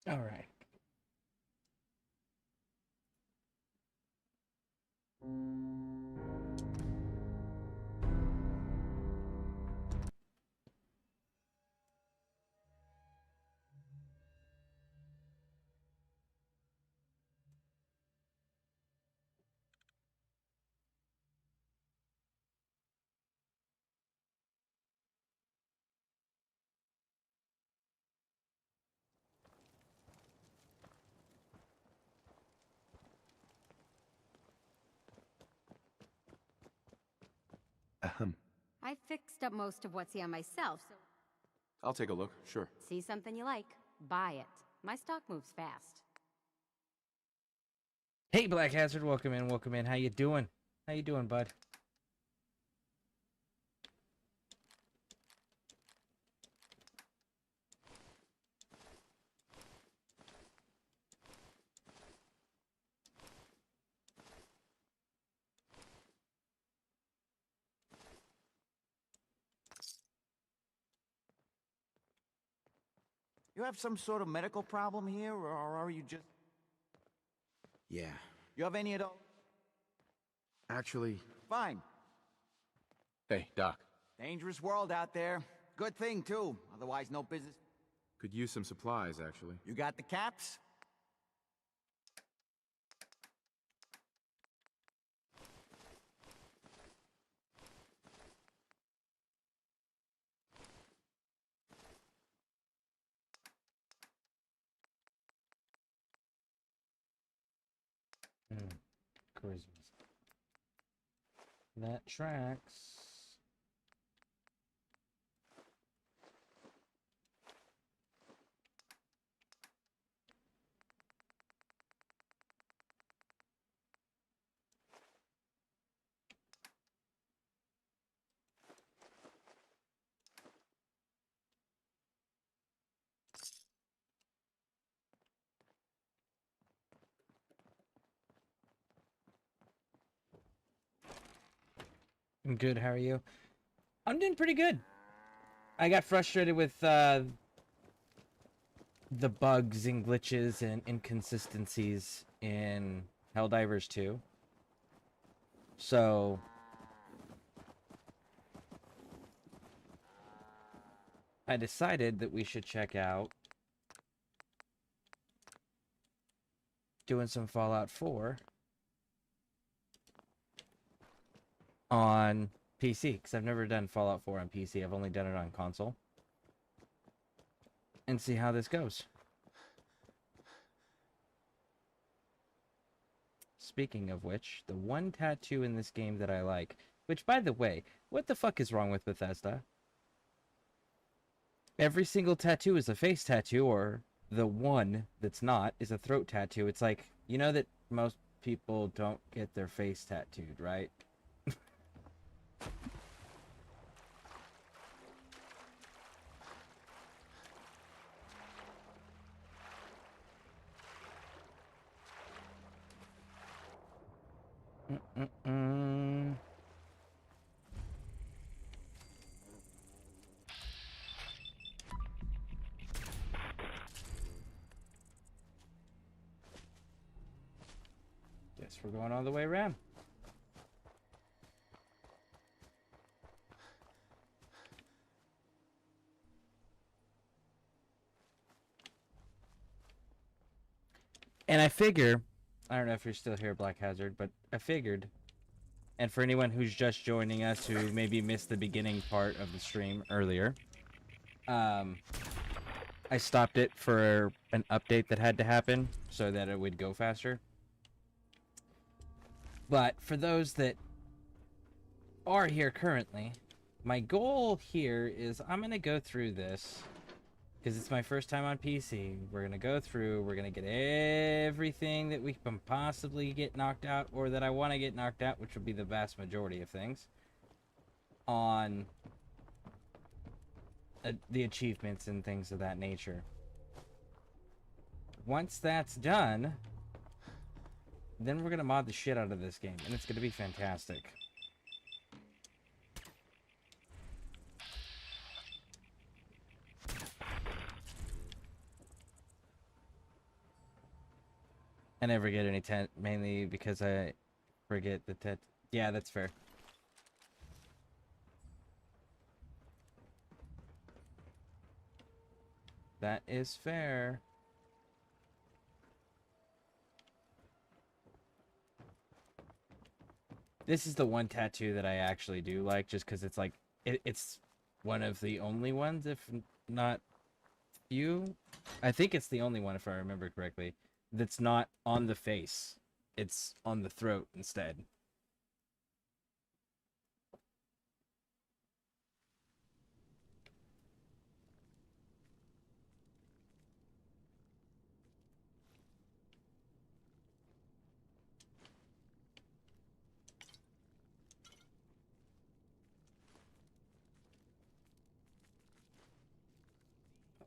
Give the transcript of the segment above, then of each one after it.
All right. Ahem. I fixed up most of what's here myself, so I'll take a look, sure. see something you like, buy it. My stock moves fast. Hey, Black Hazard, welcome in, welcome in. How you doing? How you doing, bud? You have some sort of medical problem here, or are you just... Yeah. You have any of those? Actually... Fine. Hey, Doc. Dangerous world out there. Good thing, too. Otherwise, no business. Could use some supplies, actually. You got the caps? Charisma. That tracks. I'm good, how are you? I'm doing pretty good. I got frustrated with the bugs and glitches and inconsistencies in Helldivers 2. So I decided that we should check out doing some Fallout 4 on PC, because I've never done Fallout 4 on PC. I've only done it on console. And see how this goes. Speaking of which, the one tattoo in this game that I like, which, by the way, what the fuck is wrong with Bethesda? Every single tattoo is a face tattoo, or the one that's not is a throat tattoo. It's like, you know that most people don't get their face tattooed, right? Mm-mm-mm. Guess we're going all the way around. And I figure, I don't know if you're still here, Black Hazard, but I figured, and for anyone who's just joining us who maybe missed the beginning part of the stream earlier, I stopped it for an update that had to happen so that it would go faster. But for those that are here currently, my goal here is I'm going to go through this because it's my first time on PC. We're going to go through, we're going to get everything that we can possibly get knocked out, or that I want to get knocked out, which would be the vast majority of things, on the achievements and things of that nature. Once that's done, then we're going to mod the shit out of this game, and it's going to be fantastic. I never get any tent, mainly because I forget the tent. Yeah, that's fair. That is fair. This is the one tattoo that I actually do like, just because it's like, it's one of the only ones, if not few. I think it's the only one, if I remember correctly, that's not on the face. It's on the throat instead.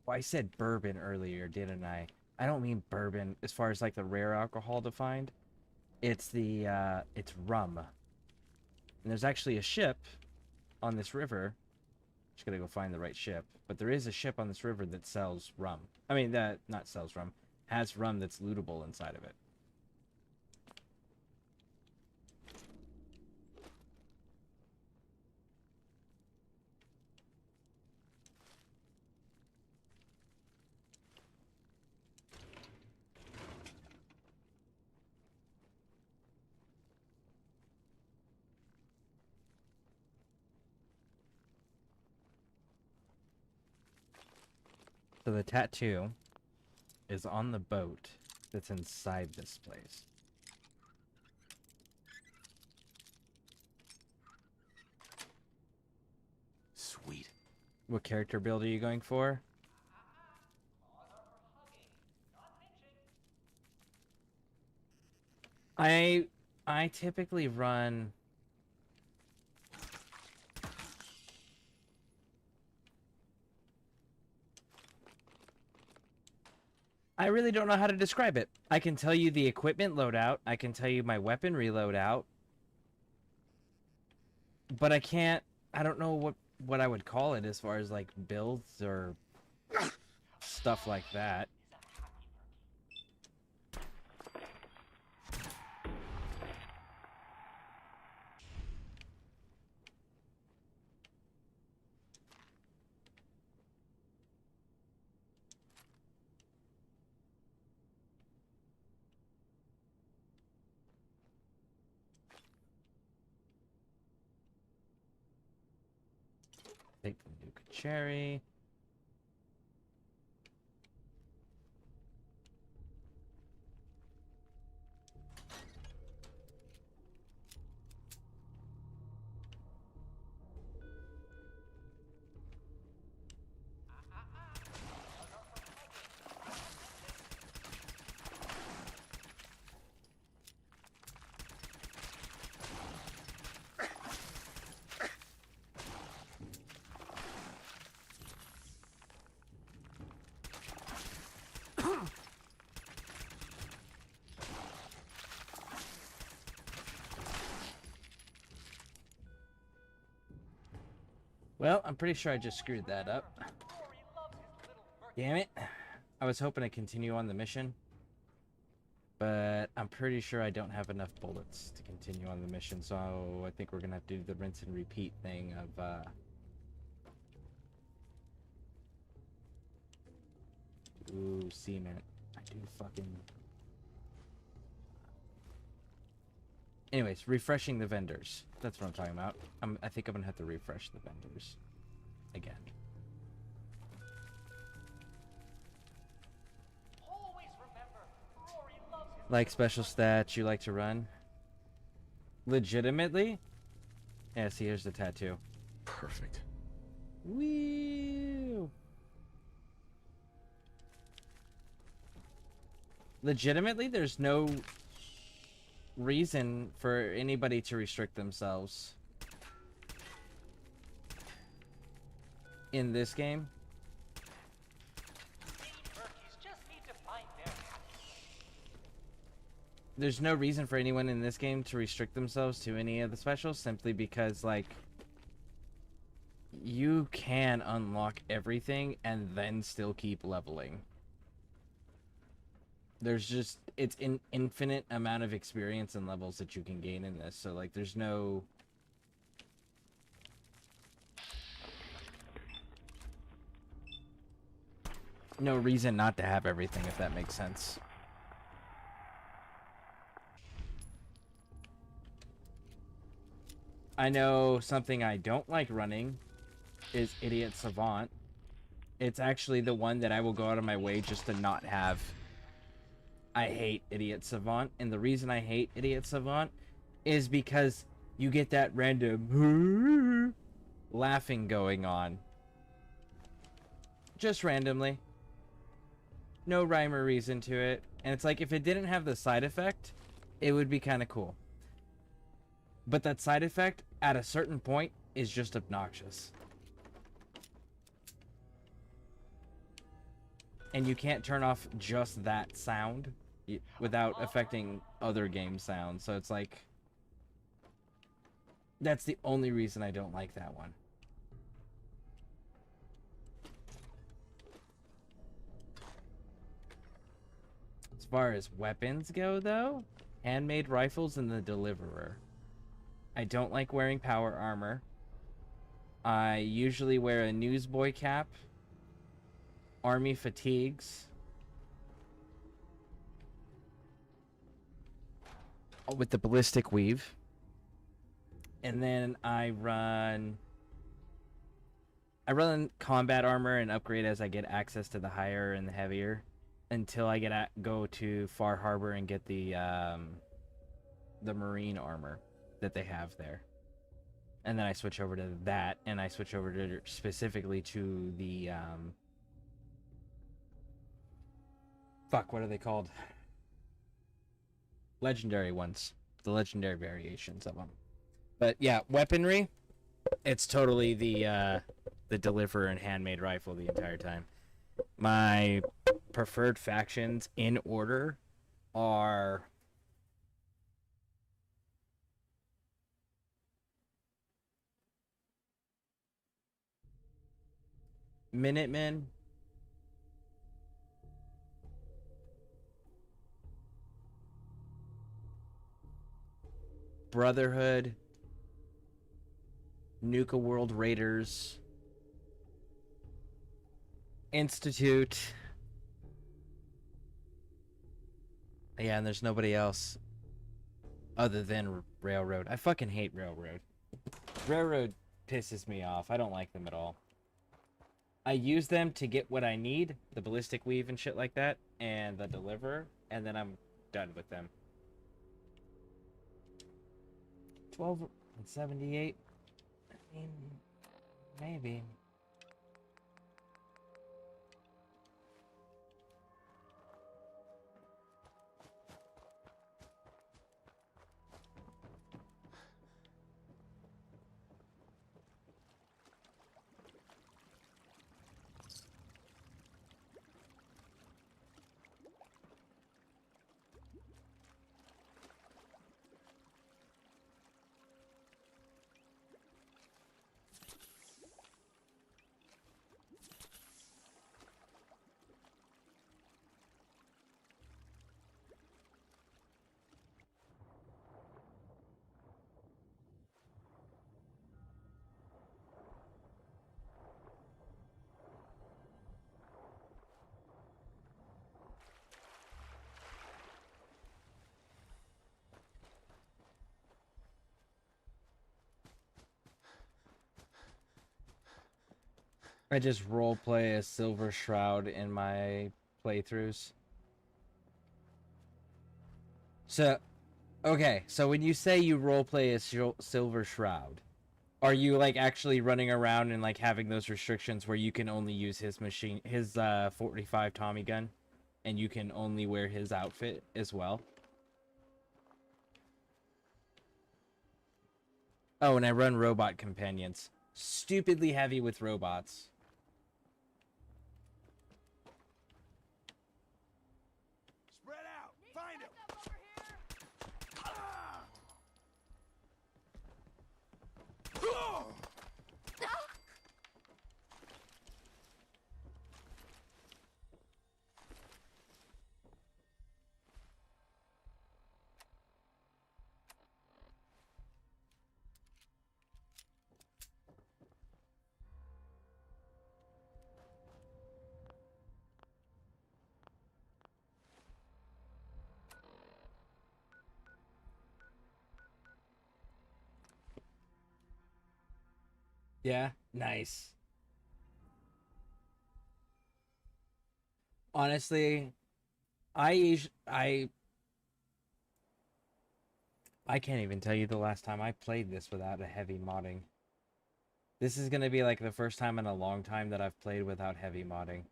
Well, I said bourbon earlier, didn't I? I don't mean bourbon as far as like the rare alcohol defined. It's the it's rum. And there's actually a ship on this river. Just gotta go find the right ship. But there is a ship on this river that sells rum. I mean, that not sells rum, has rum that's lootable inside of it. So the tattoo is on the boat that's inside this place. Sweet. What character build are you going for? I typically run I really don't know how to describe it. I can tell you the equipment loadout. I can tell you my weaponry loadout. But I don't know what I would call it as far as like builds or stuff like that. Take the Duke Cherry. Well, I'm pretty sure I just screwed that up. Damn it. I was hoping to continue on the mission, but I'm pretty sure I don't have enough bullets to continue on the mission, so I think we're gonna have to do the rinse and repeat thing of, ooh, cement. I do fucking Anyways, refreshing the vendors. That's what I'm talking about. I think I'm gonna have to refresh the vendors again. Always remember, Rory loves his Like special stats you like to run? Legitimately? Yeah, see, here's the tattoo. Perfect. Woo! Legitimately, there's no reason for anybody to restrict themselves in this game. mini turkeys just need to find their There's no reason for anyone in this game to restrict themselves to any of the specials, simply because, like, you can unlock everything and then still keep leveling. There's just, it's an infinite amount of experience and levels that you can gain in this, so, like, there's no reason not to have everything, if that makes sense. I know something I don't like running is Idiot Savant. It's actually the one that I will go out of my way just to not have. I hate Idiot Savant, and the reason I hate Idiot Savant is because you get that random laughing going on. Just randomly. No rhyme or reason to it. And it's like, if it didn't have the side effect, it would be kind of cool. But that side effect, at a certain point, is just obnoxious. And you can't turn off just that sound without affecting other game sounds. So it's like, that's the only reason I don't like that one. As far as weapons go, though, handmade rifles and the Deliverer. I don't like wearing power armor. I usually wear a newsboy cap, army fatigues, with the ballistic weave, and then I run combat armor and upgrade as I get access to the higher and the heavier, until I go to Far Harbor and get the marine armor that they have there. And then I switch over to that, and I switch over to specifically to the fuck, what are they called? Legendary ones. The legendary variations of them. But yeah, weaponry, it's totally the Deliverer and handmade rifle the entire time. My preferred factions in order are Minutemen, Brotherhood, Nuka World Raiders, Institute. Yeah, and there's nobody else other than Railroad. I fucking hate Railroad. Railroad pisses me off. I don't like them at all. I use them to get what I need, the ballistic weave and shit like that, and the Deliverer, and then I'm done with them. 12 and 78. I mean, maybe. I just roleplay a Silver Shroud in my playthroughs. So, okay, so when you say you roleplay a Silver Shroud, are you like actually running around and like having those restrictions where you can only use his 45 Tommy gun, and you can only wear his outfit as well? Oh, and I run robot companions. Stupidly heavy with robots. Spread out! Find him! Yeah, nice. Honestly, I can't even tell you the last time I played this without a heavy modding. This is gonna be like the first time in a long time that I've played without heavy modding.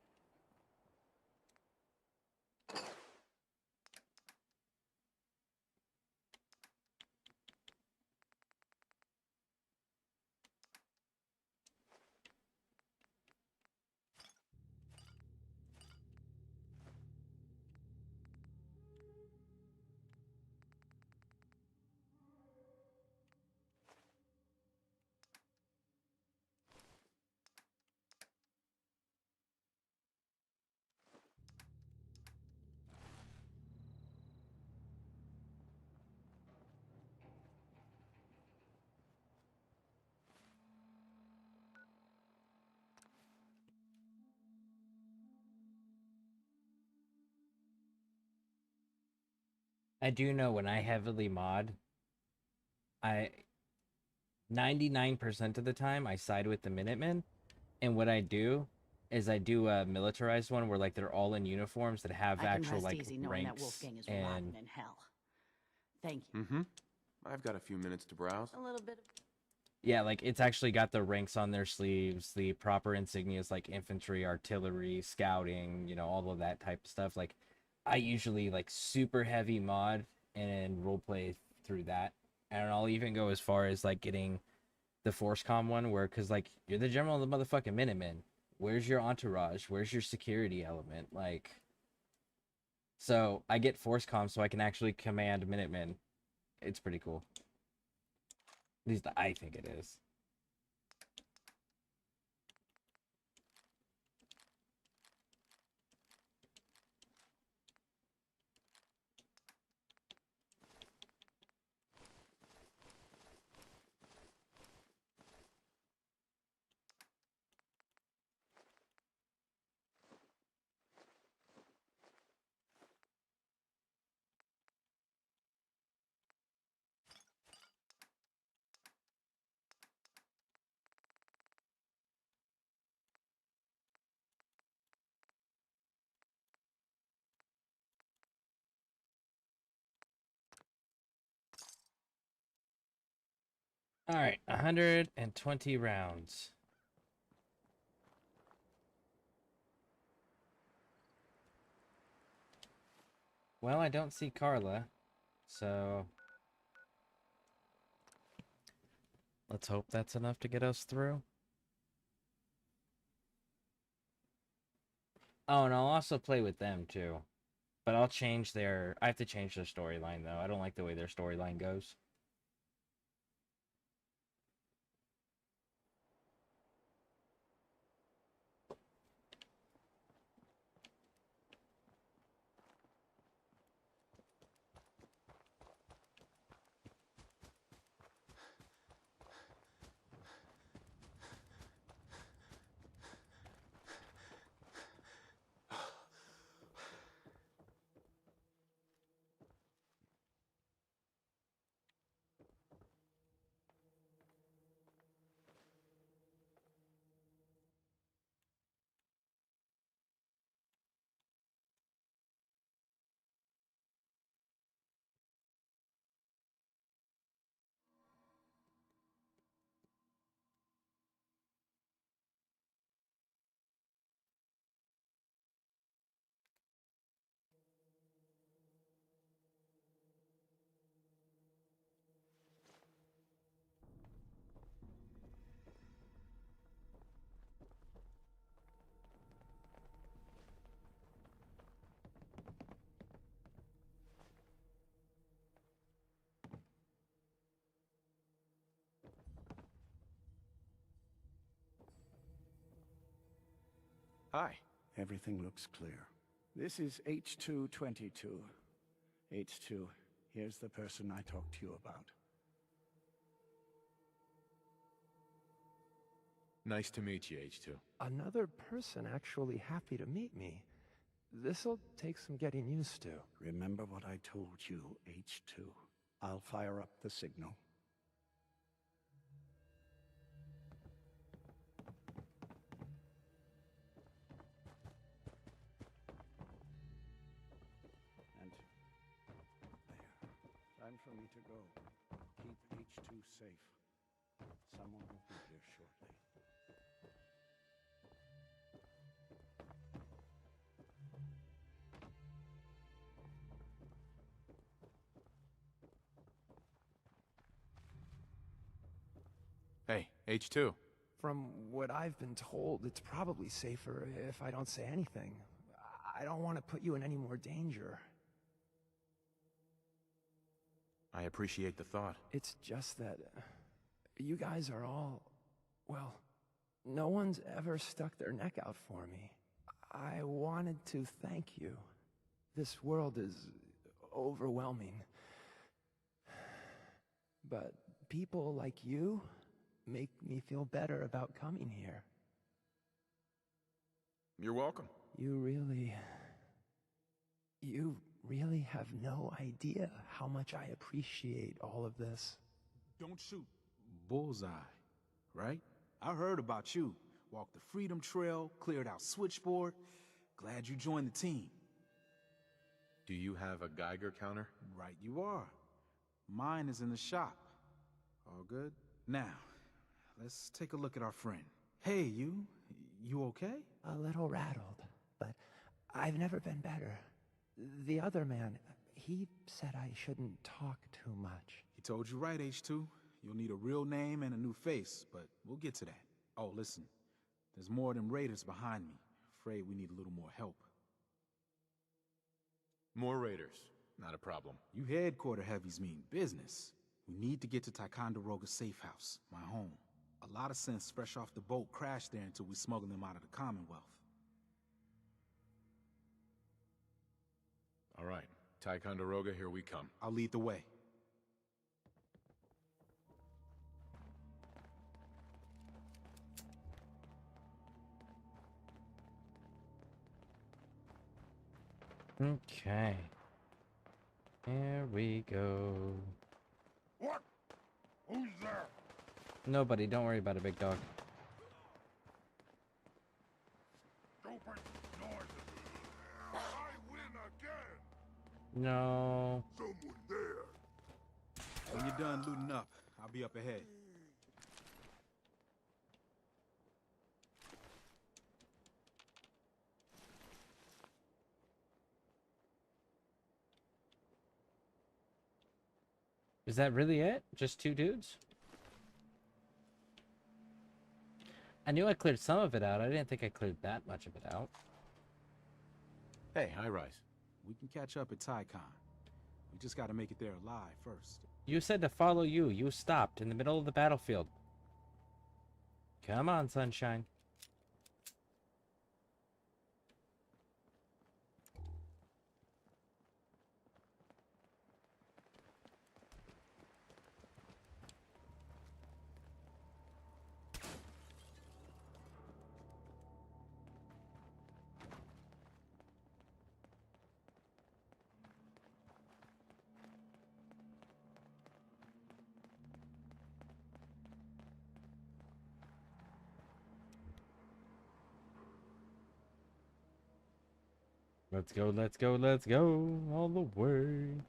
I do know when I heavily mod, I 99% of the time I side with the Minutemen, and what I do is I do a militarized one where like they're all in uniforms that have I can actual rest like easy knowing that ranks Wolfgang is and rotten in hell. Thank you. Mm-hmm. I've got a few minutes to browse. A little bit of... yeah, like it's actually got the ranks on their sleeves, the proper insignias like infantry, artillery, scouting, all of that type of stuff. Like I usually like super heavy mod and roleplay through that. And I'll even go as far as like getting the force com one where cuz like you're the general of the motherfucking Minutemen. Where's your entourage? Where's your security element? Like so I get force com so I can actually command Minutemen. It's pretty cool. At least I think it is. All right, 120 rounds. Well, I don't see Carla, so let's hope that's enough to get us through. Oh, and I'll also play with them too. But I'll change I have to change their storyline though. I don't like the way their storyline goes. Hi. Everything looks clear. This is H222. H2, here's the person I talked to you about. Nice to meet you, H2. Another person actually happy to meet me. This'll take some getting used to. Remember what I told you, H2. I'll fire up the signal. And there. Time for me to go. Keep H2 safe. Someone will be here shortly. Hey, H2. From what I've been told, it's probably safer if I don't say anything. I don't want to put you in any more danger. I appreciate the thought. It's just that you guys are all, well, no one's ever stuck their neck out for me. I wanted to thank you. This world is overwhelming. But people like you make me feel better about coming here. You're welcome. You really have no idea how much I appreciate all of this. Don't shoot. Bullseye, right? I heard about you. Walked the Freedom Trail, cleared out Switchboard. Glad you joined the team. Do you have a Geiger counter? Right you are. Mine is in the shop. All good? Now, let's take a look at our friend. Hey, you okay? A little rattled, but I've never been better. The other man, he said I shouldn't talk too much. He told you right, H2. You'll need a real name and a new face, but we'll get to that. Oh, listen. There's more of them raiders behind me. Afraid we need a little more help. More raiders. Not a problem. You headquarter heavies mean business. We need to get to Ticonderoga's safe house, my home. A lot of sense fresh off the boat crashed there until we smuggled them out of the Commonwealth. All right. Ticonderoga, here we come. I'll lead the way. Okay. Here we go. What? Who's there? Nobody, don't worry about it, big dog. Stupid noises. I win again. No. Someone there. When you're done looting up, I'll be up ahead. Is that really it? Just two dudes? I knew I cleared some of it out. I didn't think I cleared that much of it out. Hey, High Rise. We can catch up at Tycon. We just gotta make it there alive first. You said to follow you. You stopped in the middle of the battlefield. Come on, sunshine. Let's go, let's go, let's go. All the way.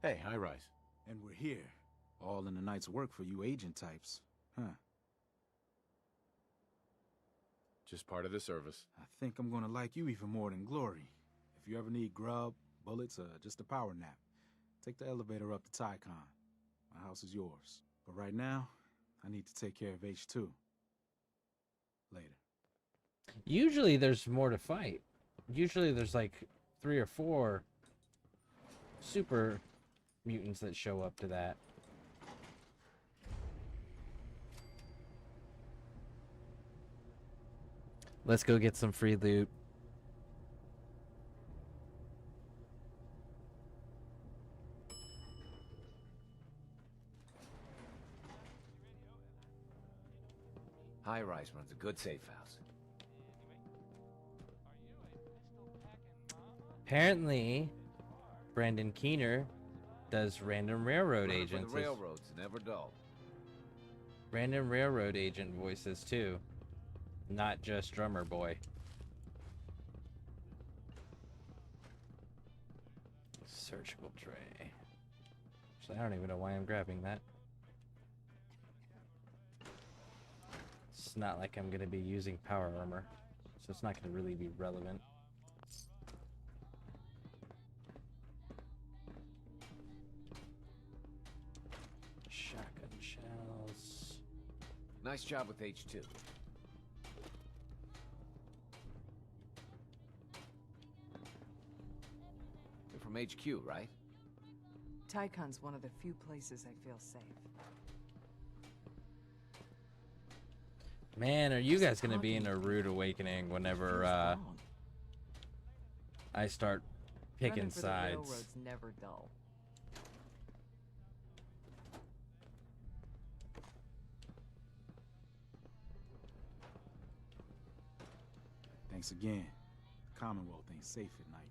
Hey, High Rise. And we're here. All in the night's work for you agent types. Huh. Just part of the service. I think I'm gonna like you even more than Glory. If you ever need grub, bullets, or just a power nap, take the elevator up to Tycon. My house is yours. But right now, I need to take care of H2. Later. Usually there's more to fight. Usually there's like 3 or 4 super mutants that show up to that. Let's go get some free loot. High Rise runs a good safe house. Apparently, Brandon Keener does random railroad Running for agents. the railroads, never dull. Random railroad agent voices too, not just drummer boy. Surgical tray. Actually, I don't even know why I'm grabbing that. It's not like I'm gonna be using power armor, so it's not gonna really be relevant. Shotgun shells. Nice job with H2. You're from HQ, right? Tycon's one of the few places I feel safe. Man, are you guys gonna be in a rude awakening whenever I start picking Running for the sides? railroad's never dull. Thanks again. The Commonwealth ain't safe at night.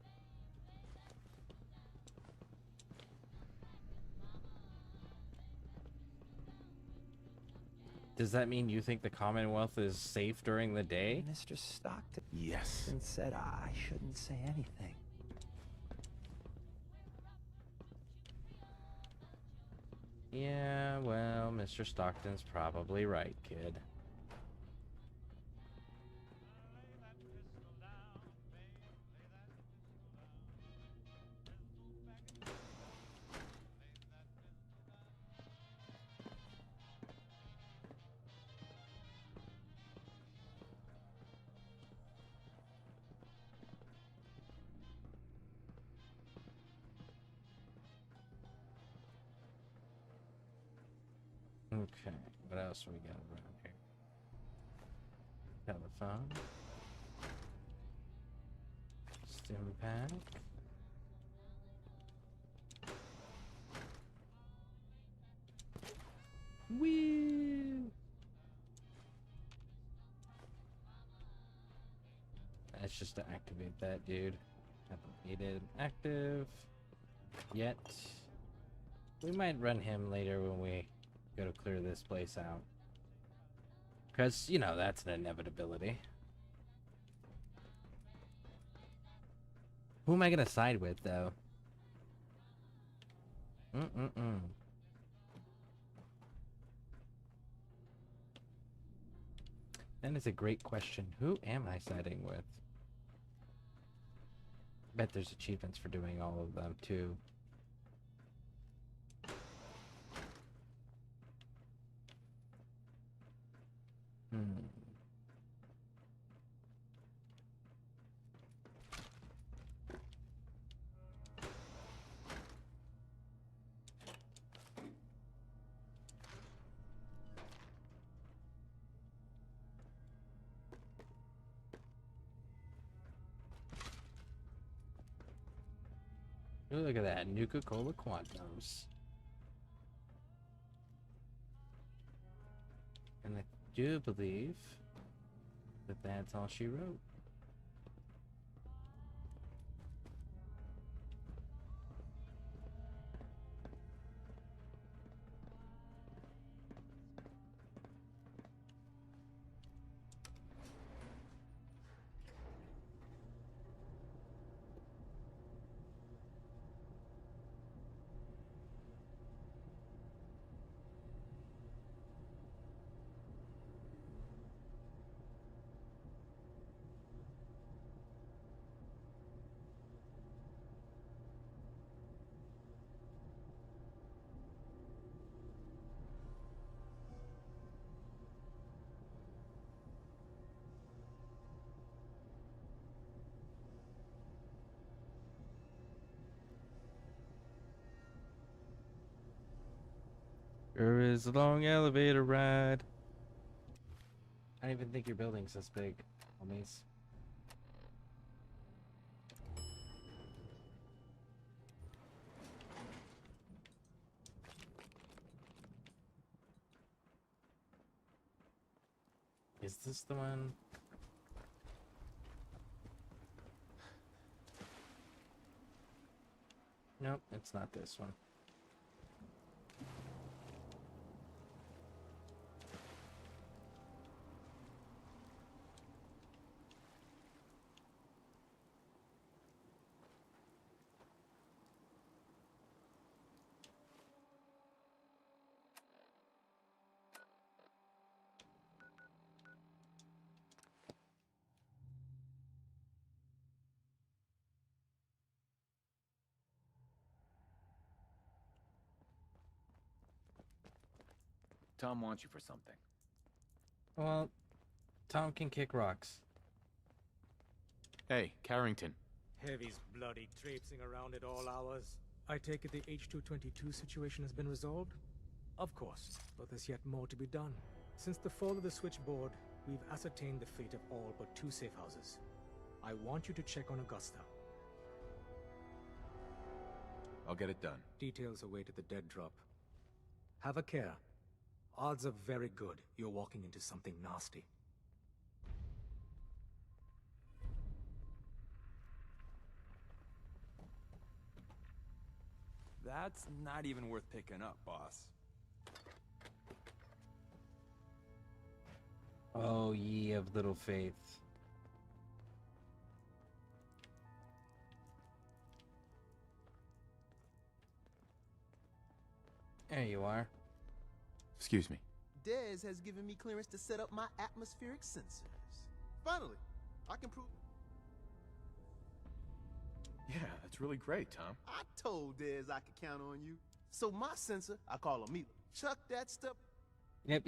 Does that mean you think the Commonwealth is safe during the day? Mr. Stockton Yes. said I shouldn't say anything. Yeah, well, Mr. Stockton's probably right, kid. Okay, what else we got around here? Telephone. Stim pack. Whee! That's just to activate that, dude. Haven't needed active yet. We might run him later when we go to clear this place out. Because, you know, that's an inevitability. Who am I going to side with, though? That is a great question. Who am I siding with? Bet there's achievements for doing all of them, too. Ooh, look at that. Nuka-Cola Quantos. And I do believe that that's all she wrote. There is a long elevator ride. I don't even think your building's this big, homies. Is this the one? Nope, it's not this one. Tom wants you for something. Well, Tom can kick rocks. Hey, Carrington. Heavy's bloody traipsing around at all hours. I take it the H-222 situation has been resolved? Of course, but there's yet more to be done. Since the fall of the switchboard, we've ascertained the fate of all but 2 safe houses. I want you to check on Augusta. I'll get it done. Details await at the dead drop. Have a care. Odds are very good you're walking into something nasty. That's not even worth picking up, boss. Oh, ye of little faith. There you are. Excuse me. Dez has given me clearance to set up my atmospheric sensors. Finally, I can prove... Yeah, that's really great, Tom. I told Dez I could count on you. So my sensor, I call her Mila. Chuck that stuff. Yep.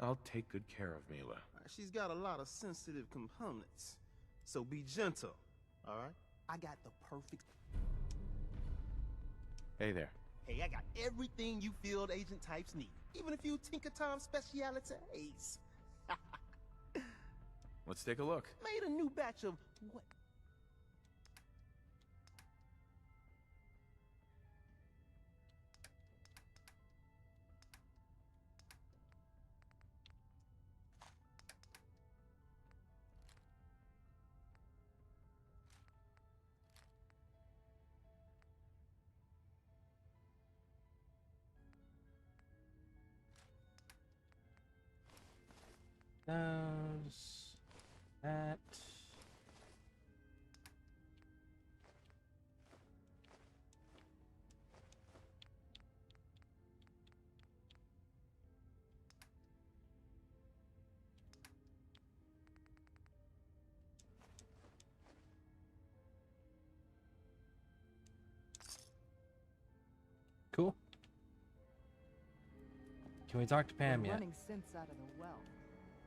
I'll take good care of Mila. She's got a lot of sensitive components. So be gentle, all right? I got the perfect... Hey there. Hey, I got everything you field agent types need. Even a few Tinker Time specialities. Let's take a look. Made a new batch of what? Those. That. Cool. Can we talk to Pam They're yet? running synths out of the well.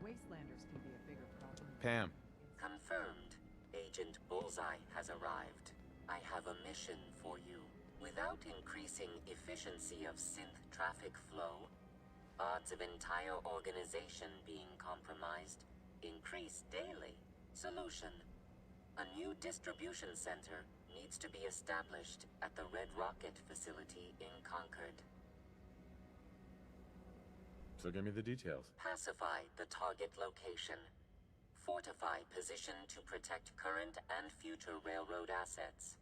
Wastelanders can be a bigger problem. Pam. Confirmed. Agent Bullseye has arrived. I have a mission for you. Without increasing efficiency of synth traffic flow, odds of entire organization being compromised increase daily. Solution: a new distribution center needs to be established at the Red Rocket facility in Concord. So give me the details. Pacify the target location. Fortify position to protect current and future railroad assets.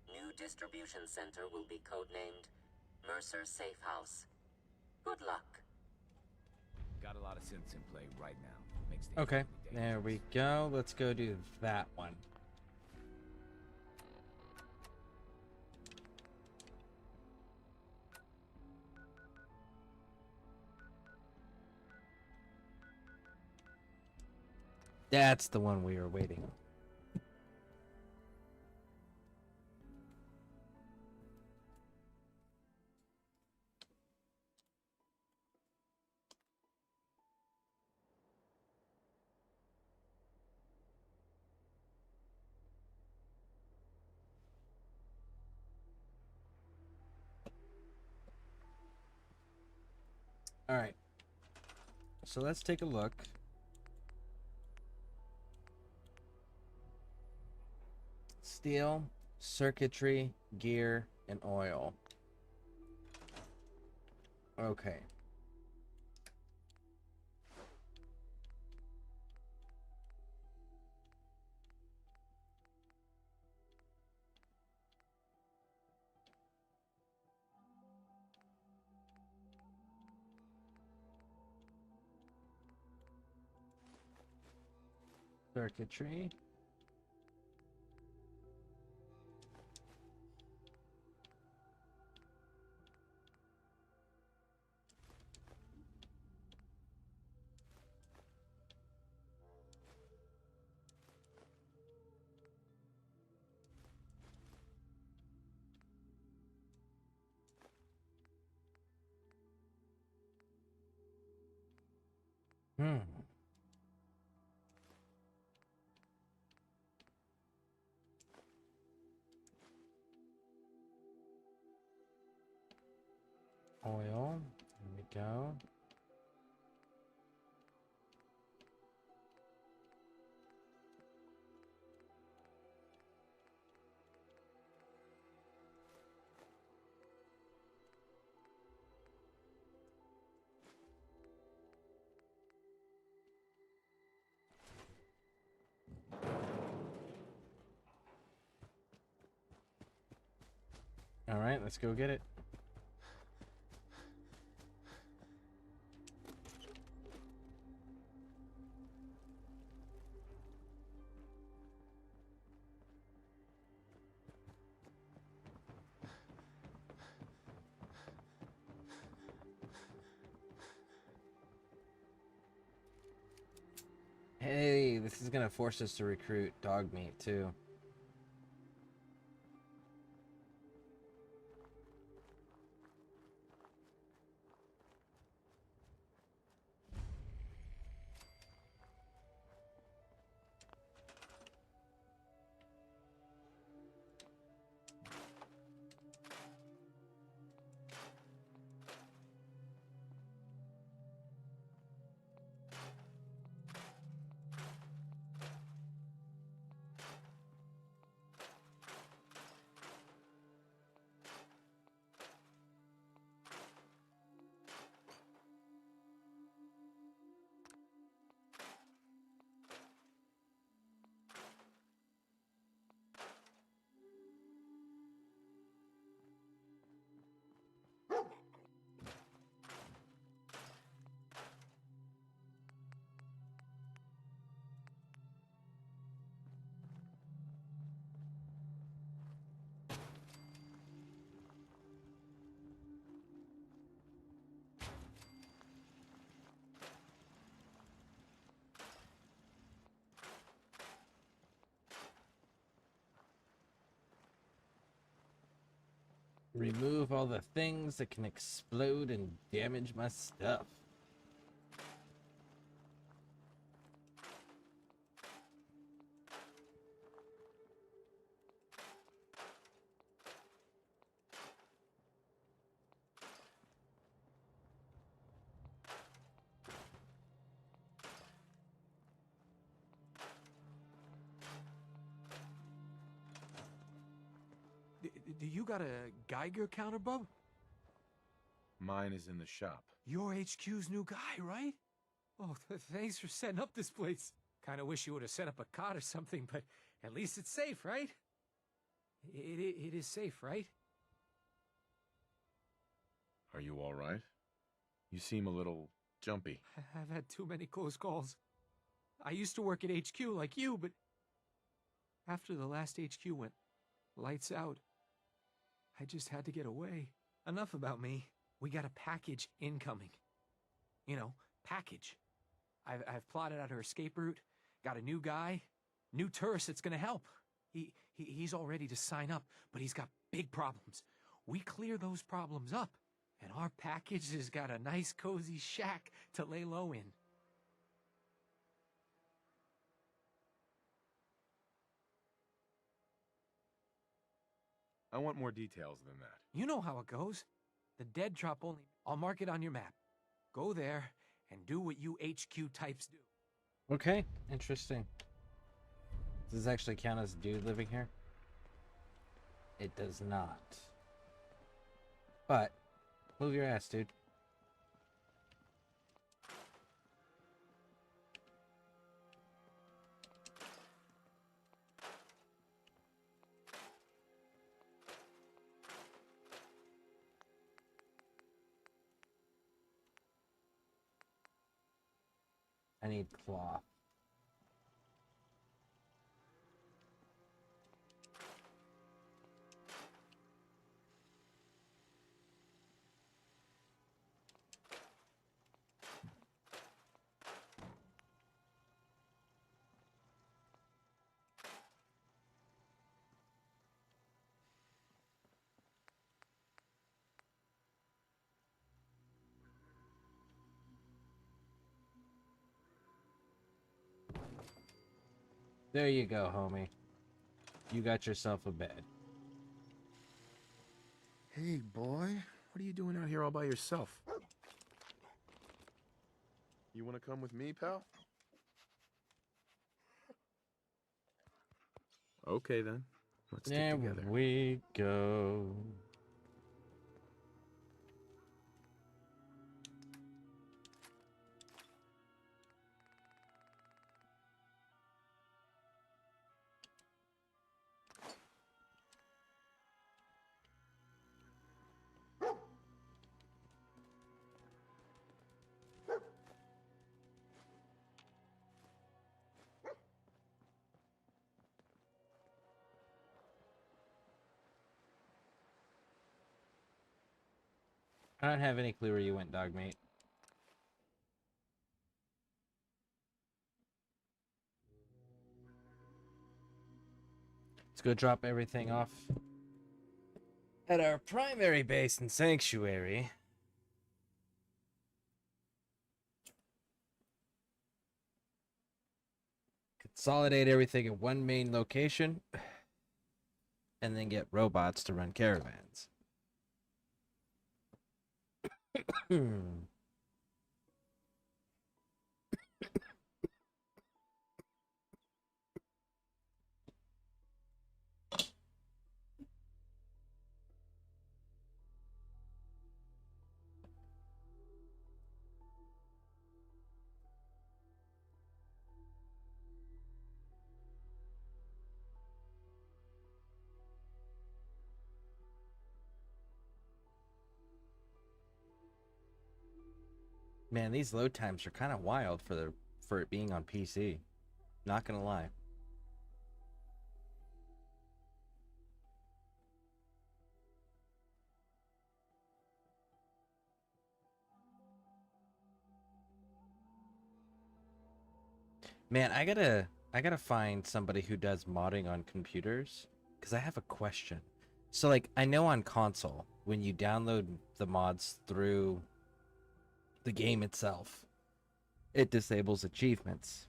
New distribution center will be codenamed Mercer Safe House. Good luck. Got a lot of synths in play right now. Makes things Okay, really there we go. Let's go do that one. That's the one we were waiting on. All right. So let's take a look. Steel, circuitry, gear, and oil. Okay. Circuitry. Hmm. Oil. Here we go. All right, let's go get it. Hey, this is gonna force us to recruit dog meat too. Remove all the things that can explode and damage my stuff. Do you got a Geiger counter, bub? Mine is in the shop. You're HQ's new guy, right? Oh, thanks for setting up this place. Kinda wish you would have set up a cot or something, but at least it's safe, right? It is safe, right? Are you all right? You seem a little jumpy. I've had too many close calls. I used to work at HQ like you, but after the last HQ went lights out, I just had to get away. Enough about me. We got a package incoming. You know, package. I've plotted out her escape route, got a new guy, new tourist that's gonna help. He's all ready to sign up, but he's got big problems. We clear those problems up, and our package has got a nice cozy shack to lay low in. I want more details than that. You know how it goes. The dead drop only. I'll mark it on your map. Go there and do what you HQ types do. Okay, interesting. Does this actually count as a dude living here? It does not. But, move your ass, dude. I need cloth. There you go, homie. You got yourself a bed. Hey, boy. What are you doing out here all by yourself? You want to come with me, pal? Okay, then. Let's stick There together. we go. I don't have any clue where you went, dog mate. Let's go drop everything off at our primary base and sanctuary. Consolidate everything in one main location, and then get robots to run caravans. Man, these load times are kind of wild for it being on PC. Not gonna lie. Man, I gotta find somebody who does modding on computers, because I have a question. So like, I know on console, when you download the mods through the game itself, it disables achievements.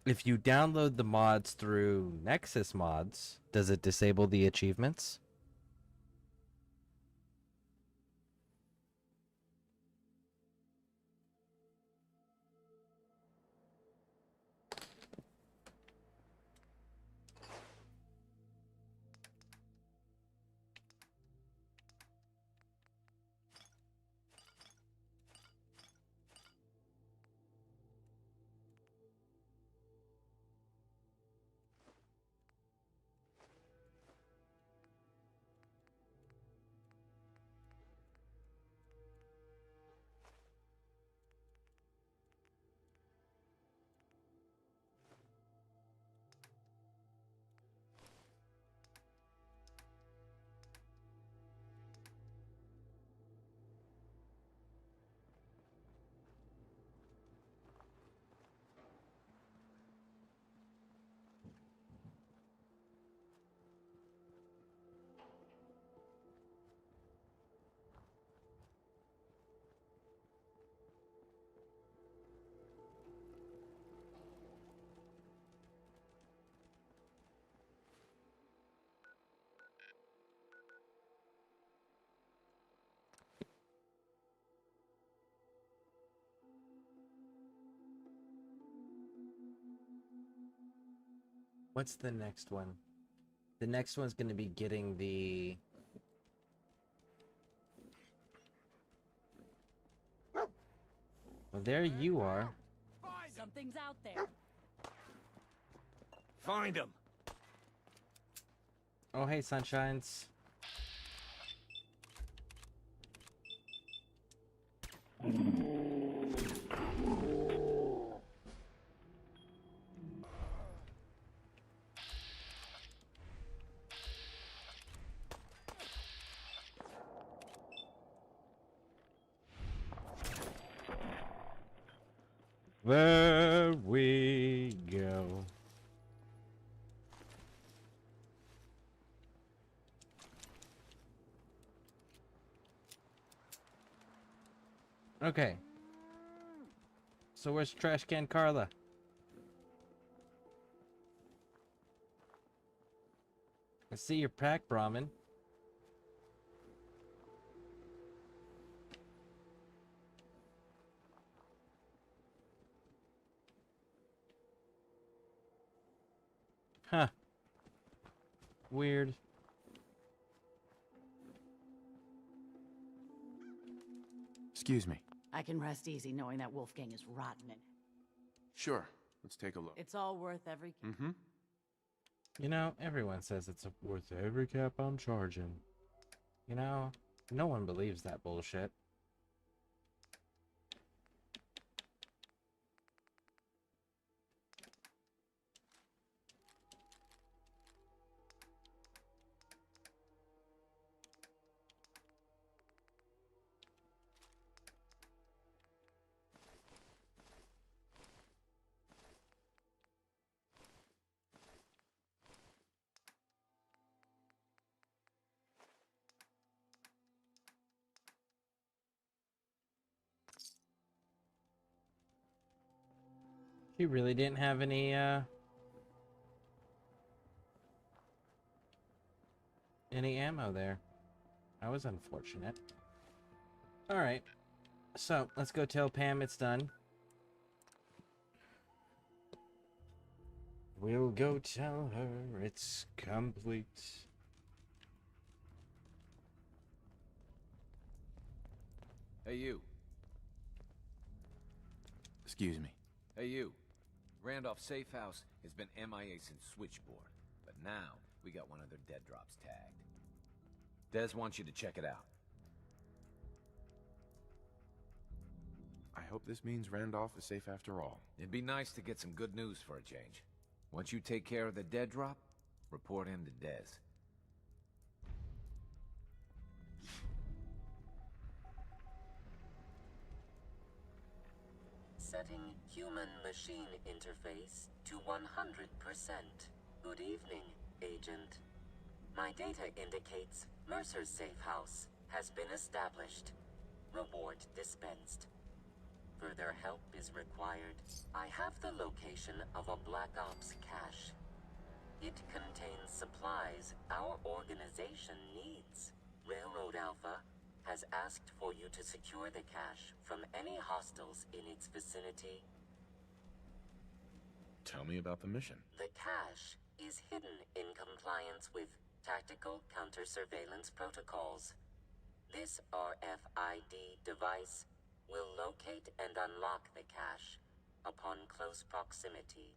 If you download the mods through Nexus mods, does it disable the achievements? What's the next one? The next one's going to be getting the... Well, there you are. Something's out there. Find him. Oh, hey, Sunshines. There we go. Okay. So where's Trash Can Carla? I see your pack, Brahmin. Huh. Weird. Excuse me. I can rest easy knowing that Wolfgang is rotten and Sure. Let's take a look. it's all worth every... Mm-hmm. You know, everyone says it's worth every cap I'm charging. You know, no one believes that bullshit. He really didn't have any ammo there. That was unfortunate. Alright. So, let's go tell Pam it's done. We'll go tell her it's complete. Hey, you. Excuse me. Hey, you. Randolph's safe house has been MIA since Switchboard, but now we got one of their dead drops tagged. Des wants you to check it out. I hope this means Randolph is safe after all. It'd be nice to get some good news for a change. Once you take care of the dead drop, report in to Des. Setting human-machine interface to 100%. Good evening, Agent. My data indicates Mercer's safe house has been established. Reward dispensed. Further help is required. I have the location of a Black Ops cache. It contains supplies our organization needs. Railroad Alpha has asked for you to secure the cache from any hostiles in its vicinity. Tell me about the mission. The cache is hidden in compliance with tactical counter-surveillance protocols. This RFID device will locate and unlock the cache upon close proximity.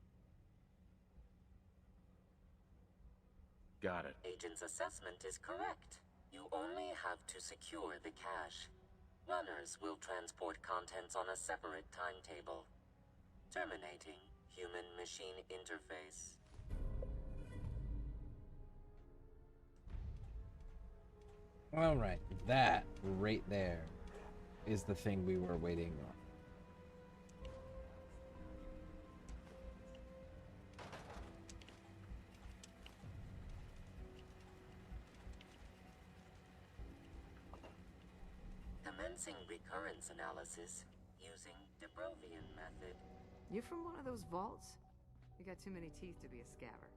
Got it. Agent's assessment is correct. You only have to secure the cache. Runners will transport contents on a separate timetable. Terminating human-machine interface. Alright, that right there is the thing we were waiting on. Commencing recurrence analysis using de Brovian method. You from one of those vaults? You got too many teeth to be a scabber.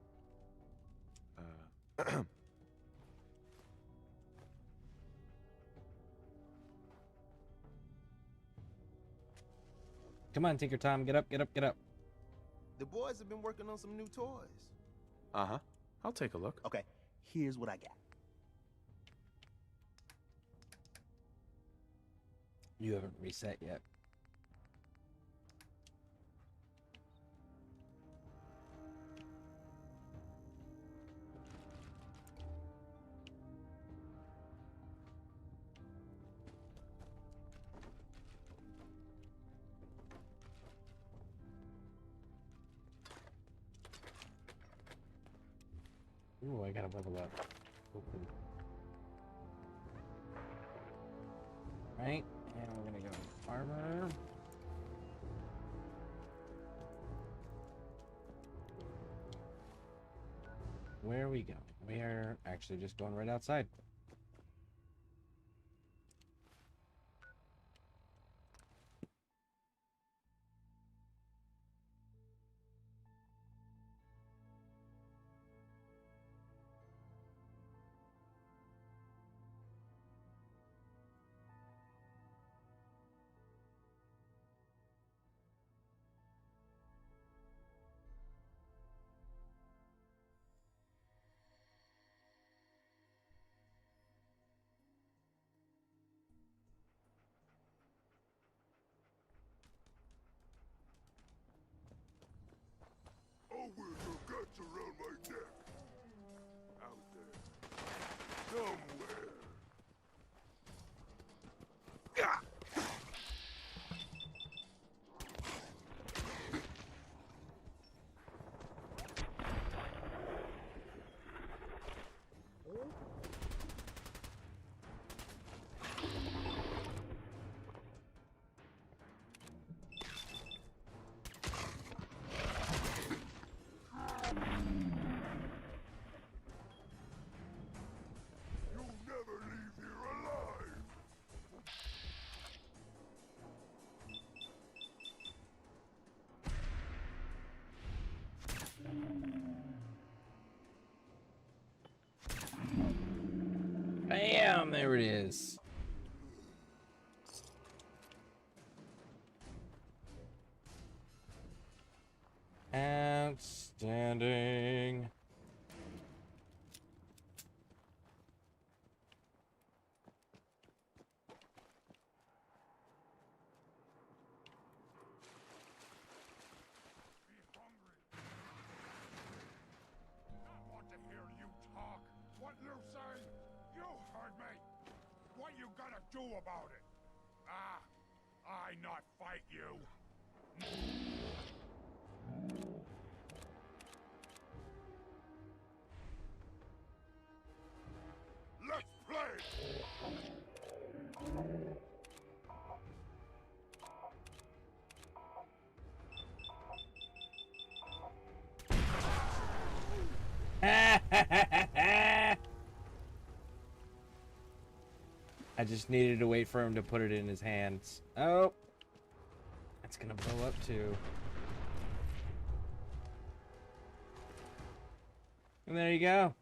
Come on, Tinker Tom, get up, get up, get up. The boys have been working on some new toys. Uh-huh. I'll take a look. Okay, here's what I got. You haven't reset yet. Ooh, I gotta level up. Open. Right, and we're gonna go armor. Where are we going? We're actually just going right outside. Over your guts around my neck. Out there. Somewhere. You'll never leave here alive. Bam! There it is. Outstanding. Want to hear you talk. What you say? You heard me. What you gonna do about it? Ah, I not fight you. Let's play. I just needed to wait for him to put it in his hands. Oh, it's gonna blow up too. And there you go.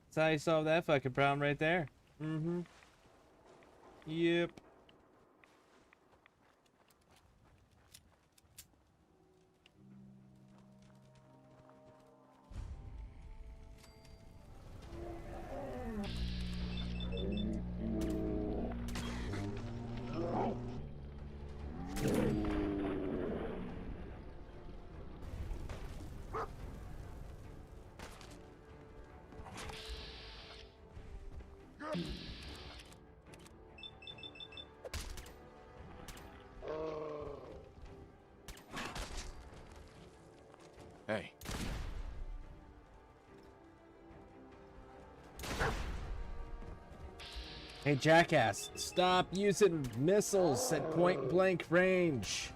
That's how you solve that fucking problem right there. Mm-hmm. Yep. Hey. Hey, jackass, stop using missiles at point blank range.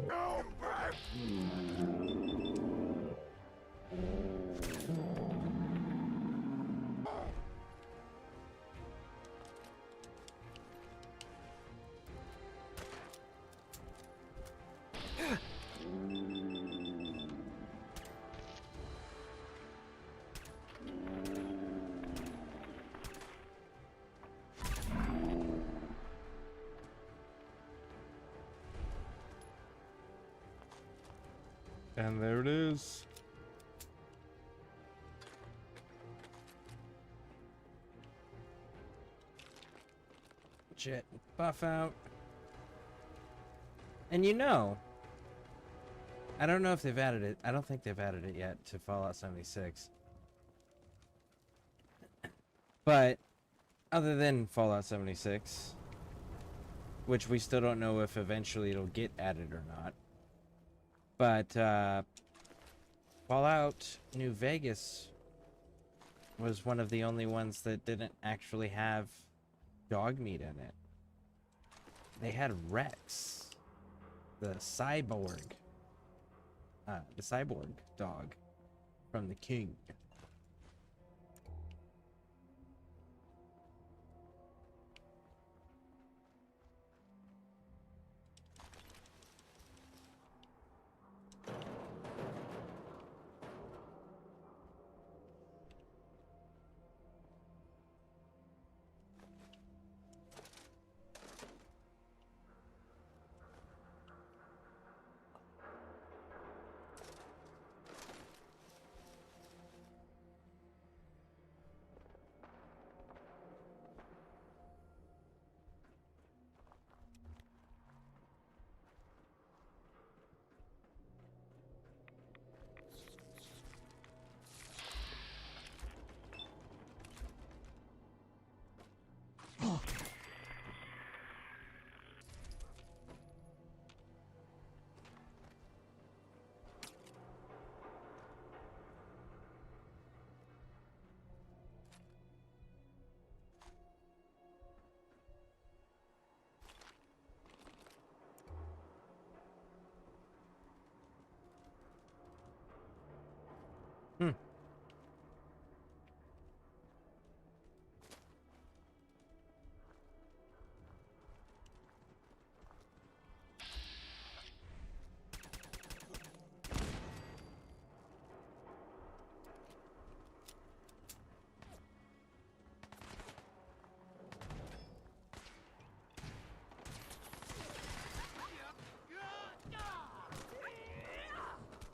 Go back. And there it is. Shit. Buff out. And you know, I don't know if they've added it. I don't think they've added it yet to Fallout 76. But other than Fallout 76, which we still don't know if eventually it'll get added or not. But Fallout New Vegas was one of the only ones that didn't actually have dog meat in it. They had Rex, the cyborg dog from the King. Hmm.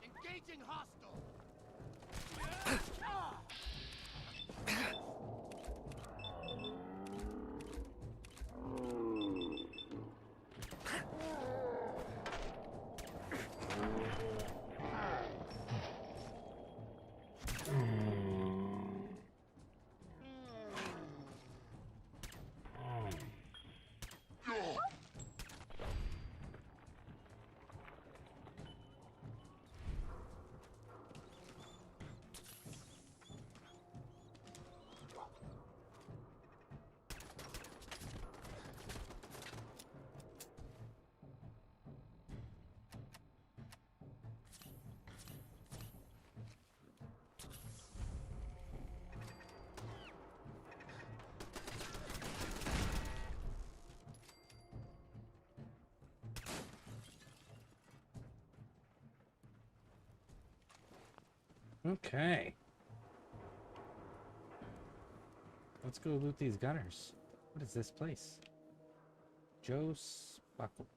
Engaging hostile. Okay. Let's go loot these gunners. What is this place? Joe's Buckles.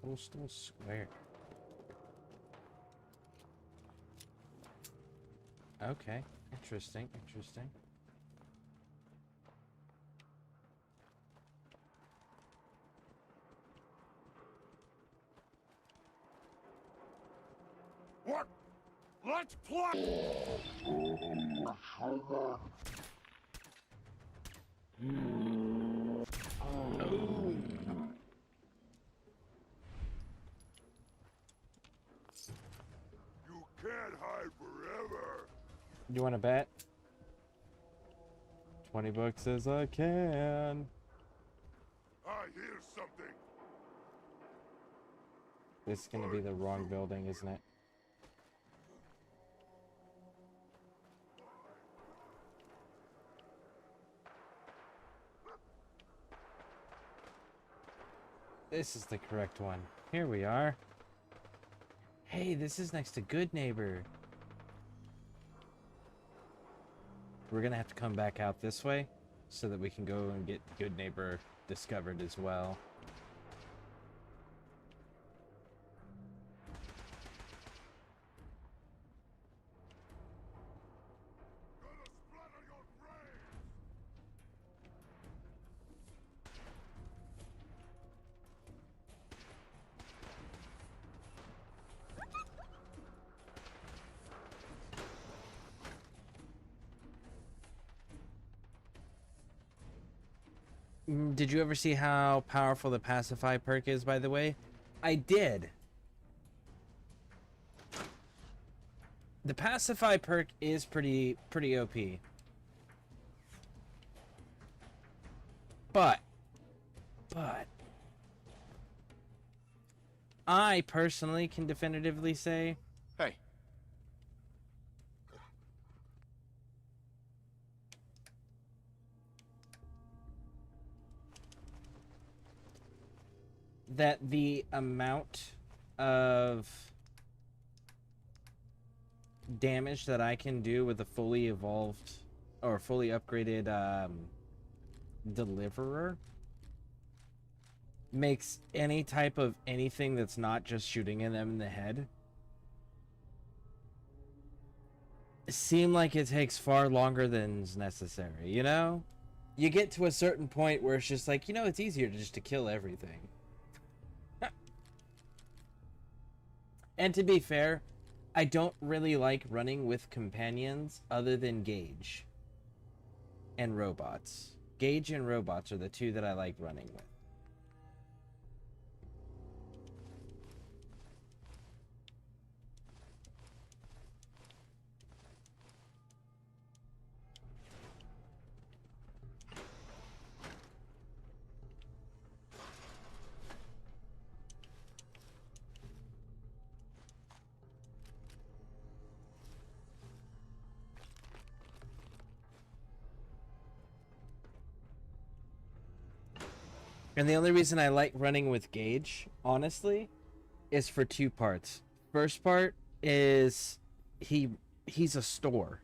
Postal Square. Okay, interesting, interesting. What? Let's play! You can't hide forever. You want to bet? 20 bucks says I can. I hear something. This is going to be the wrong building, isn't it? This is the correct one. Here we are. Hey, this is next to Good Neighbor. We're gonna have to come back out this way so that we can go and get Good Neighbor discovered as well. Did you ever see how powerful the Pacify perk is, by the way? I did. The Pacify perk is pretty OP. But I personally can definitively say, Hey. that the amount of damage that I can do with a fully evolved or fully upgraded deliverer makes any type of anything that's not just shooting them in the head seem like it takes far longer than is necessary, you know? You get to a certain point where it's just like, you know, it's easier just to kill everything. And to be fair, I don't really like running with companions other than Gage and robots. Gage and robots are the two that I like running with. And the only reason I like running with Gage, honestly, is for two parts. First part is he's a store.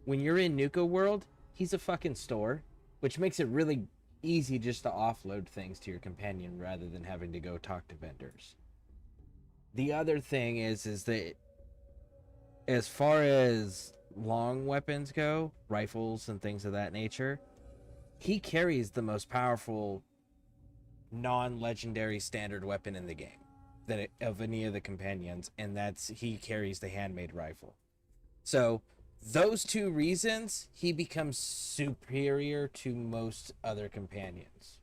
When you're in Nuka World, he's a fucking store, which makes it really easy just to offload things to your companion rather than having to go talk to vendors. The other thing is that as far as long weapons go, rifles and things of that nature, he carries the most powerful non-legendary standard weapon in the game of any of the companions, and that's he carries the handmade rifle. So those two reasons, he becomes superior to most other companions.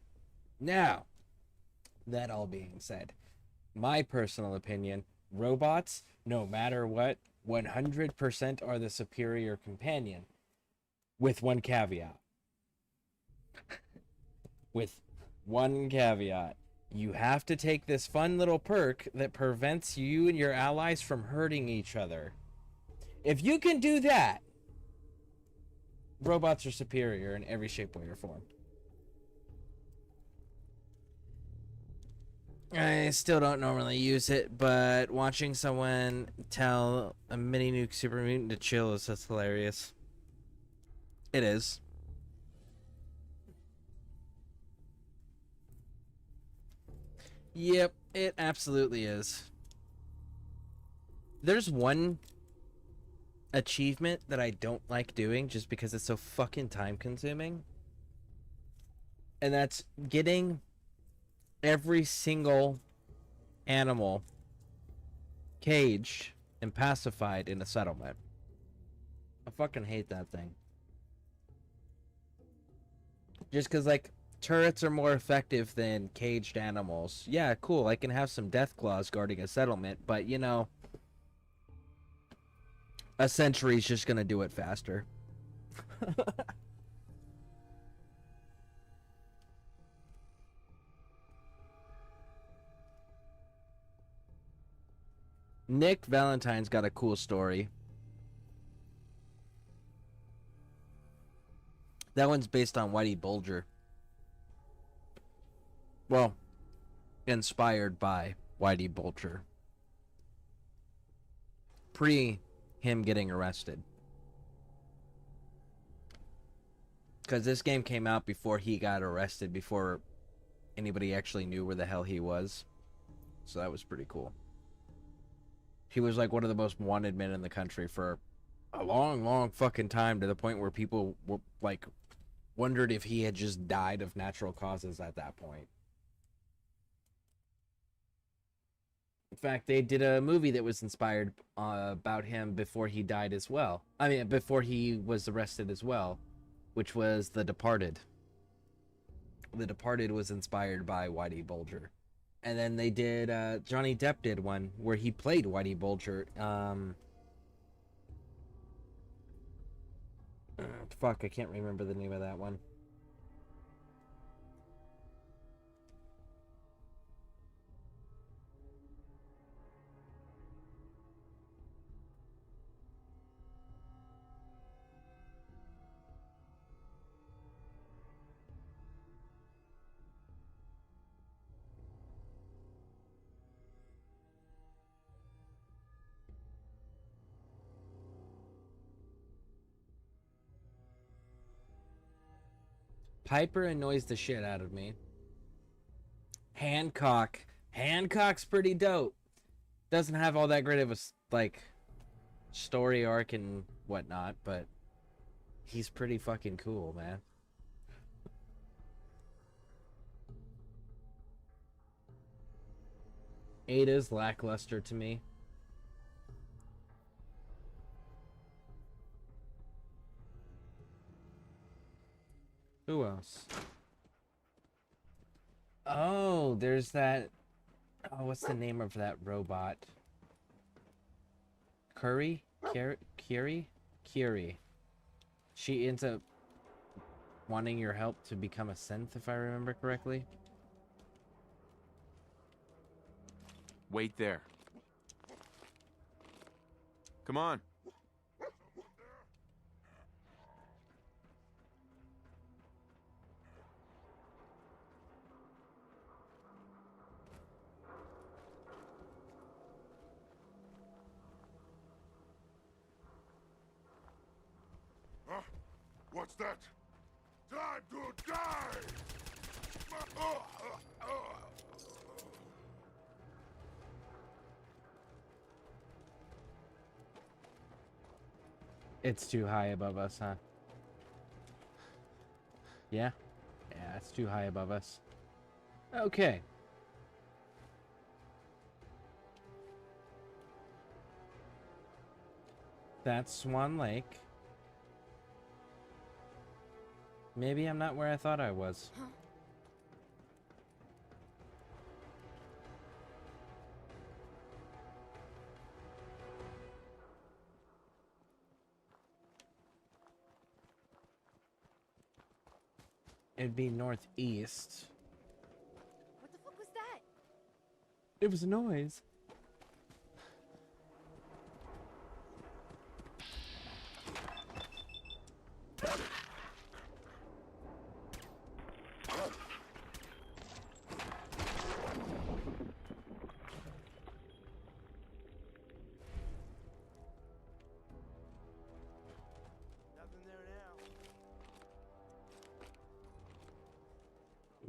Now, that all being said, my personal opinion, robots, no matter what, 100% are the superior companion, with one caveat. With one caveat. You have to take this fun little perk that prevents you and your allies from hurting each other. If you can do that, robots are superior in every shape, way, or form. I still don't normally use it, but watching someone tell a mini nuke super mutant to chill is just hilarious. It is. Yep, it absolutely is. There's one achievement that I don't like doing just because it's so fucking time consuming. And that's getting every single animal caged and pacified in a settlement. I fucking hate that thing. Just because, like, turrets are more effective than caged animals. Yeah, cool, I can have some death claws guarding a settlement, but, you know, a sentry's just gonna do it faster. Nick Valentine's got a cool story. That one's based on Whitey Bulger. Well, inspired by Whitey Bulger. Pre him getting arrested. Because this game came out before he got arrested, before anybody actually knew where the hell he was. So that was pretty cool. He was like one of the most wanted men in the country for a long, long fucking time, to the point where people were like wondered if he had just died of natural causes at that point. In fact, they did a movie that was inspired about him before he died as well. I mean, before he was arrested as well, which was The Departed. The Departed was inspired by Whitey Bulger. And then they did, Johnny Depp did one where he played Whitey Bulger. Fuck, I can't remember the name of that one. Piper annoys the shit out of me. Hancock. Hancock's pretty dope. Doesn't have all that great of a, like, story arc and whatnot, but he's pretty fucking cool, man. Ada's lackluster to me. Who else? Oh, there's that. Oh, what's the name of that robot? Curie? Curie. She ends up wanting your help to become a synth, if I remember correctly. Wait there. Come on. What's that? Time to die! It's too high above us, huh? Yeah? Yeah, it's too high above us. Okay. That's Swan Lake. Maybe I'm not where I thought I was. It'd be northeast. What the fuck was that? It was a noise.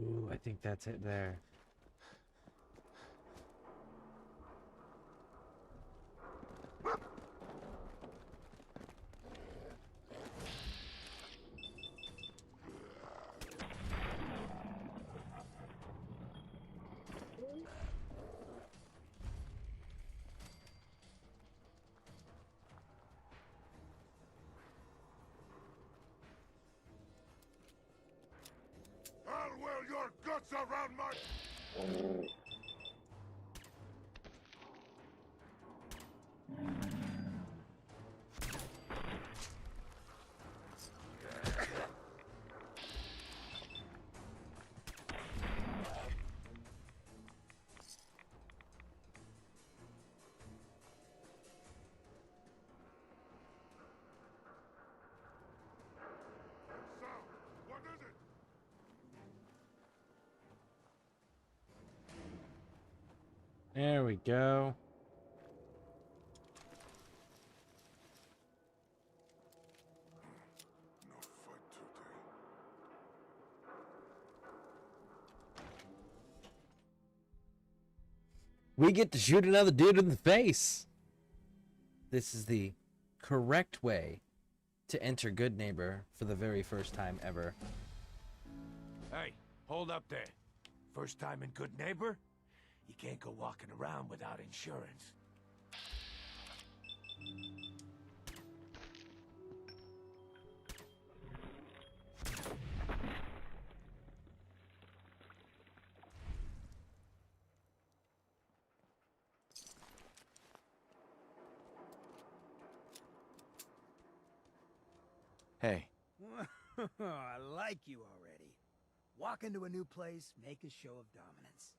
Ooh, I think that's it there. I'll whirl your guts around my... What is it? There we go. We get to shoot another dude in the face. This is the correct way to enter Good Neighbor for the very first time ever. Hey, hold up there. First time in Good Neighbor? You can't go walking around without insurance. I like you already. Walk into a new place, make a show of dominance.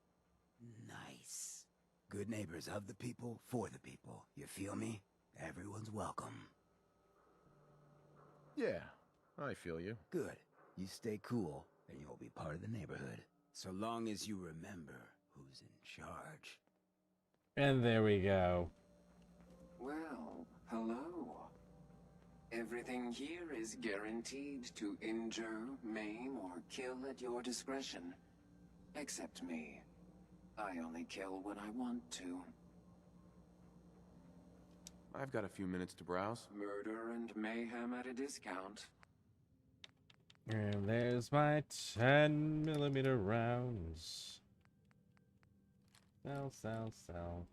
Nice. Good neighbors of the people, for the people. You feel me? Everyone's welcome. Yeah, I feel you. Good. You stay cool, and you'll be part of the neighborhood. So long as you remember who's in charge. And there we go. Well, hello. Everything here is guaranteed to injure, maim, or kill at your discretion. Except me. I only kill when I want to. I've got a few minutes to browse. Murder and mayhem at a discount. And there's my 10mm rounds. Sell, sell, sell.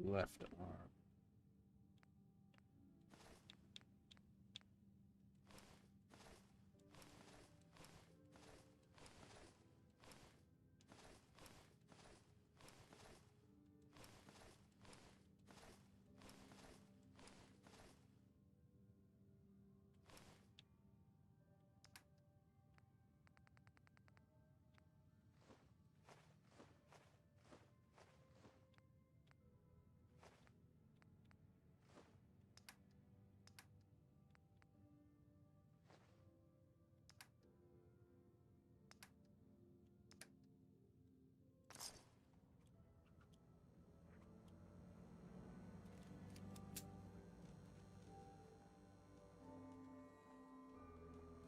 Left arm.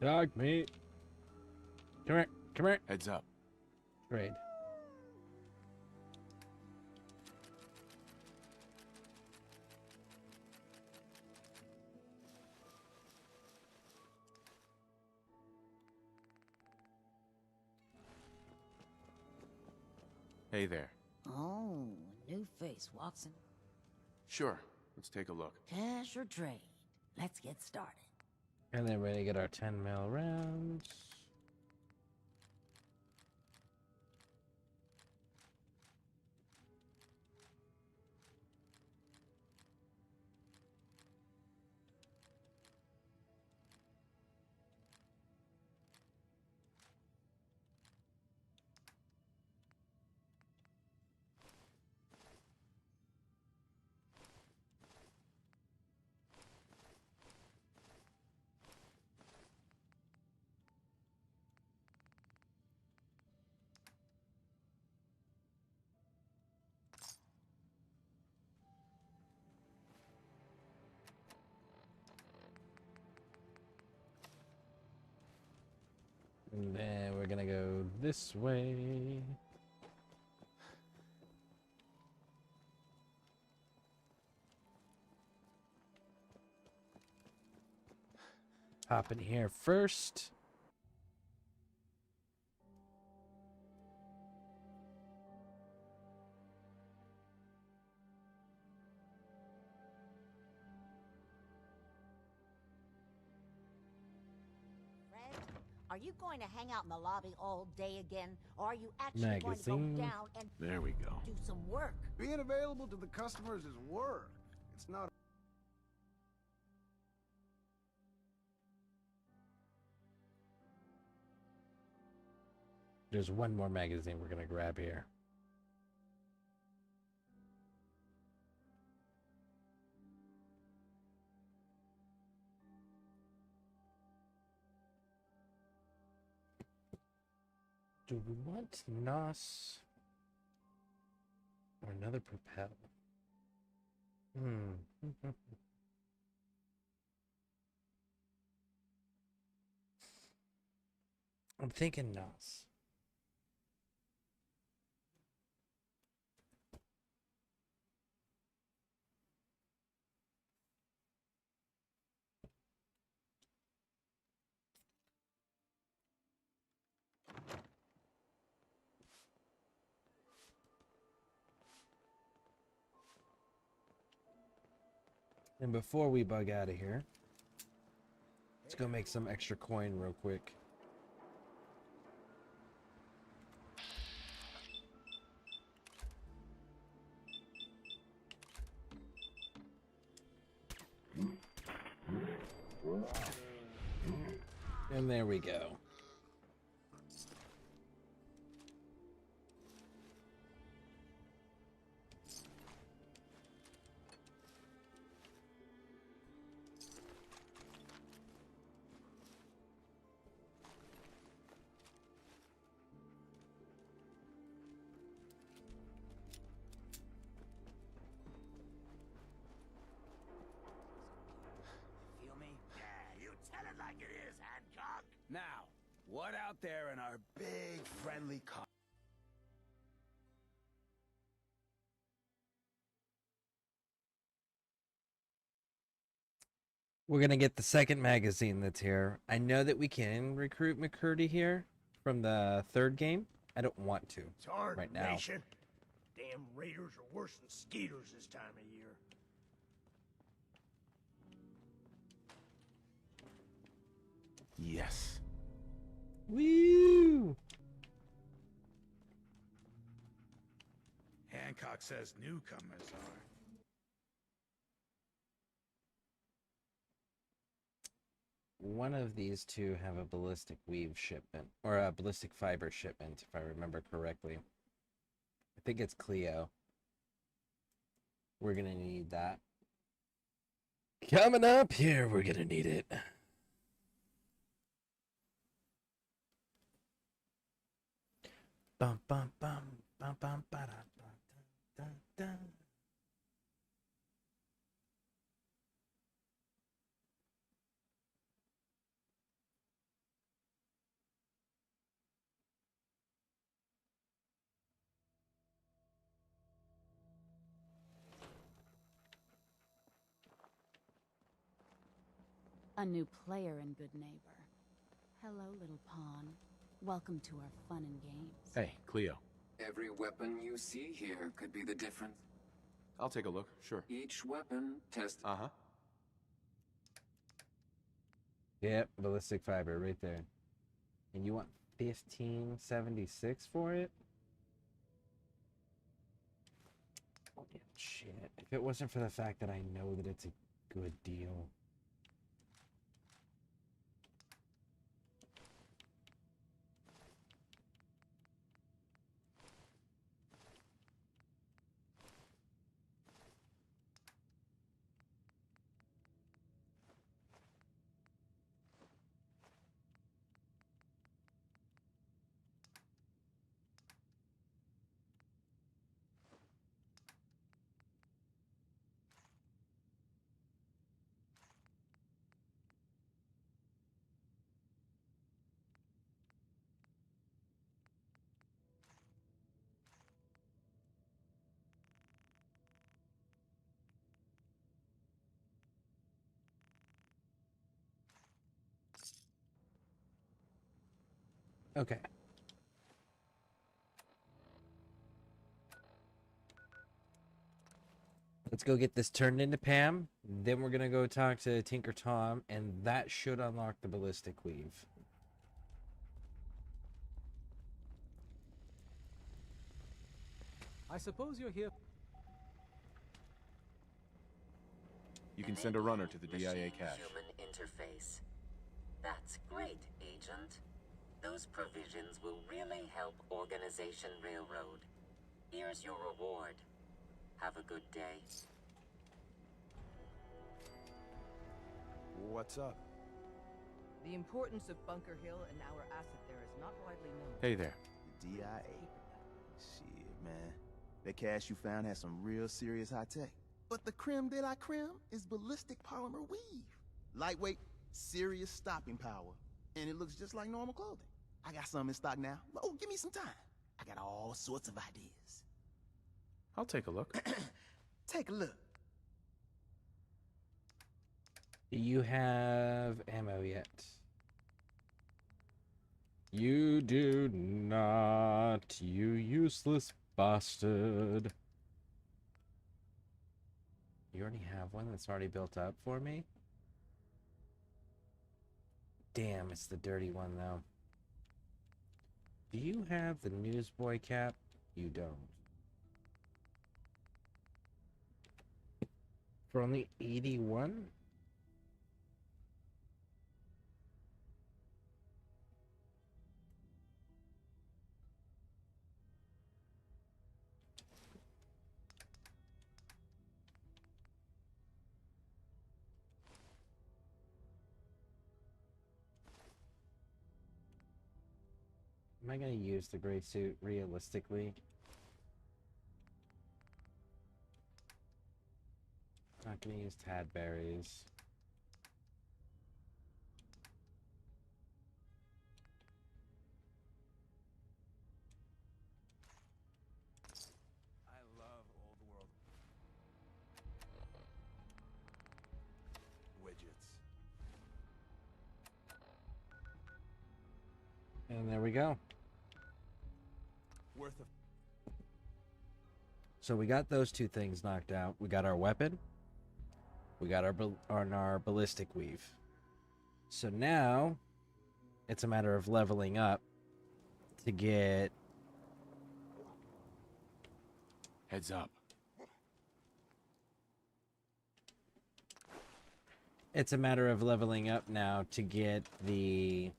Dog meat. Come here. Come here. Heads up. Trade. Hey there. Oh, new face walks in. Sure, let's take a look. Cash or trade? Let's get started. And then we're gonna get our 10mm rounds. And then we're gonna go this way. Hop in here first. Are you going to hang out in the lobby all day again, or are you actually Magazine. going to go down and There we go. do some work? Being available to the customers is work. It's not. There's one more magazine we're gonna grab here. Do we want NOS or another propel? I'm thinking NOS. And before we bug out of here, let's go make some extra coin real quick. And there we go. Feel me? Yeah, you tell it like it is, Hancock. Now, what out there in our big friendly car? We're gonna get the second magazine that's here. I know that we can recruit McCurdy here from the third game. I don't want to right now. Tarnation. Damn raiders are worse than skeeters this time of year. Yes. Woo! Hancock says newcomers are. One of these two have a ballistic weave shipment, or a ballistic fiber shipment, if I remember correctly. I think it's Cleo. We're gonna need that. Coming up here, we're gonna need it. Bum bum bum bum bum ba da da da da. A new player and good neighbor. Hello, little pawn. Welcome to our fun and games. Hey, Cleo. Every weapon you see here could be the difference. I'll take a look, sure. Each weapon test. Uh-huh. Yep, ballistic fiber right there. And you want 1576 for it? Oh, yeah, shit. If it wasn't for the fact that I know that it's a good deal. Okay. Let's go get this turned into Pam. Then we're gonna go talk to Tinker Tom, and that should unlock the ballistic weave. I suppose you're here. You can send a runner to the DIA cache. Human interface. That's great, Agent. Those provisions will really help Organization Railroad. Here's your reward. Have a good day. What's up? The importance of Bunker Hill and our asset there is not widely known. Hey there. DIA. Shit, man. That cache you found has some real serious high tech. But the creme de la creme is ballistic polymer weave. Lightweight, serious stopping power. And it looks just like normal clothing. I got some in stock now. Oh, give me some time. I got all sorts of ideas. I'll take a look. Take a look. Do you have ammo yet? You do not, you useless bastard. You already have one that's already built up for me? Damn, it's the dirty one, though. Do you have the newsboy cap? You don't. For only 81? Am I going to use the gray suit realistically? Not going to use Tadberries. I love old world widgets. And there we go. Worth of. So we got those two things knocked out. We got our weapon. We got our ballistic weave. So now it's a matter of leveling up to get... Heads up. It's a matter of leveling up now to get the...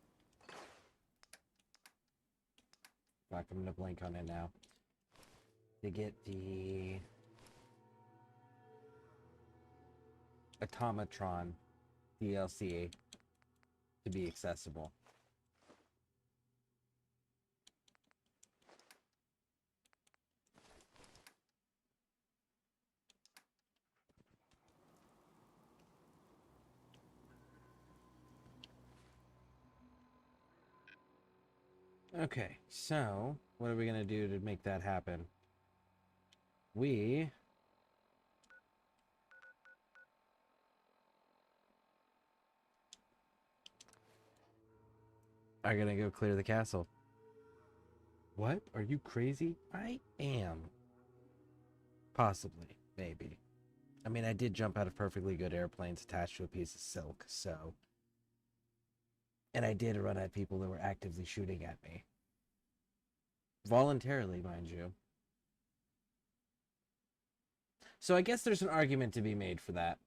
Fuck, I'm gonna blank on it now. To get the Automatron DLC to be accessible. Okay, so what are we gonna do to make that happen? We are gonna go clear the castle. What? Are you crazy? I am. Possibly. Maybe. I mean, I did jump out of perfectly good airplanes attached to a piece of silk, so... And I did run at people that were actively shooting at me. Voluntarily, mind you. So I guess there's an argument to be made for that.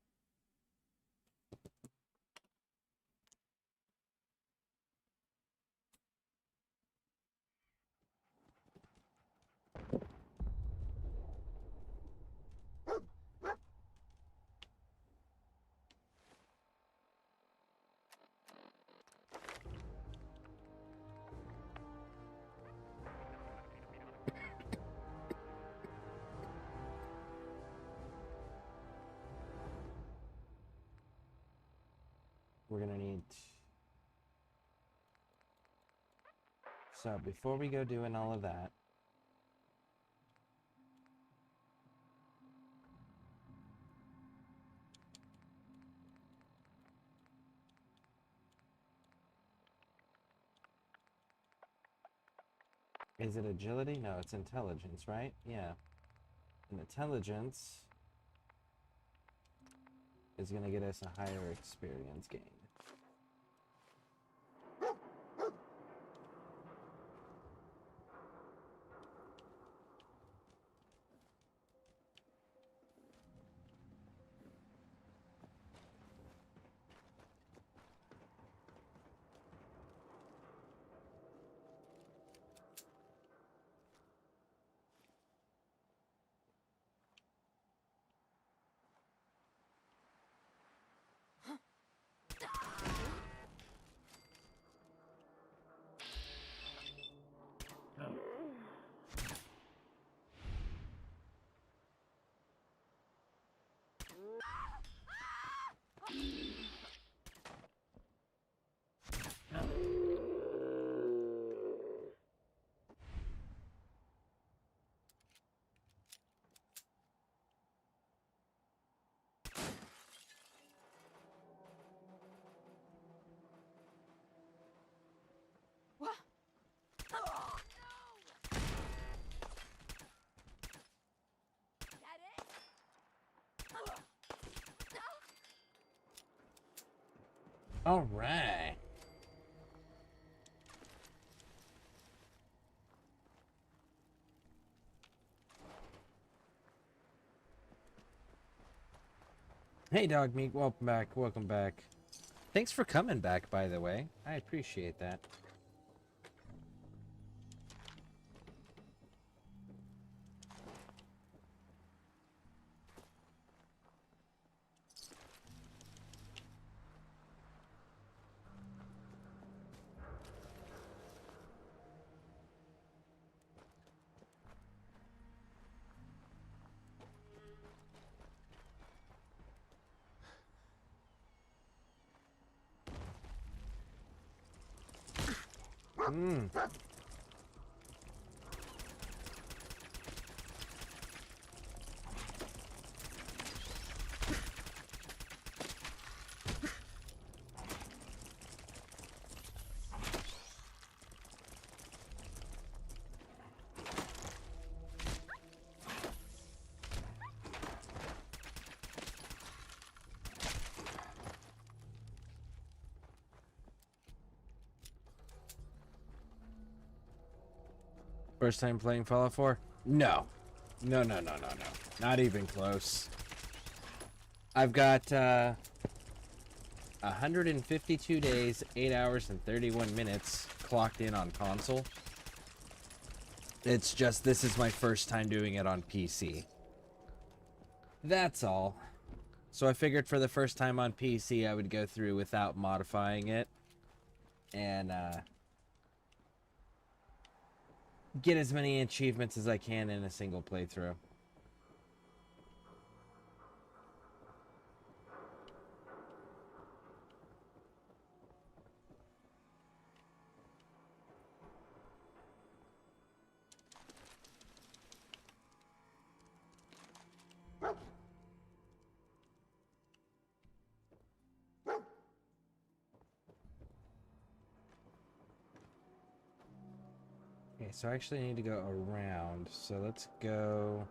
We're gonna need... So, before we go doing all of that... Is it agility? No, it's intelligence, right? Yeah. And intelligence is gonna get us a higher experience gain. All right. Hey, Dog Meat, welcome back, welcome back. Thanks for coming back, by the way. I appreciate that. Hmm. First time playing Fallout 4? No. No, no, no, no, no. Not even close. I've got 152 days, 8 hours, and 31 minutes clocked in on console. It's just, this is my first time doing it on PC. That's all. So I figured for the first time on PC, I would go through without modifying it. And, get as many achievements as I can in a single playthrough. Okay, so I actually need to go around. So let's go...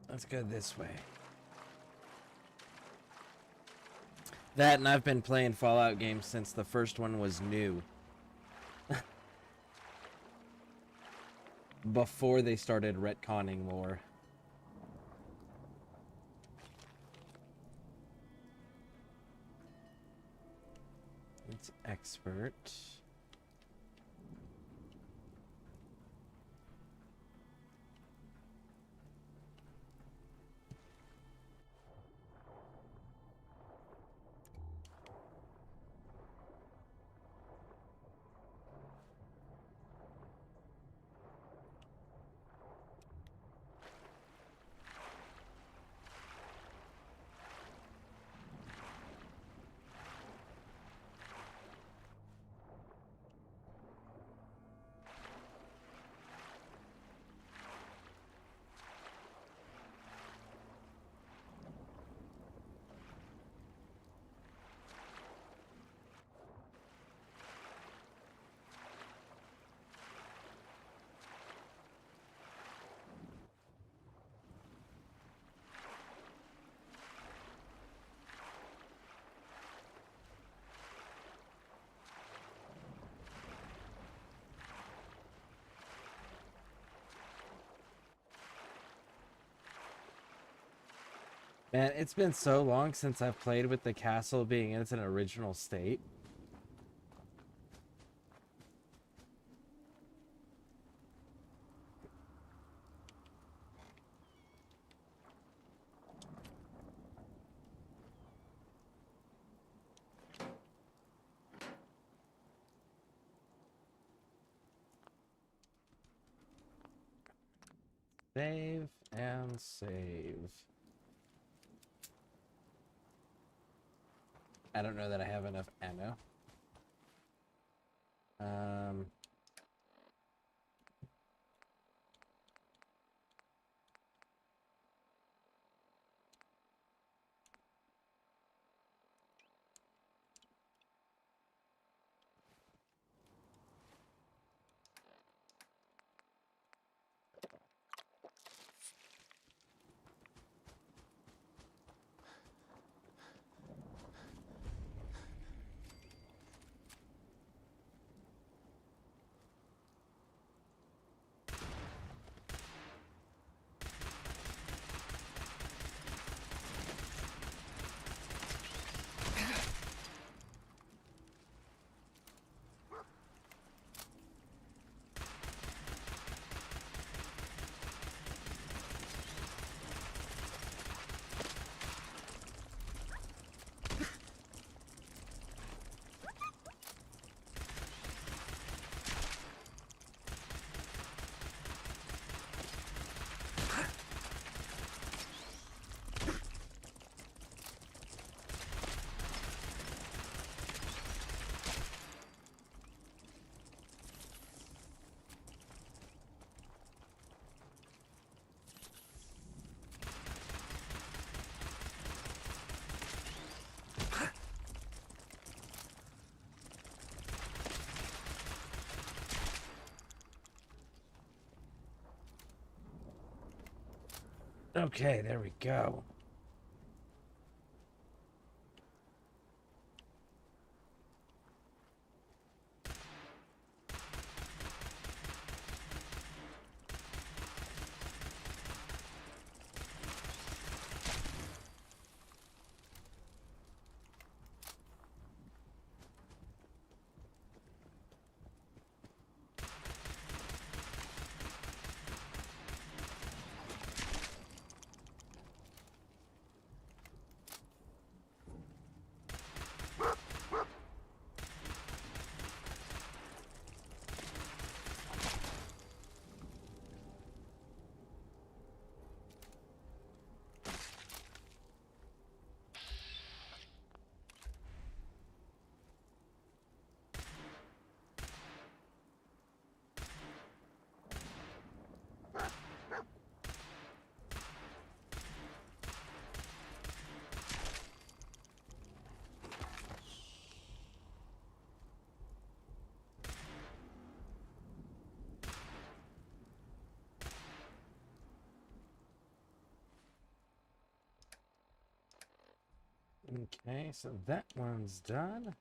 Let's go this way. That, and I've been playing Fallout games since the first one was new. Before they started retconning lore. It's expert. Man, it's been so long since I've played with the castle being in its original state. Save and save. I don't know that I have enough ammo. Okay, there we go. Okay, so that one's done.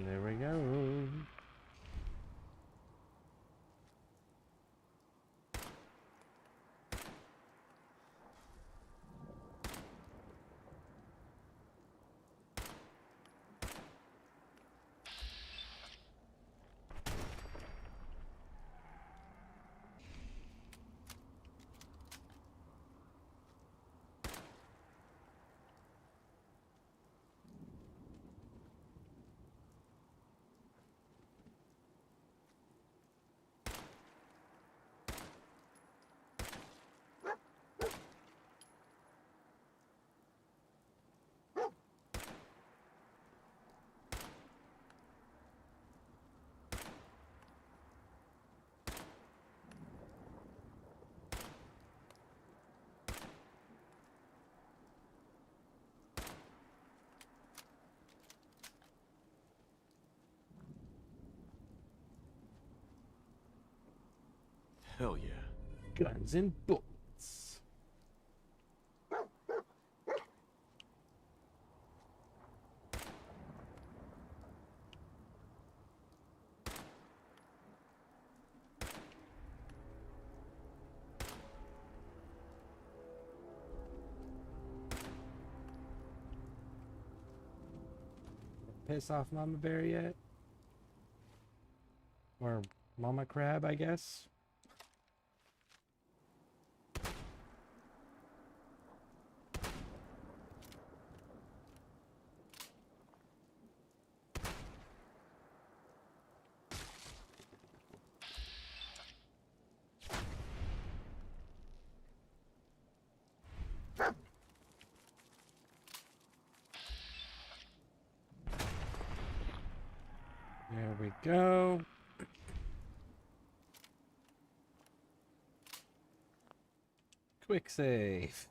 There we go. Hell yeah. Guns and bullets. Piss off Mama Bear yet? Or Mama Crab, I guess? There we go. Quick save.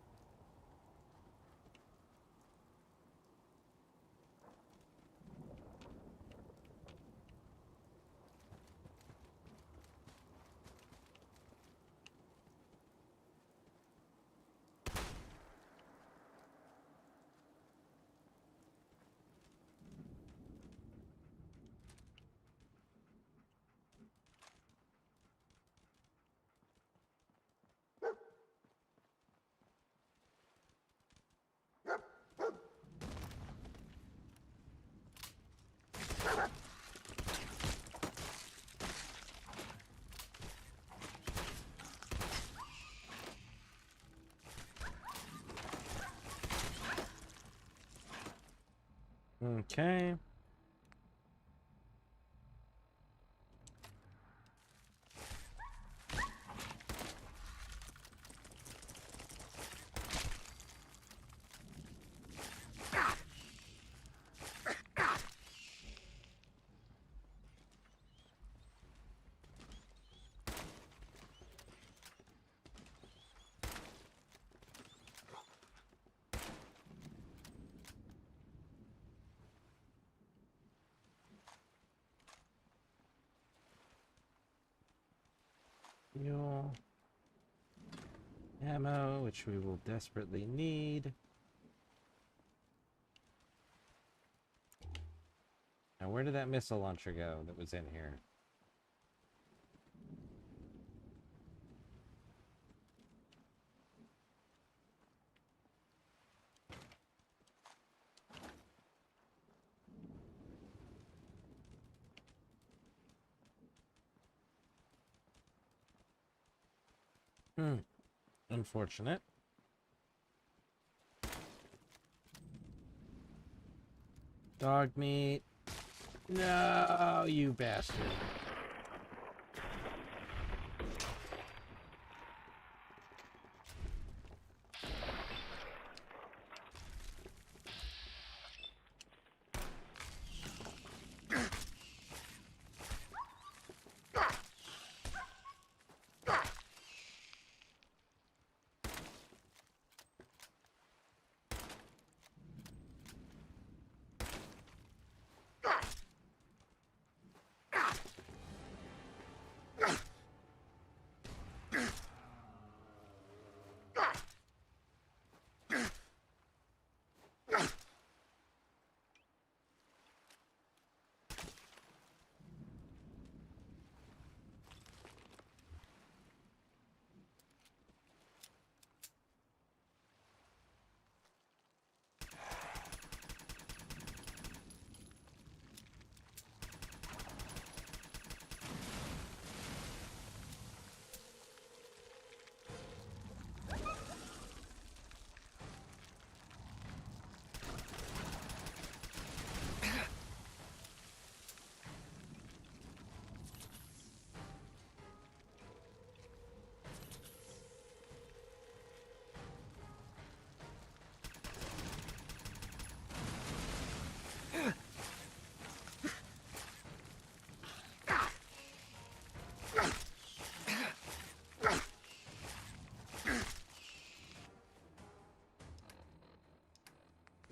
Okay. Fuel. Ammo, which we will desperately need. Now, where did that missile launcher go that was in here? Unfortunate. Dog meat. No, you bastard.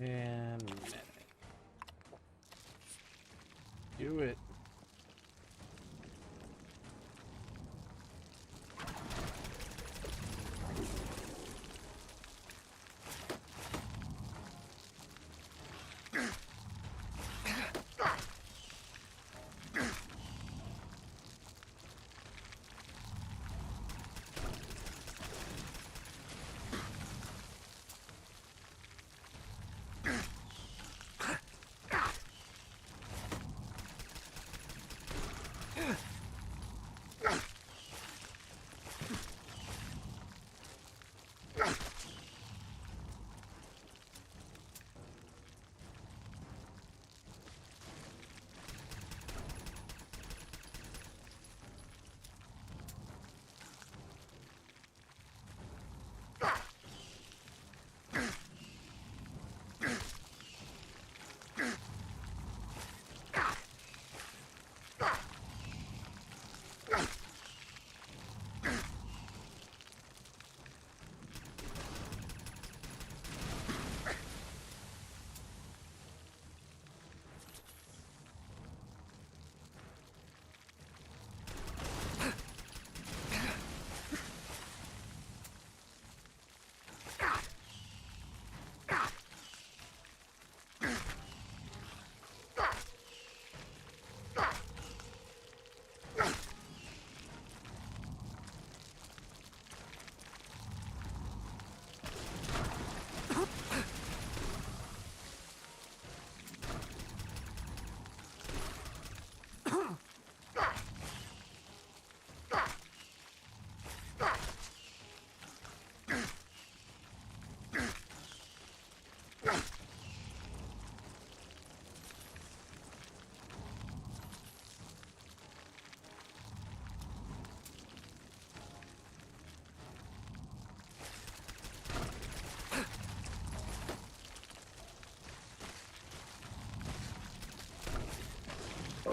And medic. Do it.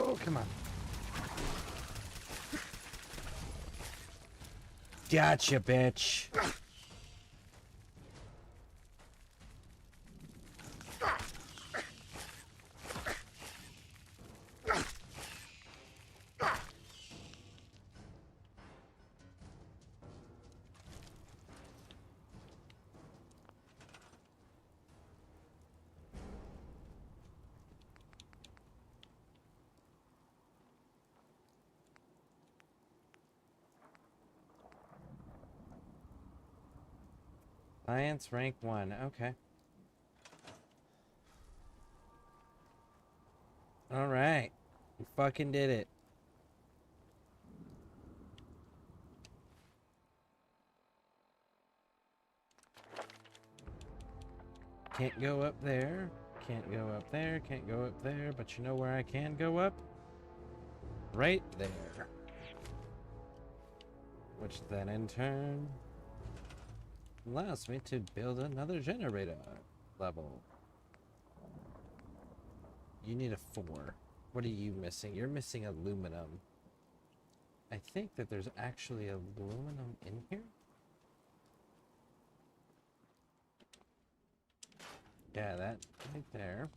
Oh, come on. Gotcha, bitch. Science rank 1. Okay. Alright. We fucking did it. Can't go up there. Can't go up there. Can't go up there. But you know where I can go up? Right there. Which then in turn allows me to build another generator level. You need a 4. What are you missing? You're missing aluminum. I think that there's actually aluminum in here. Yeah, that right there.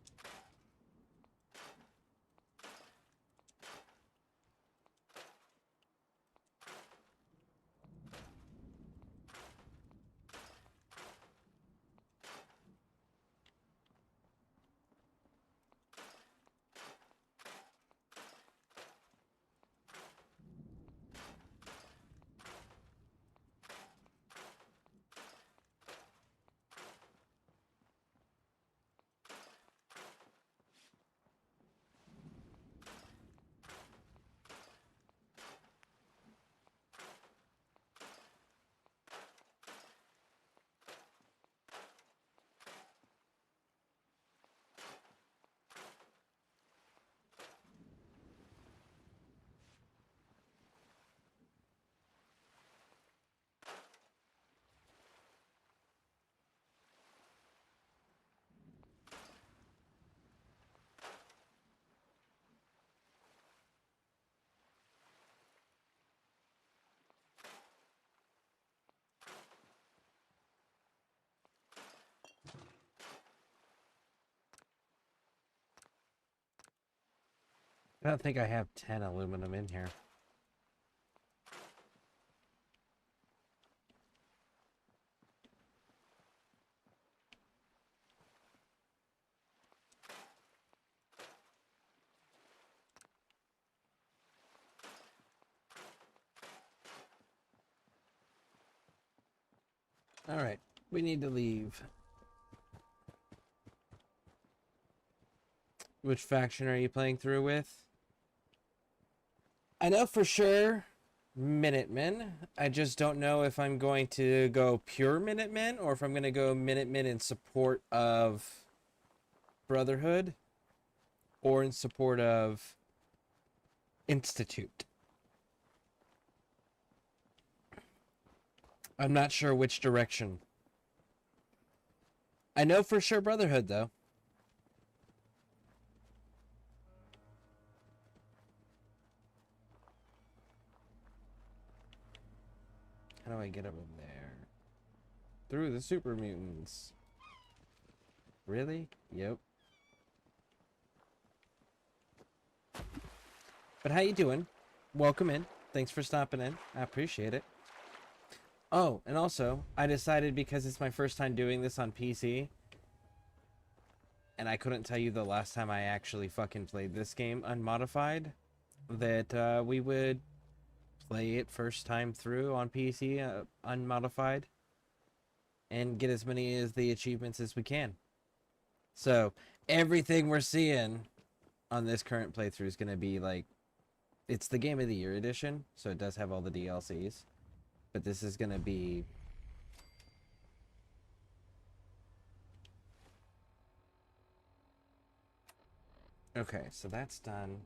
I don't think I have 10 aluminum in here. Alright, we need to leave. Which faction are you playing through with? I know for sure Minutemen. I just don't know if I'm going to go pure Minutemen or if I'm going to go Minutemen in support of Brotherhood or in support of Institute. I'm not sure which direction. I know for sure Brotherhood, though. How do I get up there? Through the super mutants. Really? Yep. But how you doing? Welcome in. Thanks for stopping in. I appreciate it. Oh, and also, I decided because it's my first time doing this on PC, and I couldn't tell you the last time I actually fucking played this game unmodified, that we would play it first time through on PC unmodified and get as many of the achievements as we can. So, everything we're seeing on this current playthrough is going to be like, it's the Game of the Year edition, so it does have all the DLCs. But this is going to be... Okay, so that's done.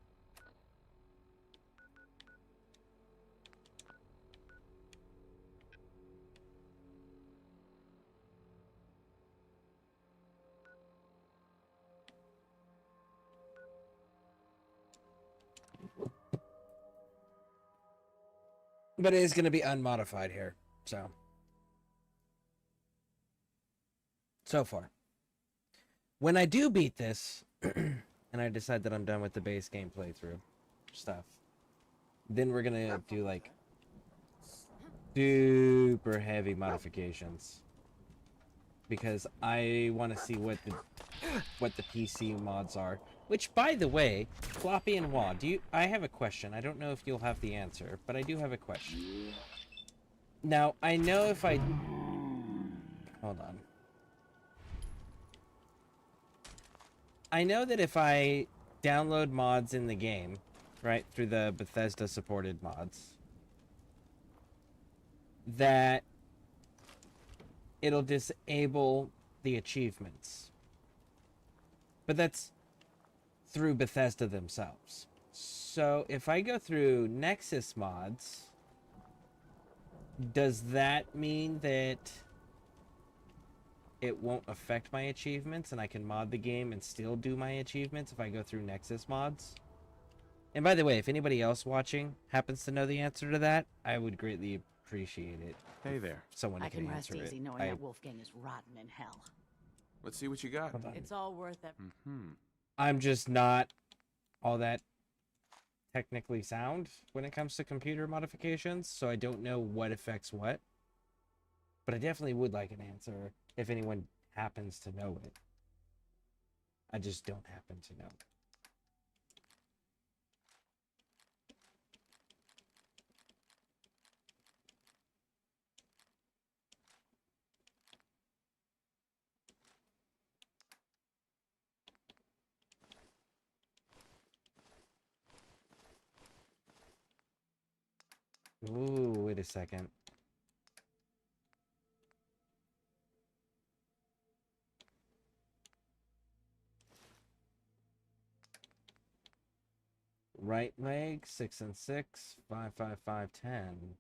But it is going to be unmodified here, so far. When I do beat this, and I decide that I'm done with the base game playthrough stuff, then we're going to do, like, super heavy modifications. Because I want to see what the PC mods are. Which, by the way, Floppy and Wad, I have a question. I don't know if you'll have the answer, but I do have a question. Now, I know if I... Hold on. I know that if I download mods in the game, right, through the Bethesda supported mods, that it'll disable the achievements. But that's through Bethesda themselves. So if I go through Nexus mods, does that mean that it won't affect my achievements and I can mod the game and still do my achievements if I go through Nexus mods? And by the way, if anybody else watching happens to know the answer to that, I would greatly appreciate it. Hey there. Someone I can can rest answer easy it. knowing that Wolfgang is rotten in hell. Let's see what you got. It's all worth it. I'm just not all that technically sound when it comes to computer modifications, so I don't know what affects what. But I definitely would like an answer if anyone happens to know it. I just don't happen to know. Ooh, wait a second. Right leg, 6 and 6, 5, 5, 5, 10.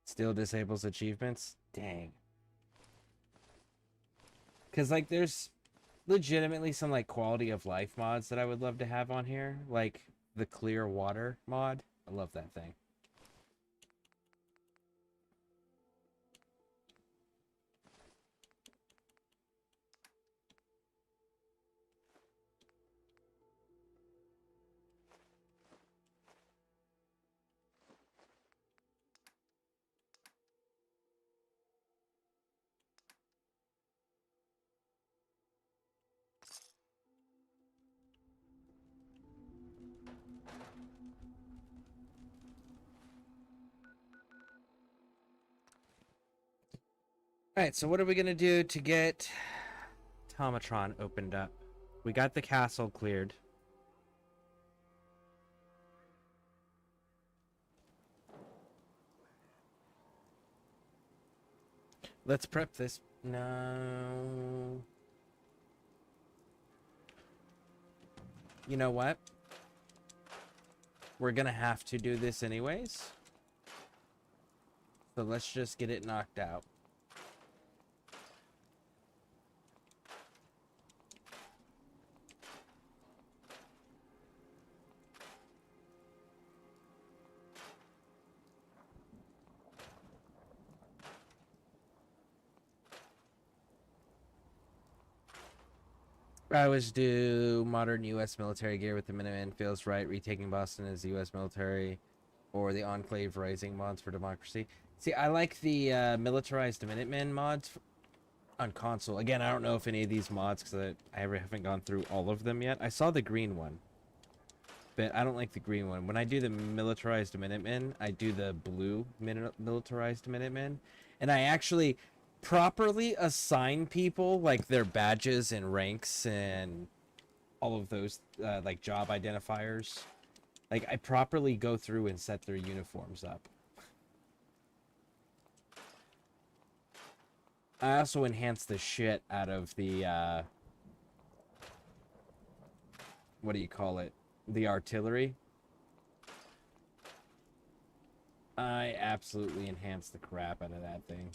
Still disables achievements? Dang. Because, like, there's legitimately some, like, quality of life mods that I would love to have on here. Like, the clear water mod. I love that thing. Alright, so what are we going to do to get Tomatron opened up? We got the castle cleared. Let's prep this. No. You know what? We're going to have to do this anyways. So let's just get it knocked out. I always do modern U.S. military gear with the Minutemen. Feels right. Retaking Boston as the U.S. military, or the Enclave Rising mods for democracy. See, I like the militarized Minutemen mods on console. Again, I don't know if any of these mods, because I haven't gone through all of them yet. I saw the green one, but I don't like the green one. When I do the militarized Minutemen, I do the blue militarized Minutemen, and I actually properly assign people like their badges and ranks and all of those like job identifiers. Like I properly go through and set their uniforms up. I also enhance the shit out of the what do you call it? The artillery. I absolutely enhance the crap out of that thing.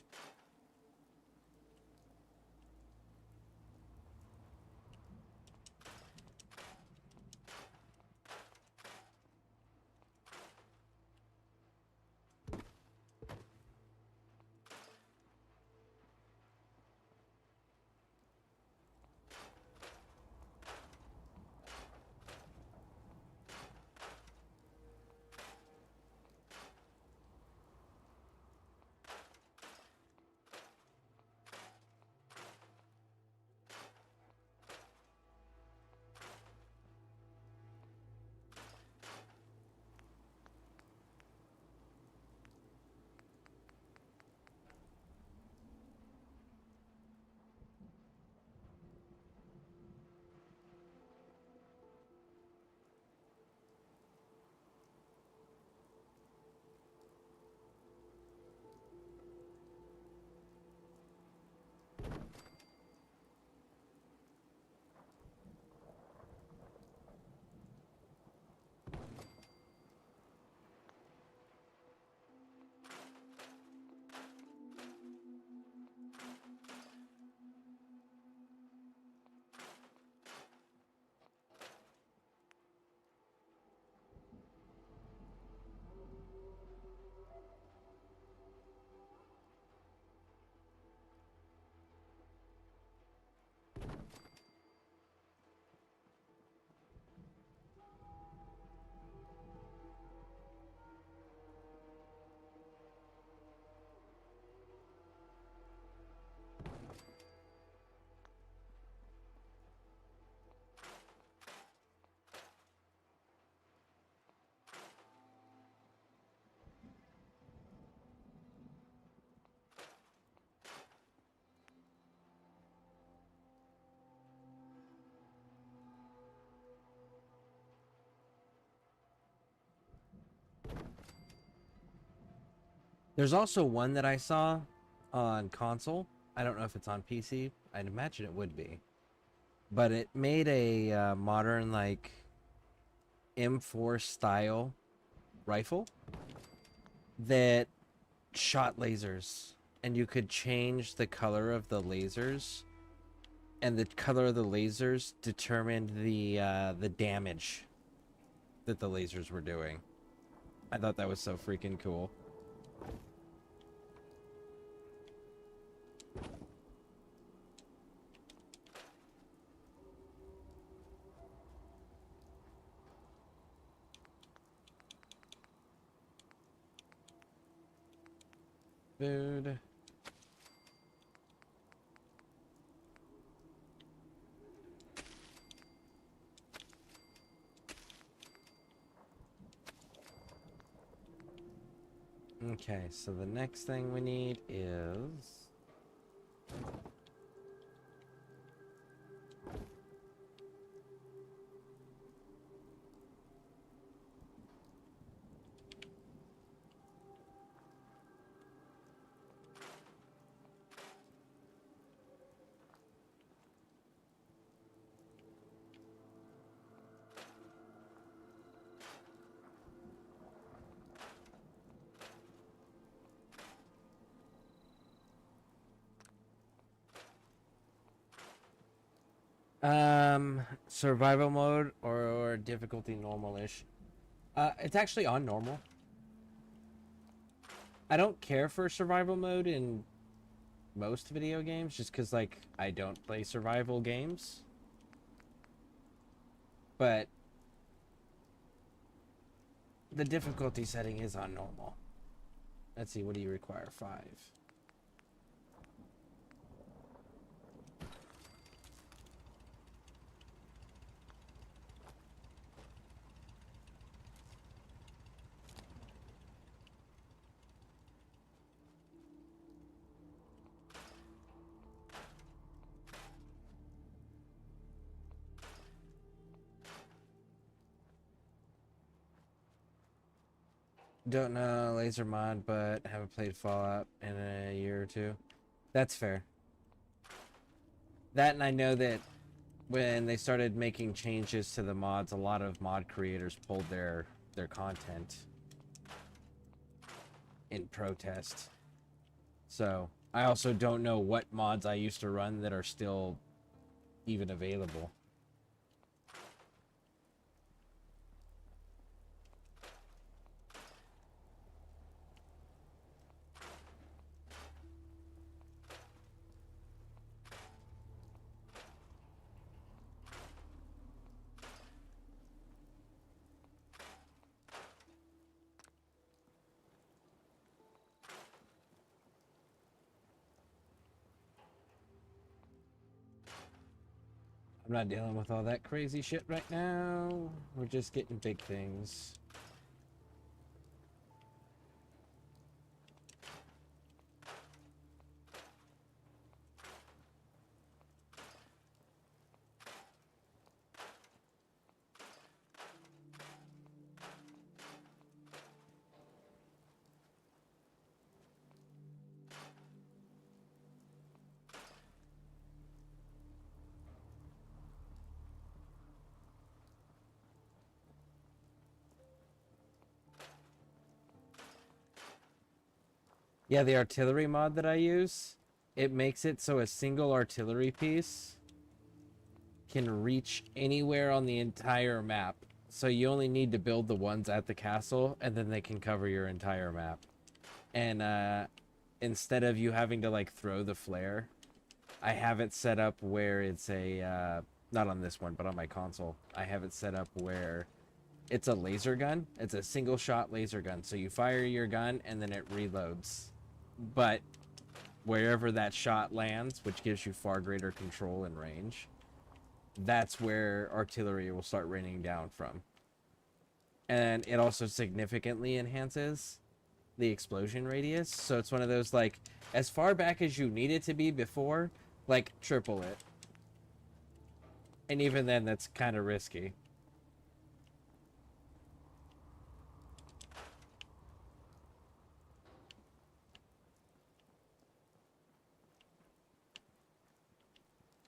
There's also one that I saw on console. I don't know if it's on PC. I'd imagine it would be. But it made a modern, like, M4 style rifle that shot lasers. And you could change the color of the lasers. And the color of the lasers determined the damage that the lasers were doing. I thought that was so freaking cool. Food. Okay, so the next thing we need is... survival mode or difficulty normal-ish. It's actually on normal. I don't care for survival mode in most video games just because, like, I don't play survival games. But the difficulty setting is on normal. Let's see, what do you require? 5. Don't know laser mod, but haven't played Fallout in a year or two. That's fair. That, and I know that when they started making changes to the mods, a lot of mod creators pulled their content in protest. So I also don't know what mods I used to run that are still even available. I'm not dealing with all that crazy shit right now. We're just getting big things. Yeah, the artillery mod that I use, it makes it so a single artillery piece can reach anywhere on the entire map. So you only need to build the ones at the castle, and then they can cover your entire map. And instead of you having to, like, throw the flare, I have it set up where it's a, not on this one, but on my console, I have it set up where it's a laser gun. It's a single shot laser gun. So you fire your gun, and then it reloads. But wherever that shot lands, which gives you far greater control and range, that's where artillery will start raining down from. And it also significantly enhances the explosion radius. So it's one of those, like, as far back as you need it to be before, like, triple it. And even then, that's kind of risky.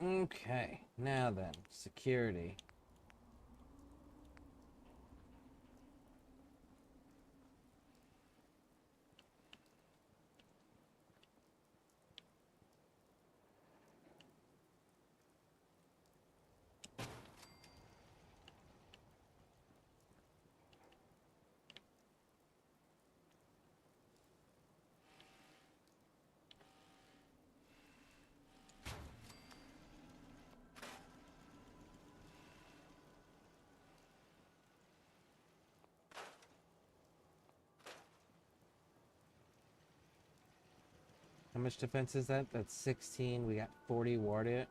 Okay, now then, security. How much defense is that? That's 16. We got 40 water,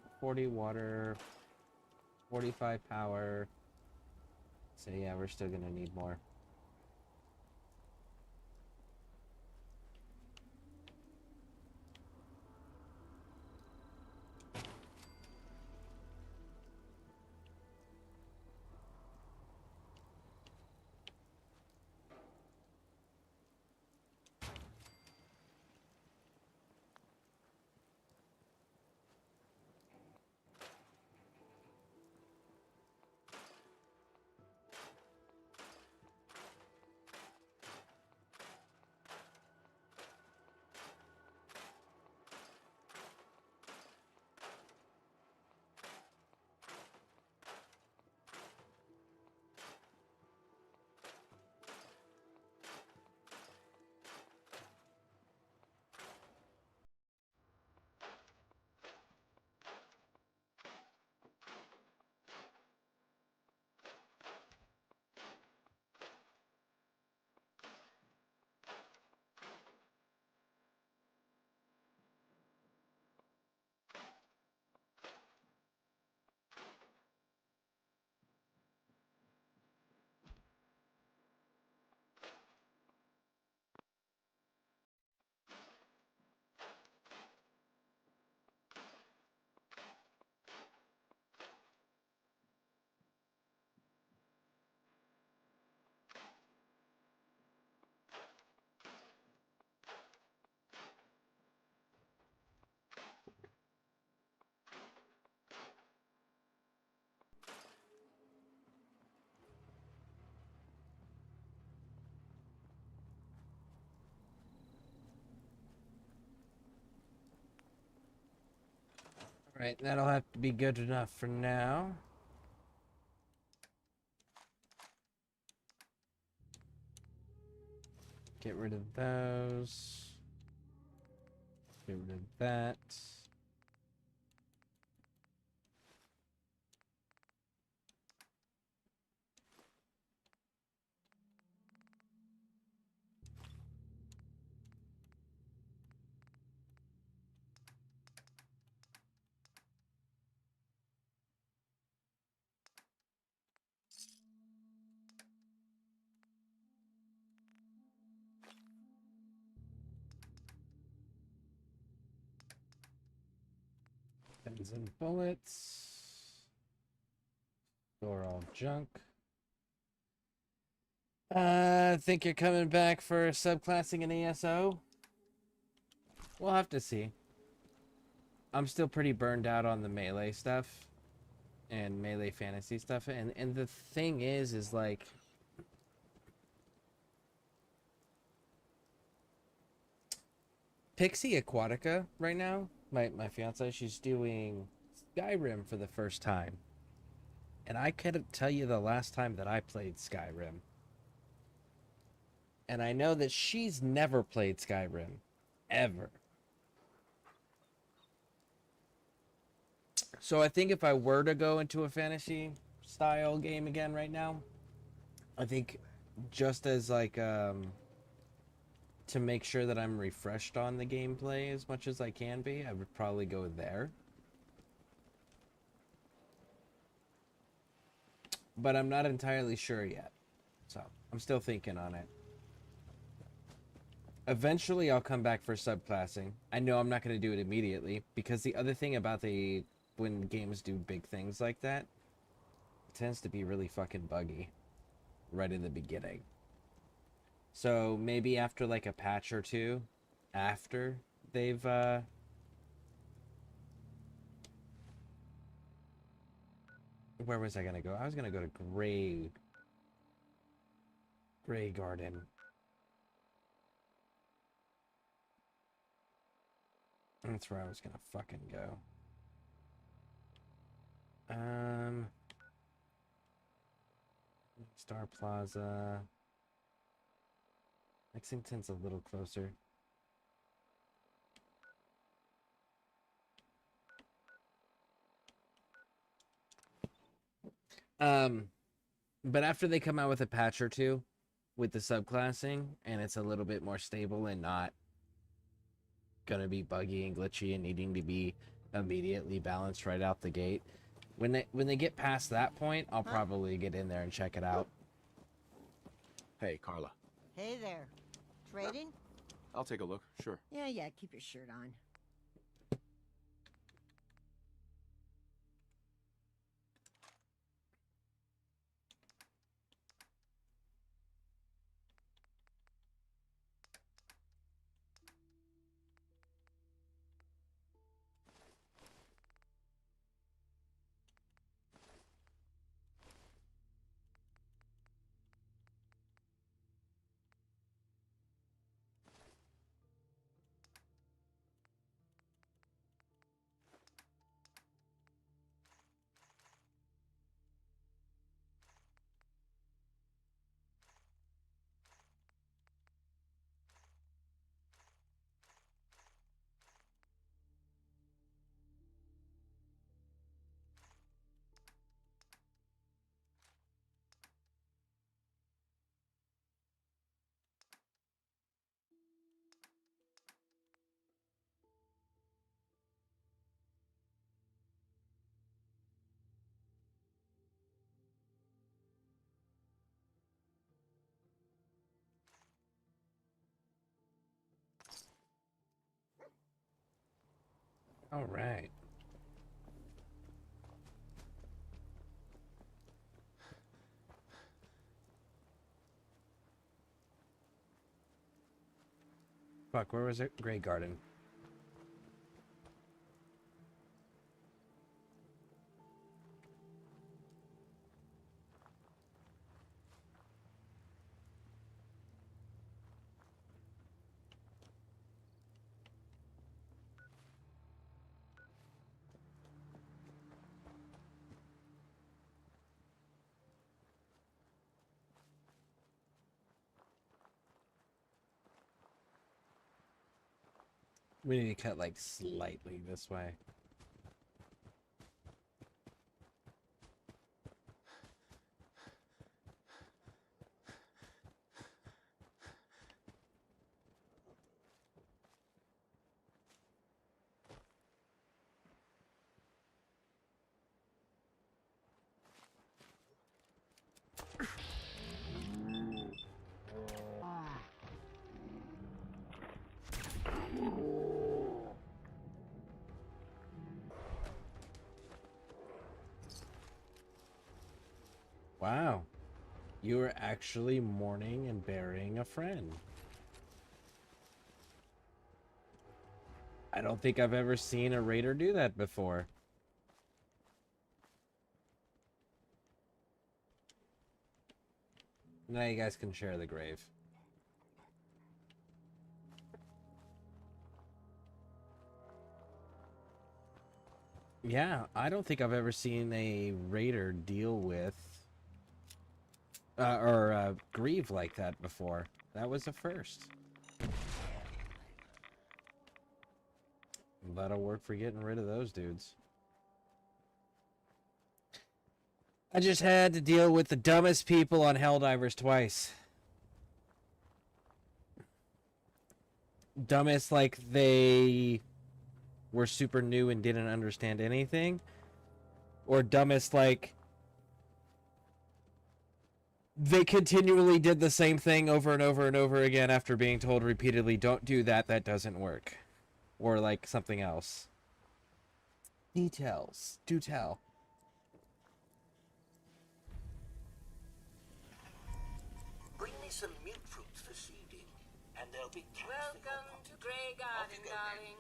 45 power. So yeah, we're still gonna need more. Right, that'll have to be good enough for now. Get rid of those. Get rid of that. Pens and bullets. Store all junk. I think you're coming back for subclassing an ESO? We'll have to see. I'm still pretty burned out on the melee stuff and melee fantasy stuff, and the thing is like Pixie Aquatica right now, my fiance, she's doing Skyrim for the first time. And I couldn't tell you the last time that I played Skyrim. And I know that she's never played Skyrim. Ever. So I think if I were to go into a fantasy style game again right now, I think just as like to make sure that I'm refreshed on the gameplay as much as I can be, I would probably go there. But I'm not entirely sure yet. So, I'm still thinking on it. Eventually, I'll come back for subclassing. I know I'm not going to do it immediately, because the other thing about when games do big things like that, it tends to be really fucking buggy right in the beginning. So, maybe after like a patch or two, after they've Where was I gonna go? I was gonna go to Grey Garden. That's where I was gonna fucking go. Star Plaza. Lexington's a little closer. But after they come out with a patch or two with the subclassing, and it's a little bit more stable and not gonna be buggy and glitchy and needing to be immediately balanced right out the gate, when they get past that point, I'll probably get in there and check it out. Hey, Carla. Hey there. Trading? I'll take a look, sure. Yeah, keep your shirt on. All right. Fuck, where was it? Grey Garden. We need to cut like slightly this way. Wow. You were actually mourning and burying a friend. I don't think I've ever seen a raider do that before. Now you guys can share the grave. Yeah, I don't think I've ever seen a raider deal with grieve like that before. That was a first. That'll work for getting rid of those dudes. I just had to deal with the dumbest people on Helldivers twice. Dumbest like they were super new and didn't understand anything, or dumbest like they continually did the same thing over and over and over again after being told repeatedly, don't do that, that doesn't work. Or like something else. Details. Do tell. Bring me some mint fruits for seeding, and there'll be Welcome to Grey Garden, darling.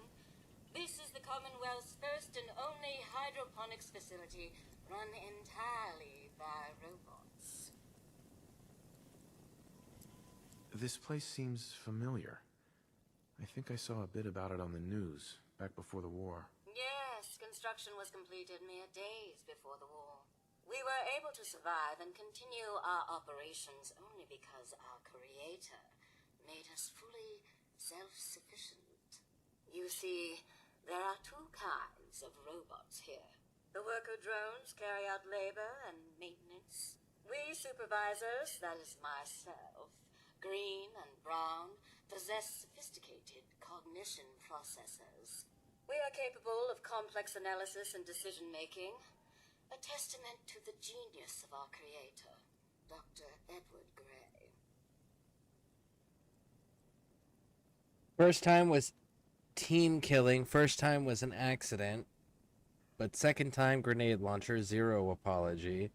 This is the Commonwealth's first and only hydroponics facility, run entirely by robots. This place seems familiar. I think I saw a bit about it on the news back before the war. Yes, construction was completed mere days before the war. We were able to survive and continue our operations only because our creator made us fully self-sufficient. You see, there are two kinds of robots here. The worker drones carry out labor and maintenance. We supervisors, that is myself, Green and Brown, possess sophisticated cognition processors. We are capable of complex analysis and decision-making, a testament to the genius of our creator, Dr. Edward Gray. First time was team killing. First time was an accident. But second time, grenade launcher, 0 apology.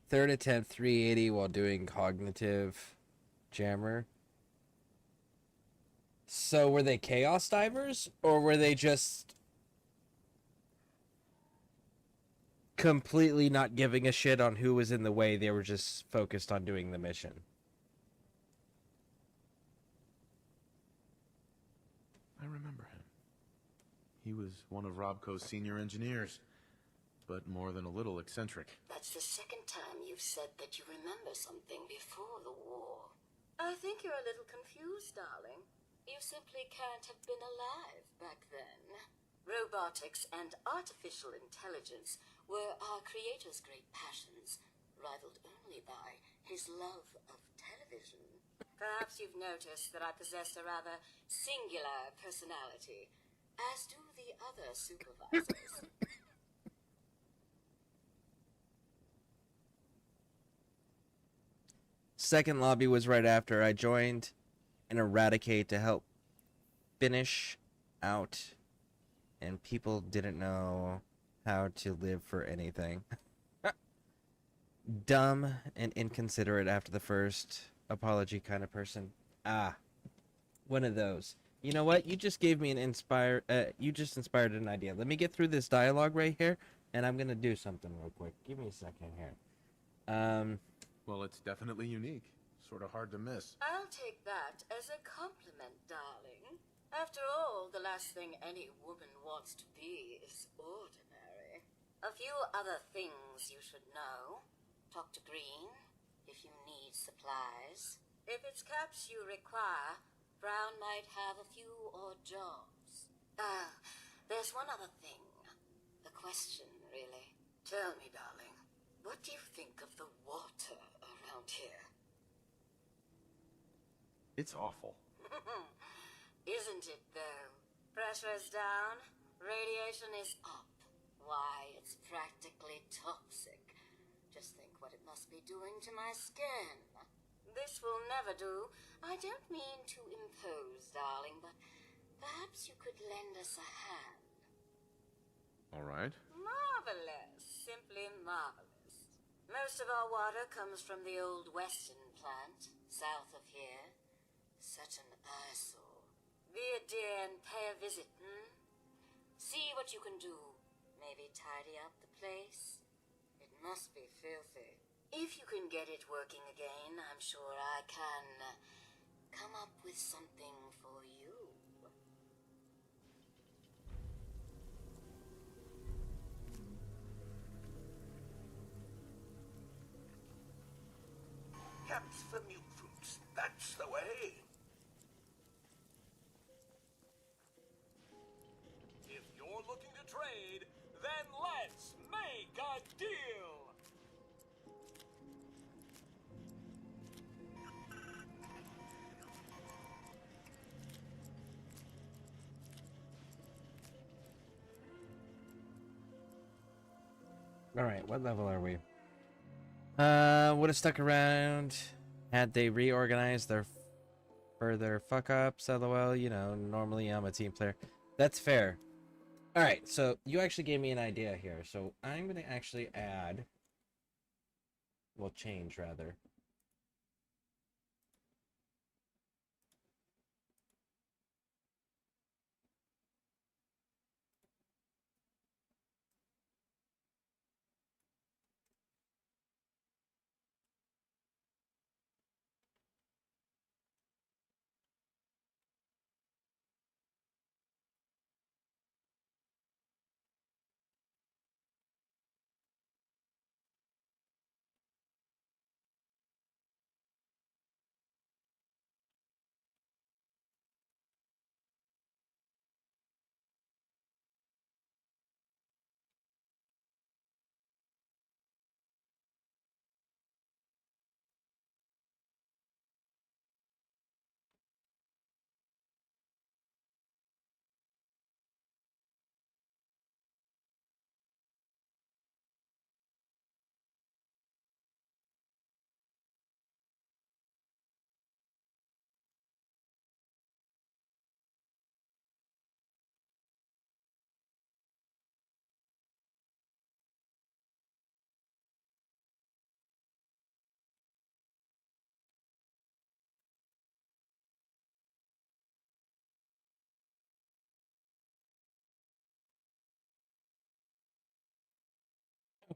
Third attempt, 380 while doing cognitive jammer. So were they chaos divers? Or were they just completely not giving a shit on who was in the way? They were just focused on doing the mission. I remember him. He was one of Robco's senior engineers, but more than a little eccentric. That's the second time you've said that you remember something before the war. I think you're a little confused, darling. You simply can't have been alive back then. Robotics and artificial intelligence were our creator's great passions, rivaled only by his love of television. Perhaps you've noticed that I possess a rather singular personality, as do the other supervisors. Second lobby was right after I joined and Eradicate to help finish out, and people didn't know how to live for anything. Dumb and inconsiderate after the first apology kind of person. Ah, one of those. You know what? You just gave me you just inspired an idea. Let me get through this dialogue right here, and I'm gonna do something real quick. Give me a second here. Well, it's definitely unique. Sort of hard to miss. I'll take that as a compliment, darling. After all, the last thing any woman wants to be is ordinary. A few other things you should know. Talk to Green if you need supplies. If it's caps you require, Brown might have a few odd jobs. There's one other thing. A question, really. Tell me, darling, what do you think of the water around here? It's awful. Isn't it, though? Pressure's down, radiation is up. Why, it's practically toxic. Just think what it must be doing to my skin. This will never do. I don't mean to impose, darling, but perhaps you could lend us a hand. All right. Marvelous. Simply marvelous. Most of our water comes from the old Weston plant, south of here. Such an eyesore. Be a dear and pay a visit, See what you can do. Maybe tidy up the place. It must be filthy. If you can get it working again, I'm sure I can come up with something for you. Caps for mute fruits. That's the way. If you're looking to trade, then let's make a deal! Alright, what level are we? Would have stuck around had they reorganized their further fuck ups, lol. You know, normally I'm a team player. That's fair. Alright, so you actually gave me an idea here. So I'm going to actually add, well, change rather.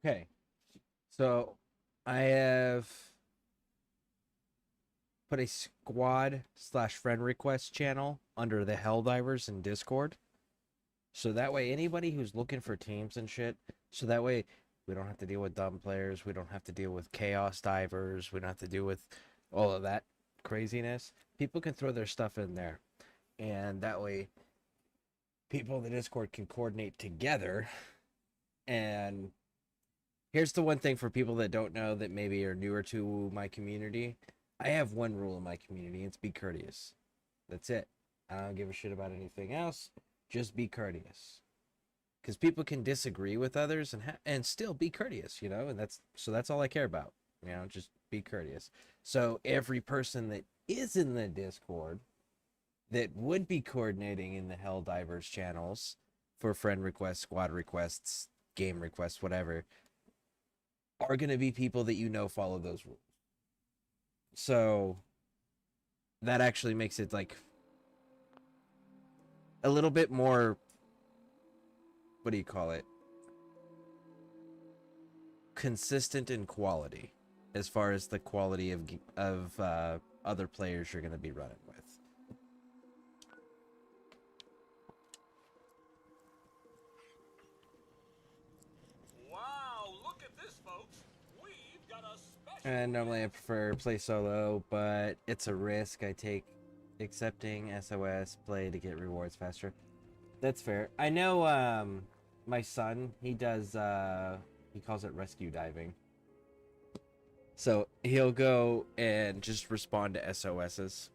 Okay. So I have put a squad / friend request channel under the Helldivers in Discord. So that way anybody who's looking for teams and shit, so that way we don't have to deal with dumb players, we don't have to deal with chaos divers, we don't have to deal with all of that craziness. People can throw their stuff in there. And that way people in the Discord can coordinate together. And here's the one thing for people that don't know, that maybe are newer to my community. I have one rule in my community. It's be courteous. That's it. I don't give a shit about anything else. Just be courteous. Because people can disagree with others and still be courteous, you know? And that's all I care about. You know, just be courteous. So every person that is in the Discord that would be coordinating in the Helldivers channels for friend requests, squad requests, game requests, whatever, are going to be people that you know follow those rules. So that actually makes it like a little bit more, what do you call it? Consistent in quality, as far as the quality of other players you're going to be running with. Wow, look at this, folks. We've got a special. And normally I prefer play solo, but it's a risk I take accepting SOS play to get rewards faster. That's fair. I know my son, he does he calls it rescue diving. So he'll go and just respond to SOSs.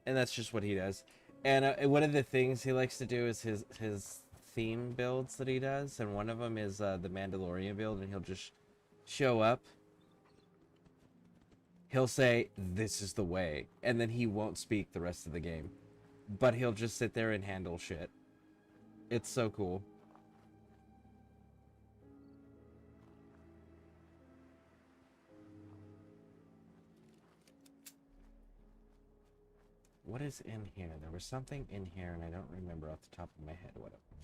And that's just what he does. And one of the things he likes to do is his theme builds that he does, and one of them is the Mandalorian build, and he'll just show up. He'll say, "This is the way," and then he won't speak the rest of the game. But he'll just sit there and handle shit. It's so cool. What is in here? There was something in here, and I don't remember off the top of my head what it was.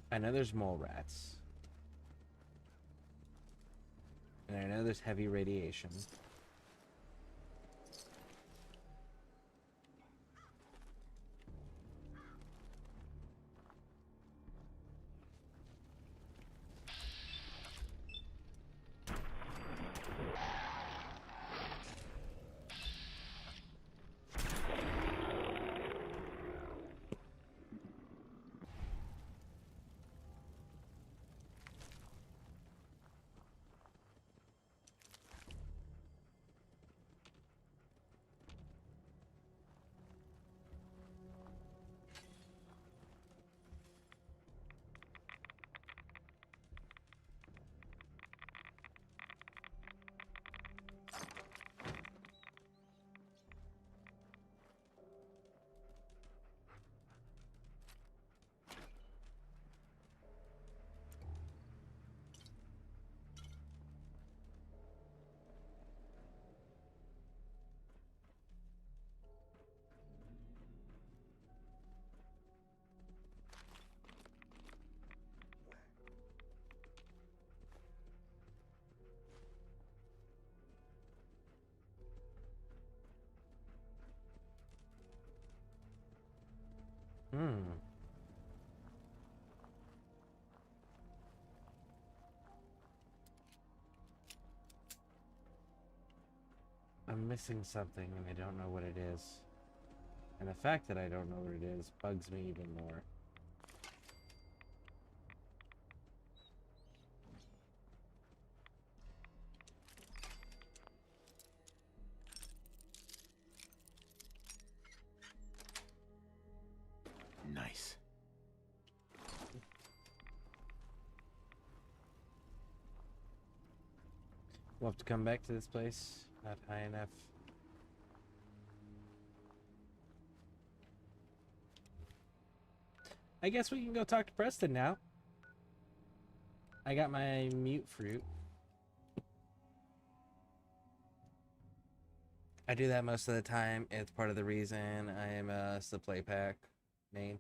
I know there's mole rats. And I know there's heavy radiation. I'm missing something and I don't know what it is. And the fact that I don't know what it is bugs me even more. Nice. We'll have to come back to this place. Not high enough. I guess we can go talk to Preston now. I got my mute fruit. I do that most of the time. It's part of the reason I am a supply pack main.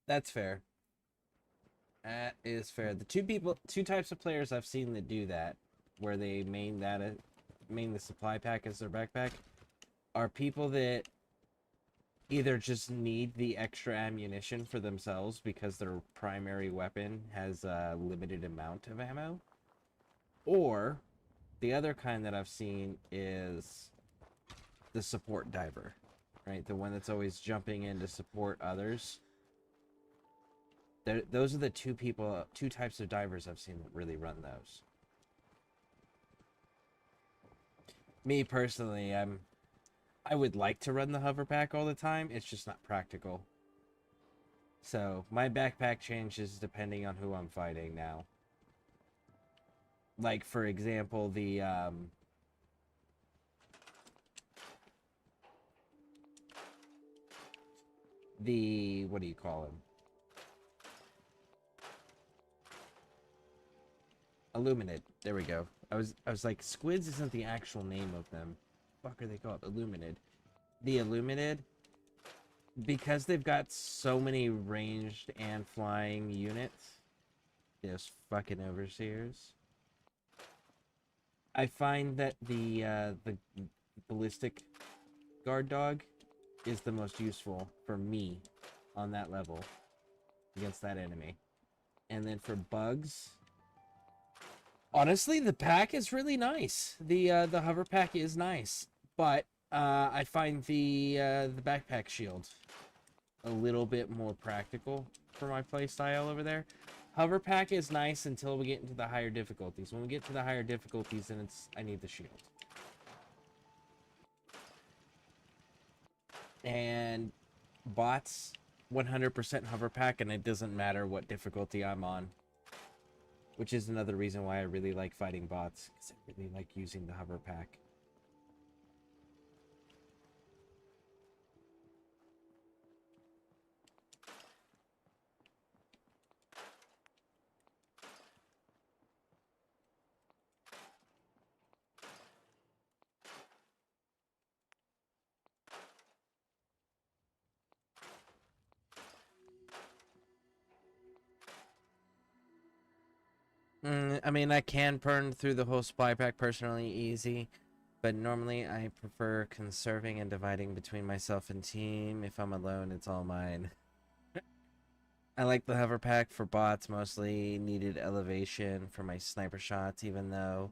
That's fair. That is fair. The two types of players I've seen that do that, where they main the supply pack as their backpack, are people that either just need the extra ammunition for themselves because their primary weapon has a limited amount of ammo, or the other kind that I've seen is the support diver, right? The one that's always jumping in to support others. Those are the two types of divers I've seen that really run those. Me personally, I would like to run the hover pack all the time. It's just not practical. So my backpack changes depending on who I'm fighting now. Like, for example, the what do you call him? Illuminid. There we go. I was like, squids isn't the actual name of them. Fuck are they called? Illuminid. The Illuminid, because they've got so many ranged and flying units, those fucking overseers, I find that the ballistic guard dog is the most useful for me on that level against that enemy. And then for bugs, honestly, the pack is really nice. The hover pack is nice, but I find the backpack shield a little bit more practical for my playstyle over there. Hover pack is nice until we get into the higher difficulties. When we get to the higher difficulties, then I need the shield. And bots, 100% hover pack, and it doesn't matter what difficulty I'm on. Which is another reason why I really like fighting bots, because I really like using the hover pack. I mean, I can burn through the whole supply pack personally easy, but normally I prefer conserving and dividing between myself and team. If I'm alone, it's all mine. I like the hover pack for bots, mostly needed elevation for my sniper shots, even though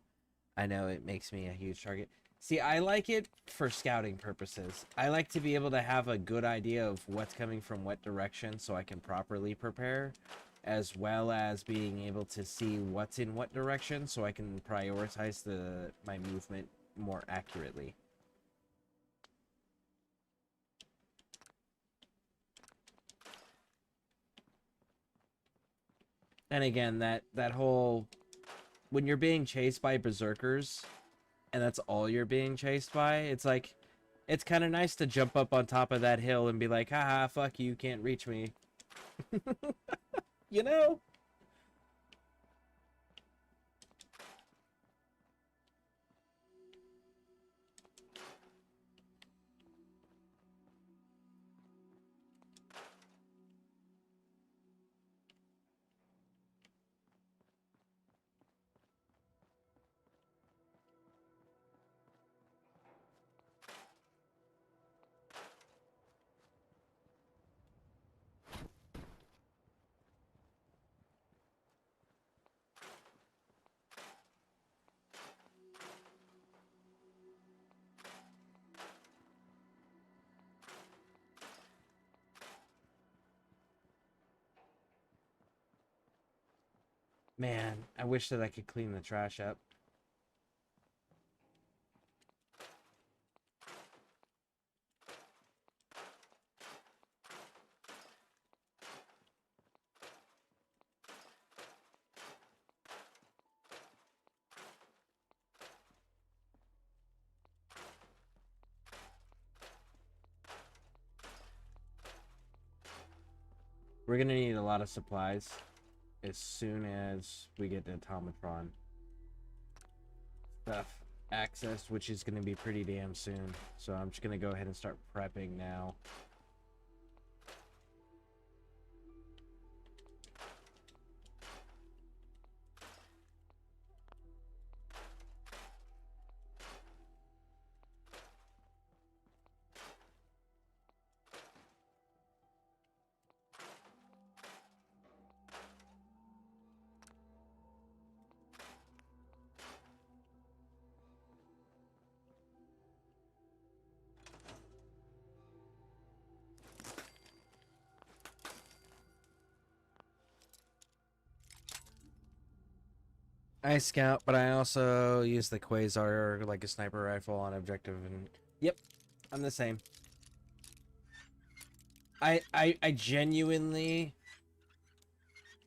I know it makes me a huge target. See, I like it for scouting purposes. I like to be able to have a good idea of what's coming from what direction so I can properly prepare, as well as being able to see what's in what direction so I can prioritize my movement more accurately. And again, that whole, when you're being chased by berserkers and that's all you're being chased by, it's like, it's kind of nice to jump up on top of that hill and be like, haha, fuck you, can't reach me. You know? Man, I wish that I could clean the trash up. We're gonna need a lot of supplies as soon as we get the automatron stuff. access, which is going to be pretty damn soon. So I'm just going to go ahead and start prepping now. I scout, but I also use the Quasar like a sniper rifle on objective, and yep, I'm the same. I genuinely,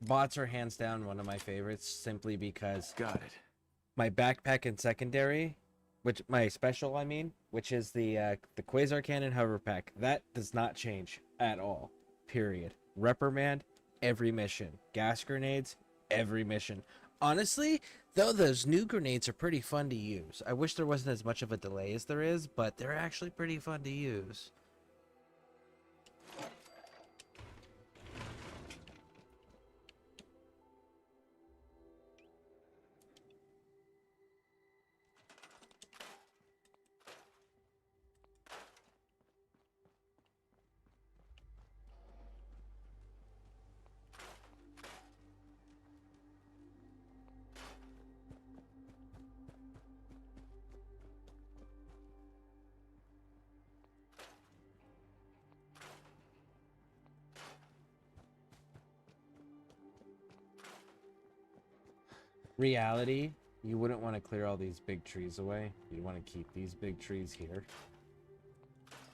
bots are hands down one of my favorites, simply because Got it. my backpack and secondary, which my special I mean, which is the Quasar Cannon hover pack, that does not change at all. Period. Reprimand, every mission. Gas grenades, every mission. Honestly, though, those new grenades are pretty fun to use. I wish there wasn't as much of a delay as there is, but they're actually pretty fun to use. Reality, you wouldn't want to clear all these big trees away. You'd want to keep these big trees here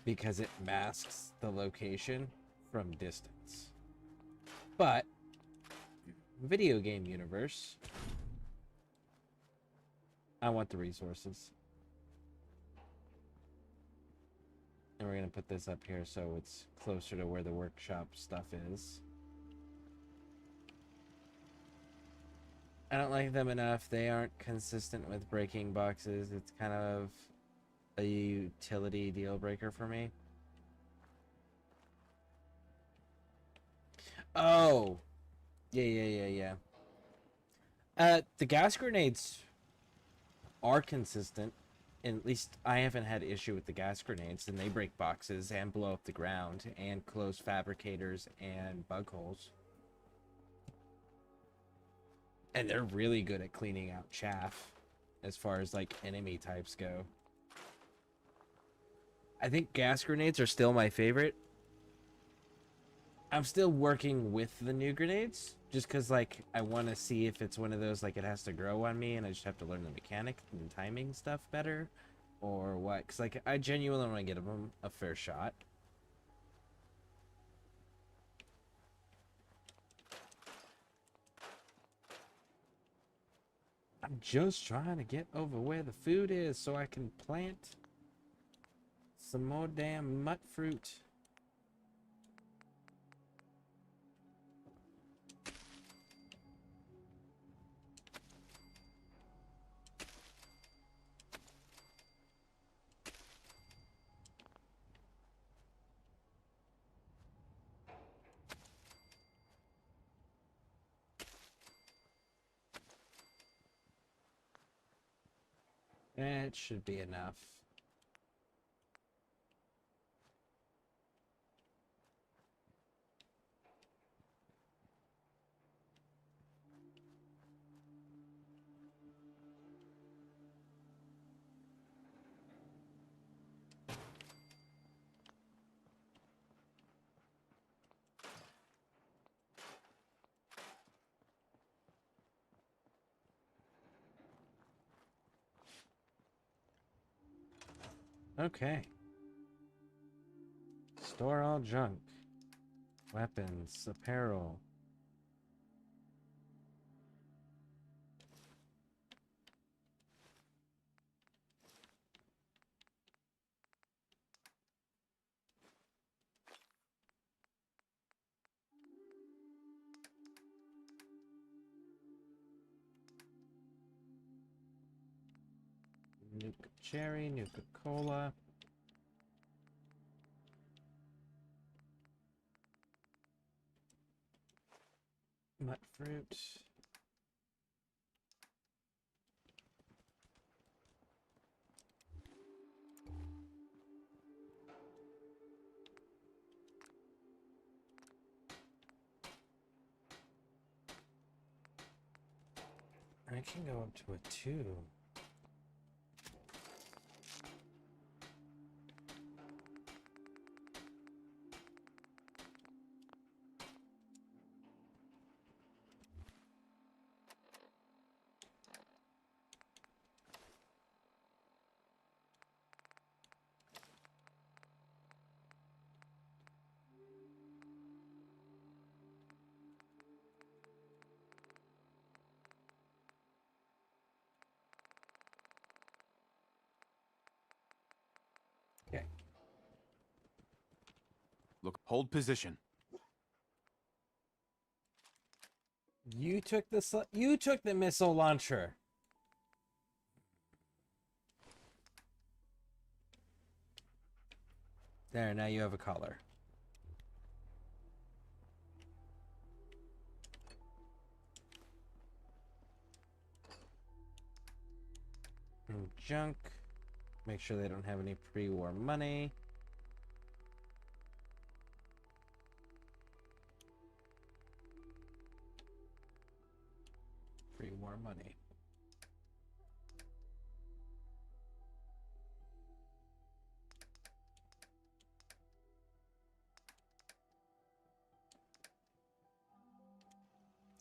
because it masks the location from distance. But video game universe, I want the resources. And we're going to put this up here so it's closer to where the workshop stuff is. I don't like them enough. They aren't consistent with breaking boxes. It's kind of a utility deal breaker for me. Oh. Yeah. The gas grenades are consistent. And at least I haven't had issue with the gas grenades, and they break boxes and blow up the ground and close fabricators and bug holes. And they're really good at cleaning out chaff as far as like enemy types go. I think gas grenades are still my favorite. I'm still working with the new grenades just because like I want to see if it's one of those like it has to grow on me and I just have to learn the mechanic and the timing stuff better or what, because like I genuinely want to give them a fair shot. I'm just trying to get over where the food is so I can plant some more damn mut fruit. That should be enough. Okay. Store all junk. Weapons, apparel. Nuka cherry, Nuka cola. Mut fruit. I can go up to a 2. Okay. Look, hold position. You took the missile launcher. There, now you have a collar. And junk. Make sure they don't have any pre-war money. Pre-war money.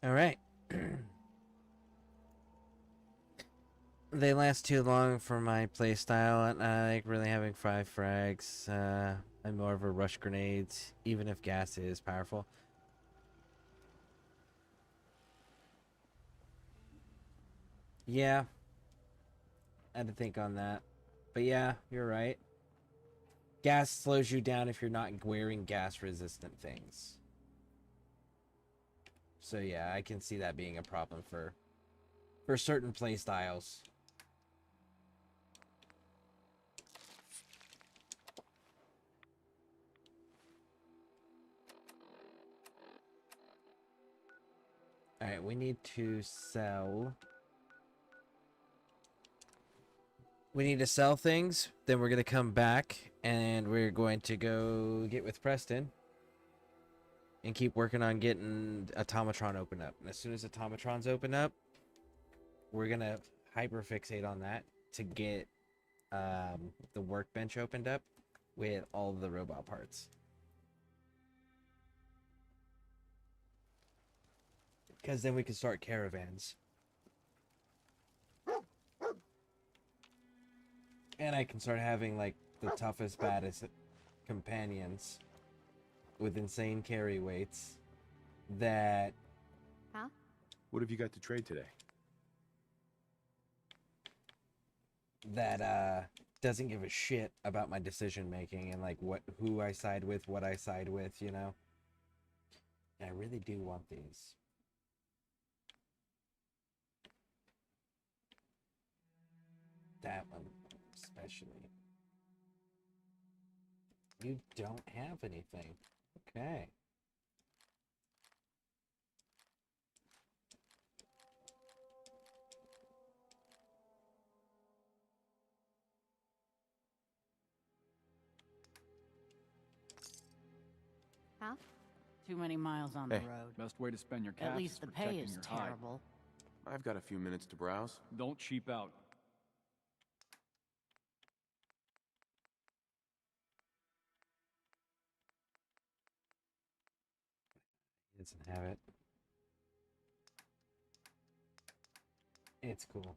All right. They last too long for my playstyle, and I like really having 5 frags. I'm more of a rush grenades, even if gas is powerful. Yeah. I had to think on that. But yeah, you're right. Gas slows you down if you're not wearing gas-resistant things. So yeah, I can see that being a problem for certain playstyles. Alright, we need to sell. We need to sell things. Then we're going to come back and we're going to go get with Preston and keep working on getting Automatron open up. And as soon as Automatron's open up, we're going to hyperfixate on that to get the workbench opened up with all of the robot parts. Because then we can start caravans. And I can start having, like, the toughest, baddest companions with insane carry weights that... Huh? What have you got to trade today? That, doesn't give a shit about my decision making and, like, who I side with, what I side with, you know? And I really do want these. That one, especially. You don't have anything. Okay. Huh? Too many miles on the Hey. road. Best way to spend your cash At least is the pay protecting is your hide. terrible. I've got a few minutes to browse. Don't cheap out. He doesn't have it. It's cool.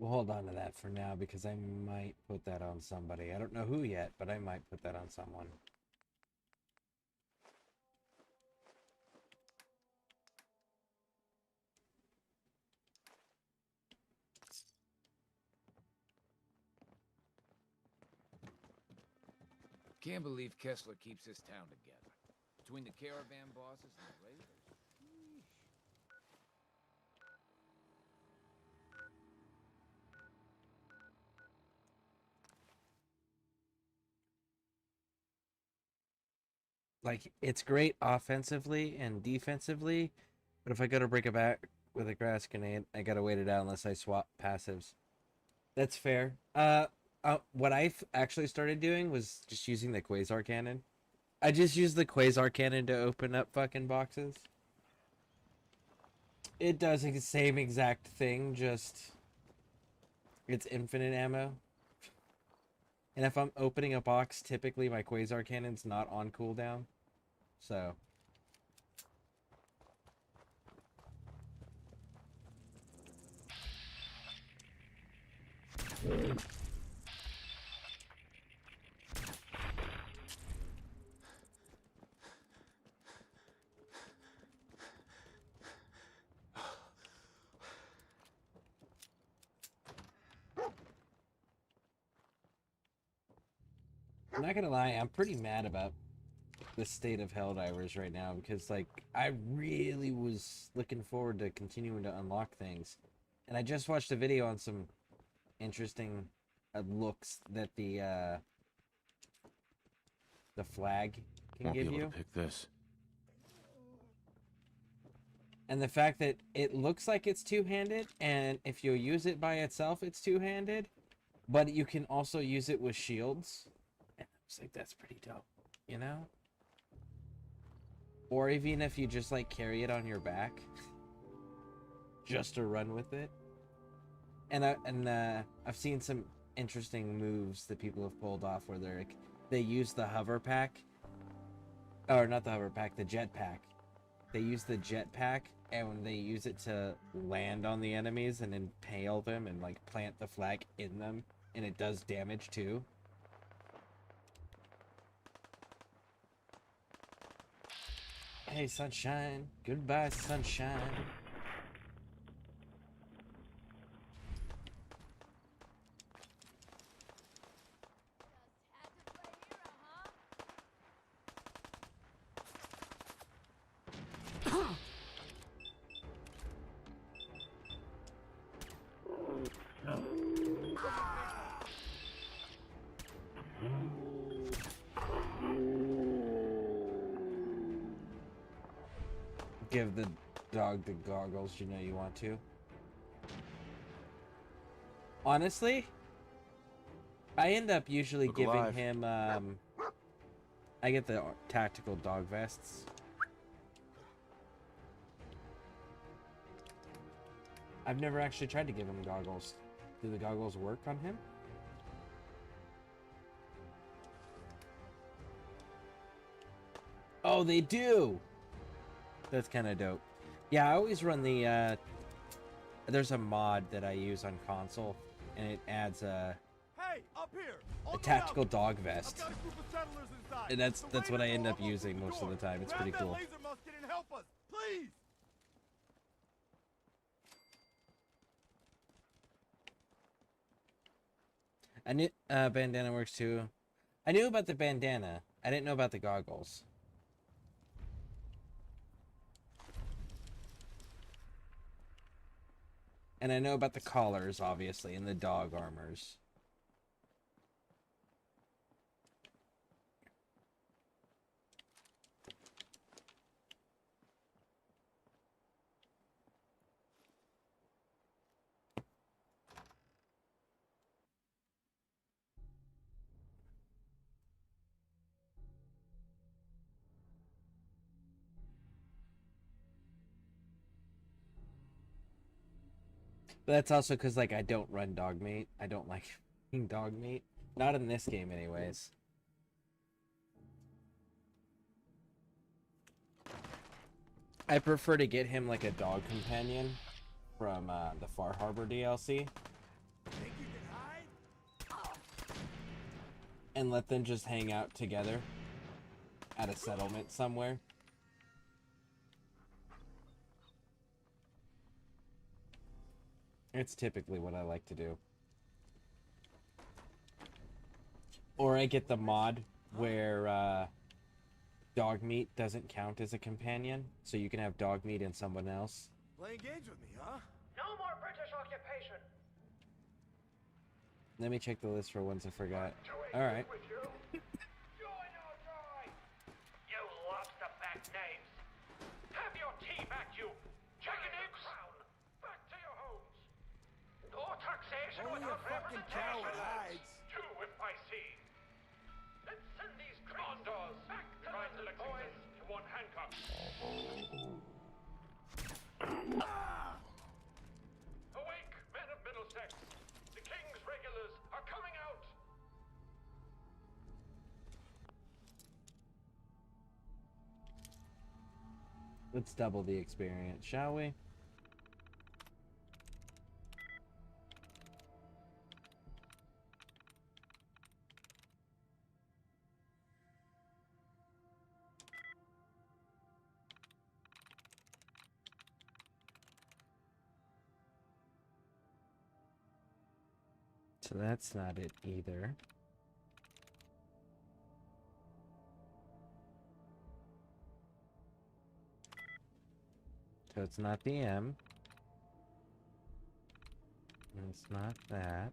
We'll hold on to that for now because I might put that on somebody. I don't know who yet, but I might put that on someone. Can't believe Kessler keeps this town together. Between the caravan bosses and the raiders. Like, it's great offensively and defensively, but if I go to break it back with a grass grenade, I gotta wait it out unless I swap passives. That's fair. What I've actually started doing was just using the Quasar Cannon. I just use the Quasar Cannon to open up fucking boxes. It does the same exact thing, just it's infinite ammo. And if I'm opening a box, typically my Quasar Cannon's not on cooldown. So... I'm not gonna lie, I'm pretty mad about the state of Helldivers right now because, like, I really was looking forward to continuing to unlock things. And I just watched a video on some interesting looks that the flag can Won't give be able you. to pick this. And the fact that it looks like it's two-handed, and if you use it by itself, it's two-handed, but you can also use it with shields. And I was like, that's pretty dope, you know? Or even if you just, like, carry it on your back, just to run with it. And I've seen some interesting moves that people have pulled off where they use the hover pack, or not the hover pack, the jet pack. They use the jet pack, and when they use it to land on the enemies and impale them and, like, plant the flag in them, and it does damage too. Hey, sunshine. Goodbye, sunshine. Give the dog the goggles, you know you want to. Honestly, I end up usually Look giving alive. him, I get the tactical dog vests. I've never actually tried to give him goggles. Do the goggles work on him? Oh, they do! That's kind of dope. Yeah, I always run the, there's a mod that I use on console, and it adds a tactical dog vest. And that's what I end up using most of the time. It's pretty cool. I knew bandana works too. I knew about the bandana. I didn't know about the goggles. And I know about the collars, obviously, and the dog armors. But that's also because, like, I don't run dog meat. I don't like eating dog meat. Not in this game, anyways. I prefer to get him, like, a dog companion from the Far Harbor DLC. And let them just hang out together at a settlement somewhere. It's typically what I like to do. Or I get the mod where dog meat doesn't count as a companion, so you can have dog meat and someone else. Playing games with me, huh? No more British occupation. Let me check the list for ones I forgot. Alright. You lobster-back knaves. Have your tea back, you chicken crown. Back to your homes. No taxation Only a without fucking coward hides. Do if I see. Let's send these condors back to London, boys. You want handcuffs? Awake, men of Middlesex. The King's regulars are coming out. Let's double the experience, shall we? So that's not it either. So it's not the M. And it's not that.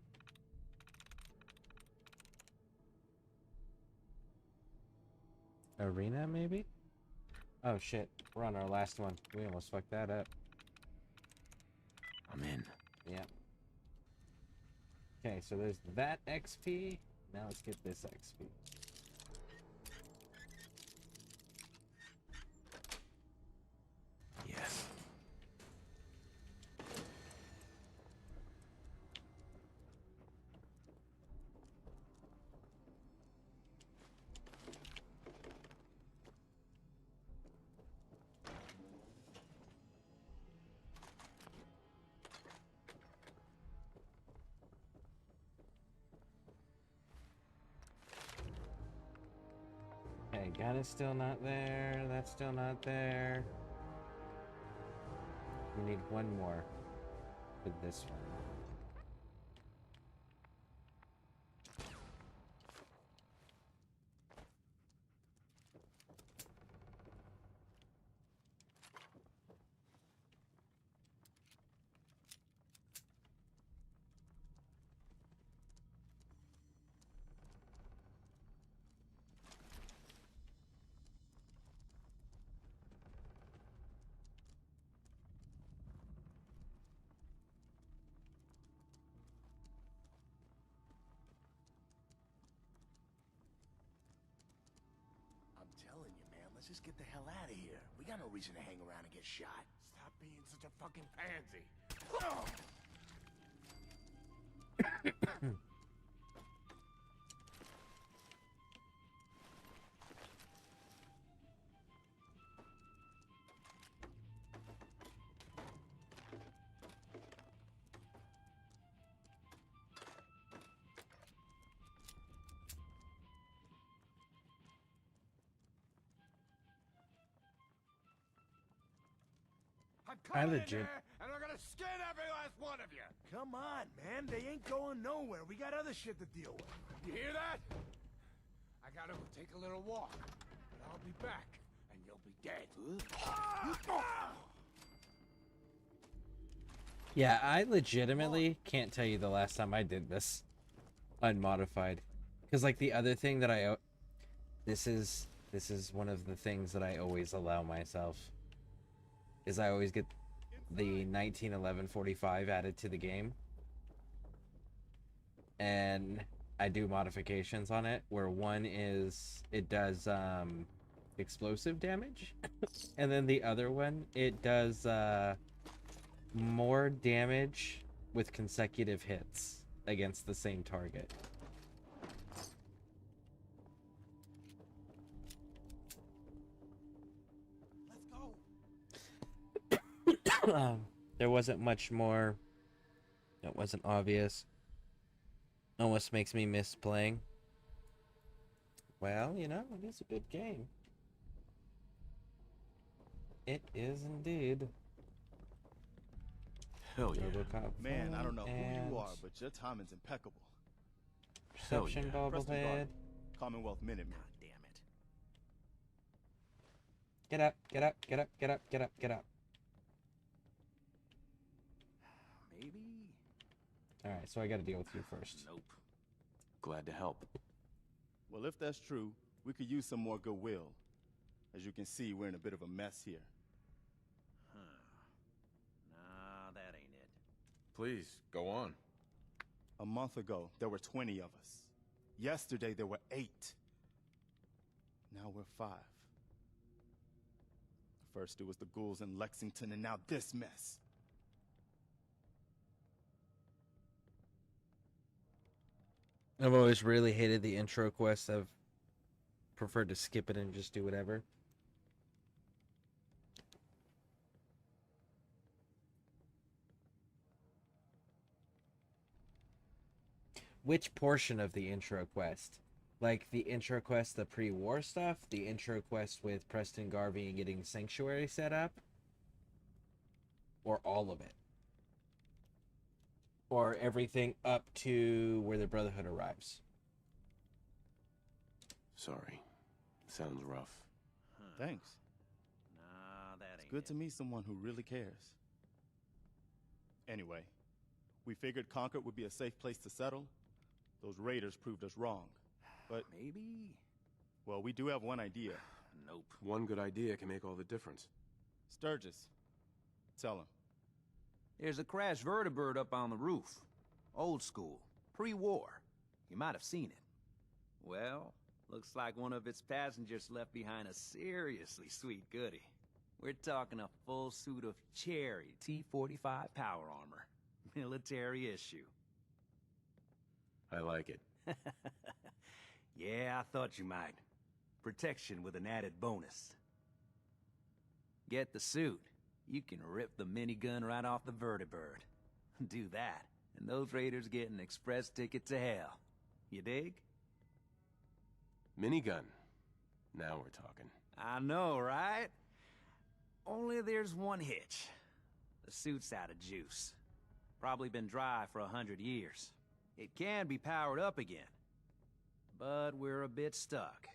Arena, maybe? Oh shit, we're on our last one. We almost fucked that up. I'm in. Yep. Okay, so there's that XP. Now let's get this XP. Yes. Okay, gun is still not there. That's still not there. We need one more for this one. I'm telling you, man, let's just get the hell out of here. We got no reason to hang around and get shot. Stop being such a fucking pansy. I'm I coming in legit- there, and I'm gonna skin every last one of you. Come on, man. They ain't going nowhere. We got other shit to deal with. You hear that? I gotta go take a little walk. But I'll be back, and you'll be dead. Yeah, I legitimately can't tell you the last time I did this unmodified. Because like the other thing that this is one of the things that I always allow myself. Is I always get the 1911-45 added to the game. And I do modifications on it where one is it does explosive damage and then the other one it does more damage with consecutive hits against the same target. There wasn't much more that wasn't obvious. Almost makes me miss playing. Well, you know, it is a good game. It is indeed. Hell yeah. RoboCop Man, I don't know who and you are, but your timing's impeccable. Perception Preston bobblehead. Garden, Commonwealth Minuteman. Get up, get up, get up, get up, get up, get up. Maybe? Alright, so I gotta deal with you first. Nope. Glad to help. Well, if that's true, we could use some more goodwill. As you can see, we're in a bit of a mess here. Huh. Nah, that ain't it. Please, go on. A month ago, there were 20 of us. Yesterday, there were 8. Now we're 5. First, it was the ghouls in Lexington, and now this mess. I've always really hated the intro quest. I've preferred to skip it and just do whatever. Which portion of the intro quest? Like the intro quest, the pre-war stuff? The intro quest with Preston Garvey and getting Sanctuary set up? Or all of it? Or everything up to where the Brotherhood arrives? Sorry. Sounds rough. Thanks. Nah, that ain't It's good to meet someone who really cares. Anyway, we figured Concord would be a safe place to settle. Those raiders proved us wrong. But maybe? Well, we do have one idea. Nope. One good idea can make all the difference. Sturgis. Tell him. There's a crashed vertibird up on the roof. Old school. Pre-war. You might have seen it. Well, looks like one of its passengers left behind a seriously sweet goodie. We're talking a full suit of cherry T-45 power armor. Military issue. I like it. Yeah, I thought you might. Protection with an added bonus. Get the suit. You can rip the minigun right off the vertibird. Do that, and those raiders get an express ticket to hell. You dig? Minigun. Now we're talking. I know, right? Only there's one hitch. The suit's out of juice. Probably been dry for 100 years. It can be powered up again. But we're a bit stuck.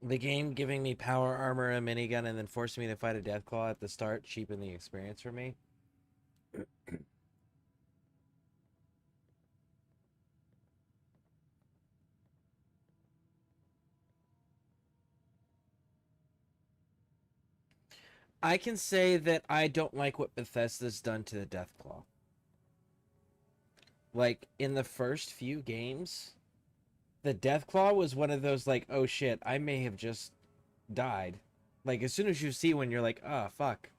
The game giving me power armor, a minigun, and then forcing me to fight a Deathclaw at the start cheapened the experience for me. I can say that I don't like what Bethesda's done to the Deathclaw. Like, in the first few games, the Deathclaw was one of those, like, oh shit, I may have just died. Like, as soon as you see one, you're like, oh, fuck,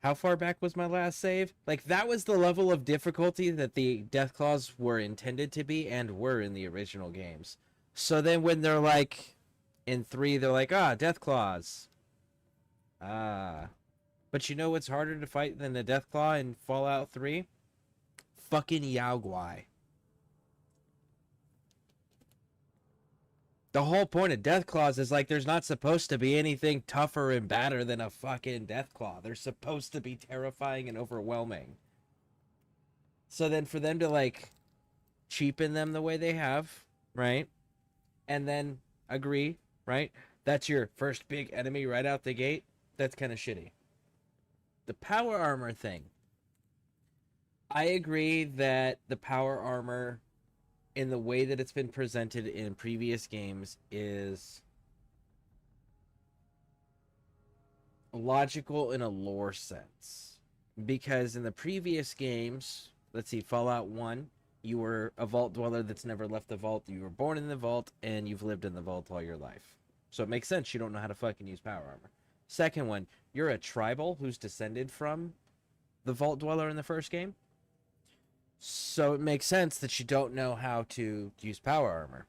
how far back was my last save? Like, that was the level of difficulty that the Deathclaws were intended to be and were in the original games. So then when they're like, in 3, they're like, Deathclaws. But you know what's harder to fight than the Deathclaw in Fallout 3? Fucking Yao Guai. The whole point of Deathclaws is like there's not supposed to be anything tougher and badder than a fucking Deathclaw. They're supposed to be terrifying and overwhelming. So then for them to like cheapen them the way they have, right? And then agree, right? That's your first big enemy right out the gate. That's kind of shitty. The power armor thing. I agree that the power armor in the way that it's been presented in previous games is logical in a lore sense. Because in the previous games, let's see, Fallout 1, you were a vault dweller that's never left the vault. You were born in the vault, and you've lived in the vault all your life. So it makes sense you don't know how to fucking use power armor. Second one, you're a tribal who's descended from the vault dweller in the first game. So it makes sense that you don't know how to use power armor.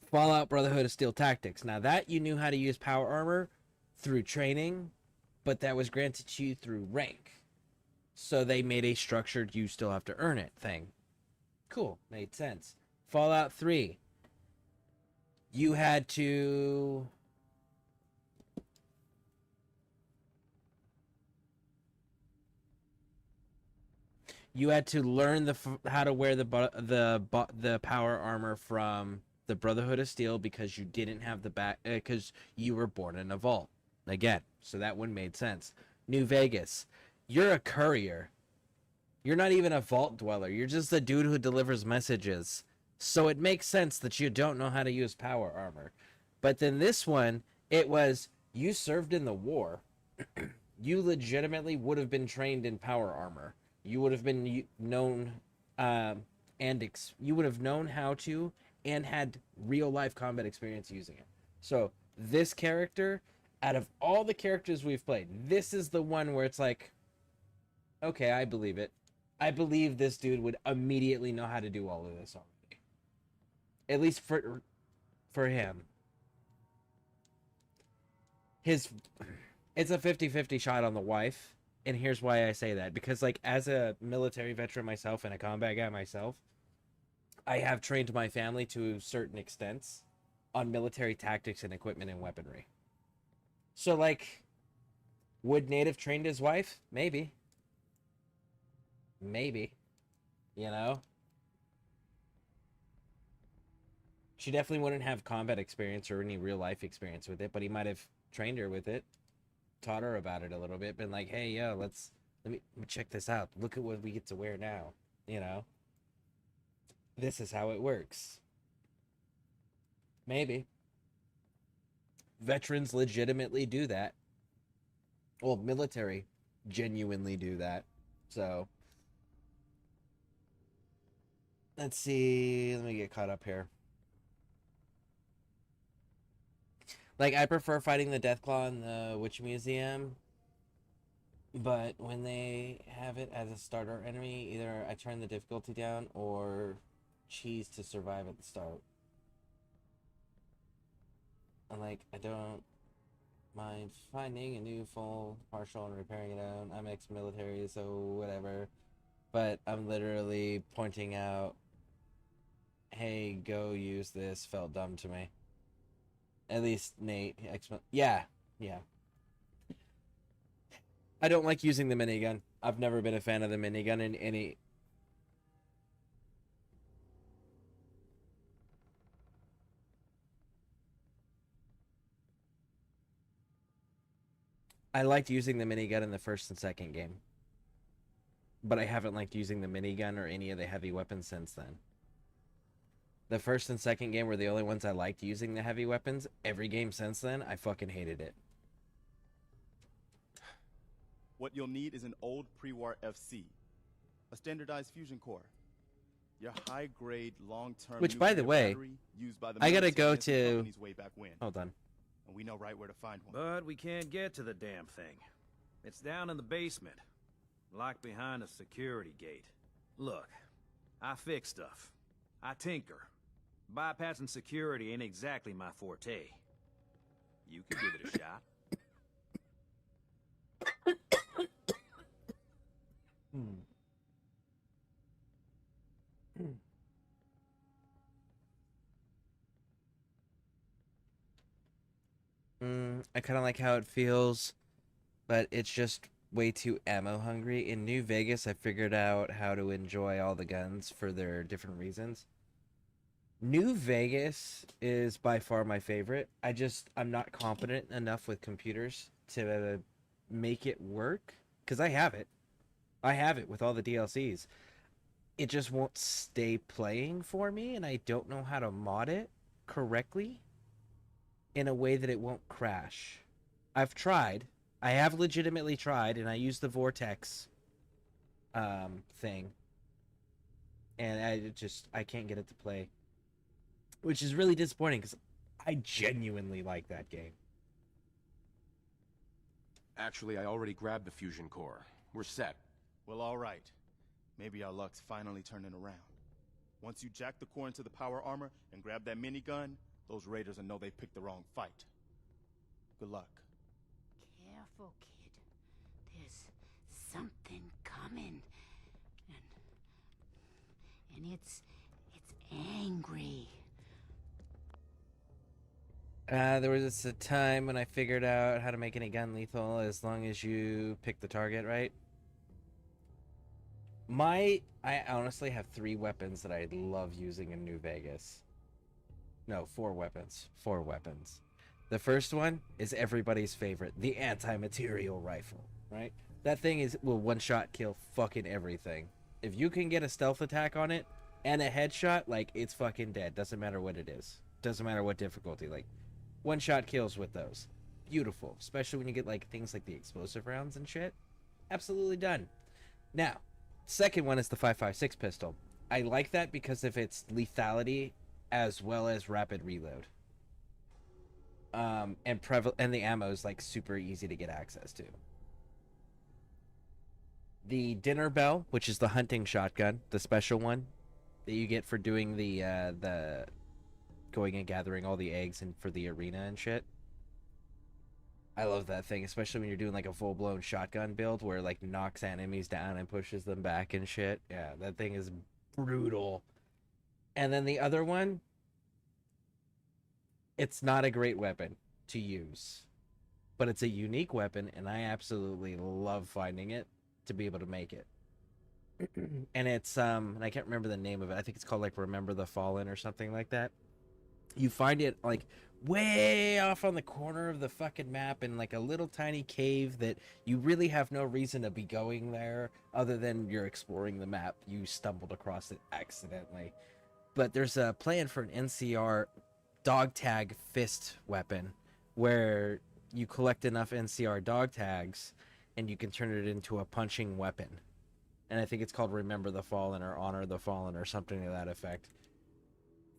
Fallout Brotherhood of Steel Tactics. Now that you knew how to use power armor through training, but that was granted to you through rank. So they made a structured you still have to earn it thing. Cool, made sense. Fallout 3. You had to... You had to learn how to wear the power armor from the Brotherhood of Steel because you didn't have the back because you were born in a vault. Again, so that one made sense. New Vegas, you're a courier. You're not even a vault dweller. You're just a dude who delivers messages. So it makes sense that you don't know how to use power armor. But then this one, it was you served in the war. You legitimately would have been trained in power armor. You would have been known you would have known how to and had real life combat experience using it. So this character, out of all the characters we've played, this is the one where it's like, okay, I believe it. I believe this dude would immediately know how to do all of this already. At least for him. It's a 50-50 shot on the wife, and here's why I say that. Because, like, as a military veteran myself and a combat guy myself, I have trained my family to certain extents on military tactics and equipment and weaponry. So, like, would Native train his wife? Maybe. Maybe. You know? She definitely wouldn't have combat experience or any real life experience with it, but he might have trained her with it, taught her about it a little bit, been like, hey, yo, let me check this out. Look at what we get to wear now. You know? This is how it works. Maybe. Veterans legitimately do that. Well, military genuinely do that. So, let's see. Let me get caught up here. Like, I prefer fighting the Deathclaw in the Witch Museum, but when they have it as a starter enemy, either I turn the difficulty down or cheese to survive at the start. And, like, I don't mind finding a new full partial and repairing it out. I'm ex-military, so whatever. But I'm literally pointing out, hey, go use this, felt dumb to me. At least Nate. Yeah. I don't like using the minigun. I've never been a fan of the minigun in any... I liked using the minigun in the first and second game. But I haven't liked using the minigun or any of the heavy weapons since then. The first and second game were the only ones I liked using the heavy weapons. Every game since then, I fucking hated it. What you'll need is an old pre-war FC, a standardized fusion core, your high-grade, long-term. Which, by the way, used by the I gotta go military to. companies way back when. Hold on. And we know right where to find one. But we can't get to the damn thing. It's down in the basement, locked behind a security gate. Look, I fix stuff. I tinker. Bypassing security ain't exactly my forte. You could give it a shot. I kind of like how it feels, but it's just way too ammo hungry. In New Vegas, I figured out how to enjoy all the guns for their different reasons. New Vegas is by far my favorite. I'm not competent enough with computers to make it work, because I have it. I have it with all the DLCs. It just won't stay playing for me, and I don't know how to mod it correctly in a way that it won't crash. I've tried. I have legitimately tried, and I use the Vortex thing. And I can't get it to play. Which is really disappointing, because I genuinely like that game. Actually, I already grabbed the fusion core. We're set. Well, all right. Maybe our luck's finally turning around. Once you jack the core into the power armor and grab that minigun, those raiders will know they picked the wrong fight. Good luck. Careful, kid. There's something coming. And it's angry. There was a time when I figured out how to make any gun lethal as long as you pick the target right. I honestly have 3 weapons that I love using in New Vegas. No, 4 weapons. 4 weapons. The first one is everybody's favorite, the anti-material rifle, right? That thing will one-shot kill fucking everything. If you can get a stealth attack on it and a headshot, like, it's fucking dead. Doesn't matter what it is. Doesn't matter what difficulty. Like, one-shot kills with those. Beautiful. Especially when you get, like, things like the explosive rounds and shit. Absolutely done. Now, second one is the 5.56 pistol. I like that because of its lethality as well as rapid reload. And the ammo is like super easy to get access to. The dinner bell, which is the hunting shotgun, the special one that you get for doing the going and gathering all the eggs and for the arena and shit. I love that thing, especially when you're doing like a full-blown shotgun build where it like knocks enemies down and pushes them back and shit. Yeah, that thing is brutal. And then the other one, it's not a great weapon to use, but it's a unique weapon, and I absolutely love finding it to be able to make it. And it's and I can't remember the name of it. I think it's called like Remember the Fallen or something like that. You find it like way off on the corner of the fucking map in like a little tiny cave that you really have no reason to be going there other than you're exploring the map. You stumbled across it accidentally. But there's a plan for an NCR dog tag fist weapon where you collect enough NCR dog tags and you can turn it into a punching weapon. And I think it's called Remember the Fallen or Honor the Fallen or something to that effect.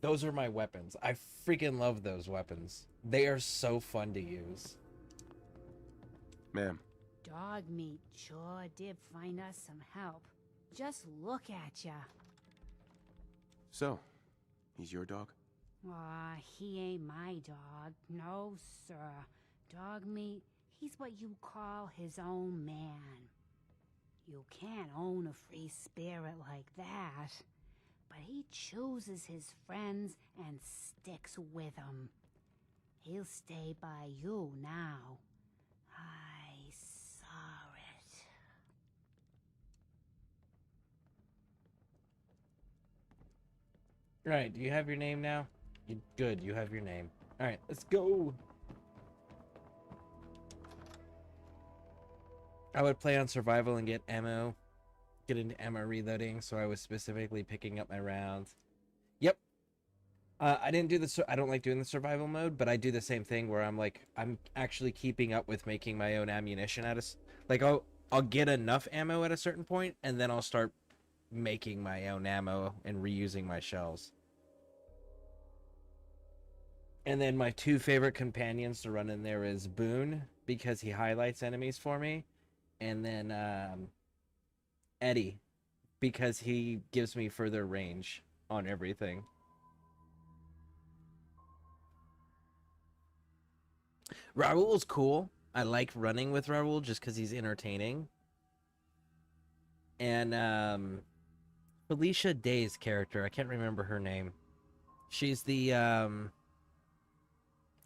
Those are my weapons. I freaking love those weapons. They are so fun to use. Ma'am. Dog meat sure did find us some help. Just look at ya. So, he's your dog? Aw, he ain't my dog. No, sir. Dog meat, he's what you call his own man. You can't own a free spirit like that. But he chooses his friends and sticks with them. He'll stay by you now. I saw it. Right, do you have your name now? Good, you have your name. Alright, let's go! I would play on survival and get ammo. Get into ammo reloading, so I was specifically picking up my rounds. Yep. I didn't do I don't like doing the survival mode, but I do the same thing where I'm actually keeping up with making my own ammunition I'll get enough ammo at a certain point, and then I'll start making my own ammo and reusing my shells. And then my 2 favorite companions to run in there is Boone, because he highlights enemies for me, and then Eddie, because he gives me further range on everything. Raul's cool. I like running with Raul just because he's entertaining. And Felicia Day's character, I can't remember her name. She's the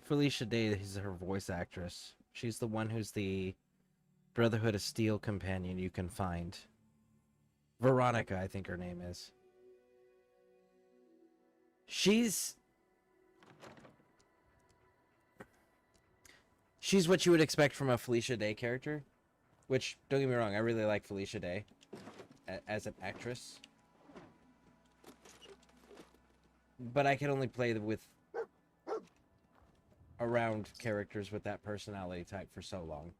Felicia Day is her voice actress. She's the one who's the Brotherhood of Steel companion you can find. Veronica, I think her name is. She's what you would expect from a Felicia Day character. Which, don't get me wrong, I really like Felicia Day as an actress. But I can only play with around characters with that personality type for so long.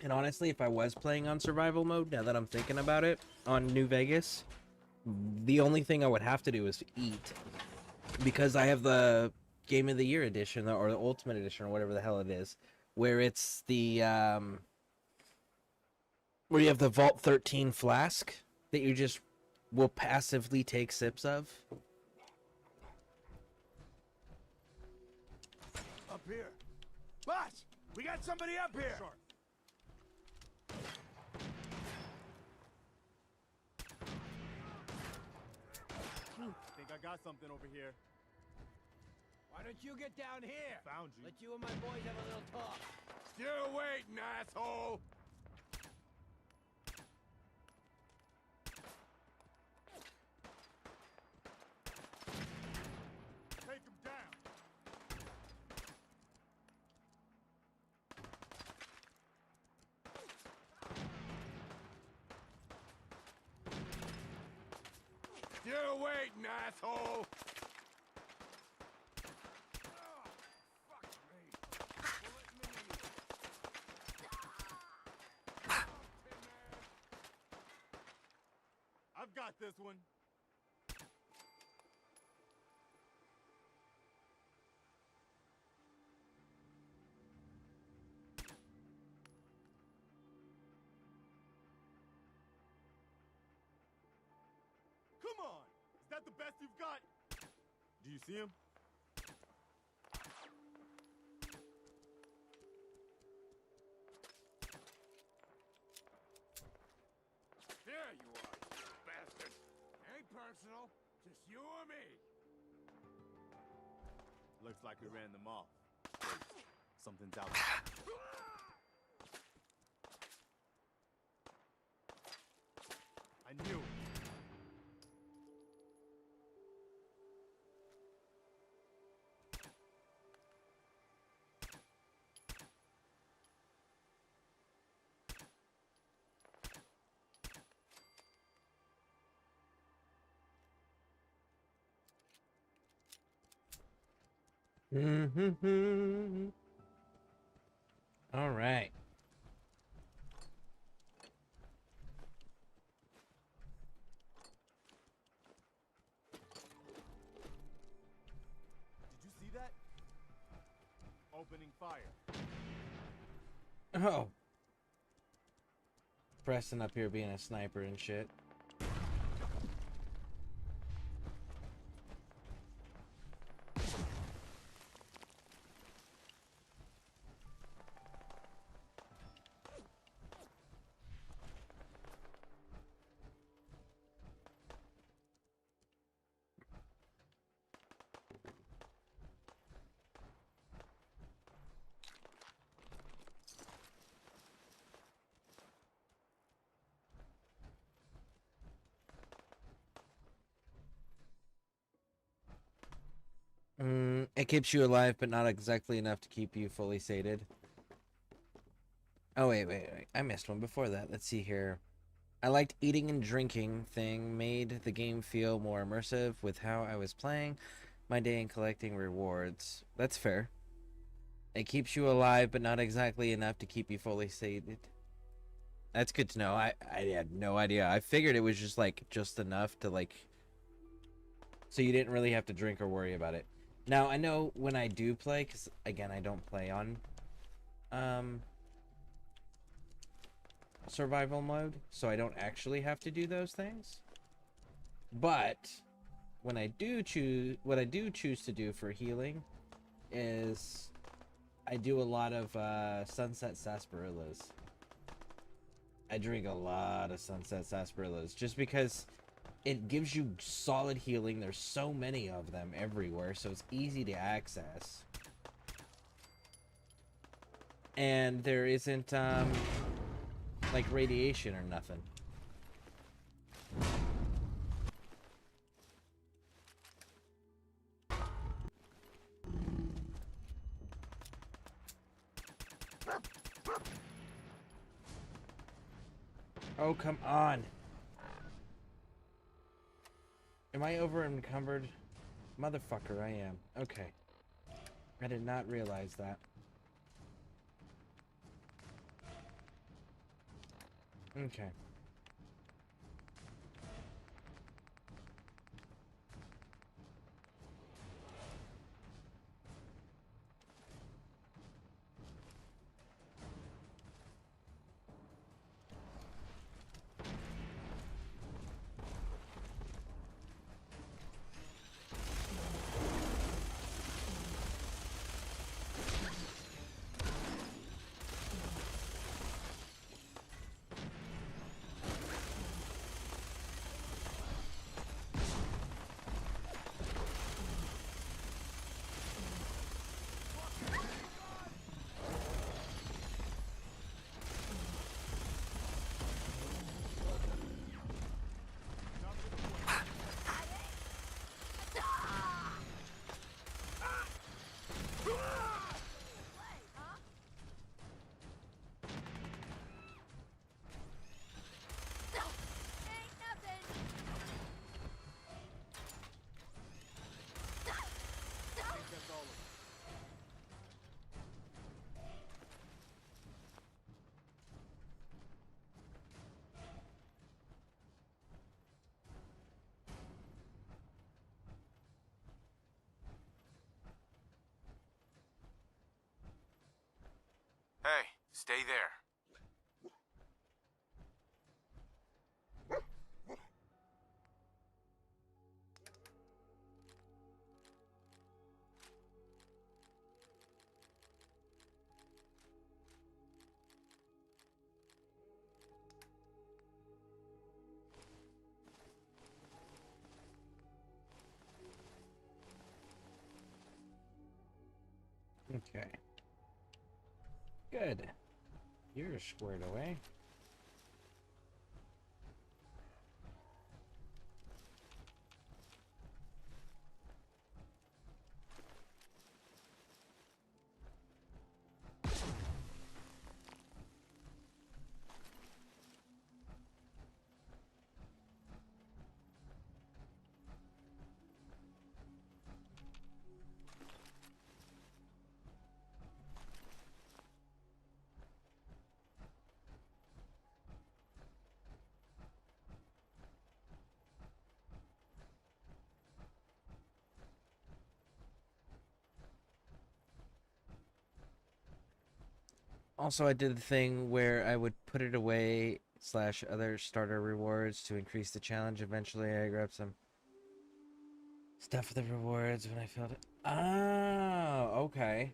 And honestly, if I was playing on survival mode, now that I'm thinking about it, on New Vegas, the only thing I would have to do is eat. Because I have the Game of the Year edition, or the Ultimate edition, or whatever the hell it is, where it's the, where you have the Vault 13 flask that you just will passively take sips of. Up here. Boss, we got somebody up here. Sure. think I got something over here. Why don't you get down here? Found you. Let you and my boys have a little talk. Still waiting, asshole! Take him down. Still waiting, asshole! I've got this one. Come on! Is that the best you've got? Do you see him? There you are, you bastard! Ain't personal, just you or me. Looks like we ran them off. Wait, something's out. I knew it. All right. Did you see that? Opening fire. Oh. Preston up here being a sniper and shit. It keeps you alive, but not exactly enough to keep you fully sated. Oh, wait. I missed one before that. Let's see here. I liked eating and drinking thing, made the game feel more immersive with how I was playing my day and collecting rewards. That's fair. It keeps you alive, but not exactly enough to keep you fully sated. That's good to know. I had no idea. I figured it was just, like, just enough to, like... So you didn't really have to drink or worry about it. Now, I know when I do play, because, again, I don't play on survival mode, so I don't actually have to do those things. But when I do choose, what I do choose to do for healing is I do a lot of sunset sarsaparillas. I drink a lot of sunset sarsaparillas just because it gives you solid healing. There's so many of them everywhere, so it's easy to access. And there isn't, like, radiation or nothing. Oh, come on. Am I over encumbered? Motherfucker, I am. Okay. I did not realize that. Okay. Hey, stay there. Okay. Good. You're squared away. Also, I did the thing where I would put it away / other starter rewards to increase the challenge. Eventually, I grabbed some stuff for the rewards when I felt it. Oh, okay.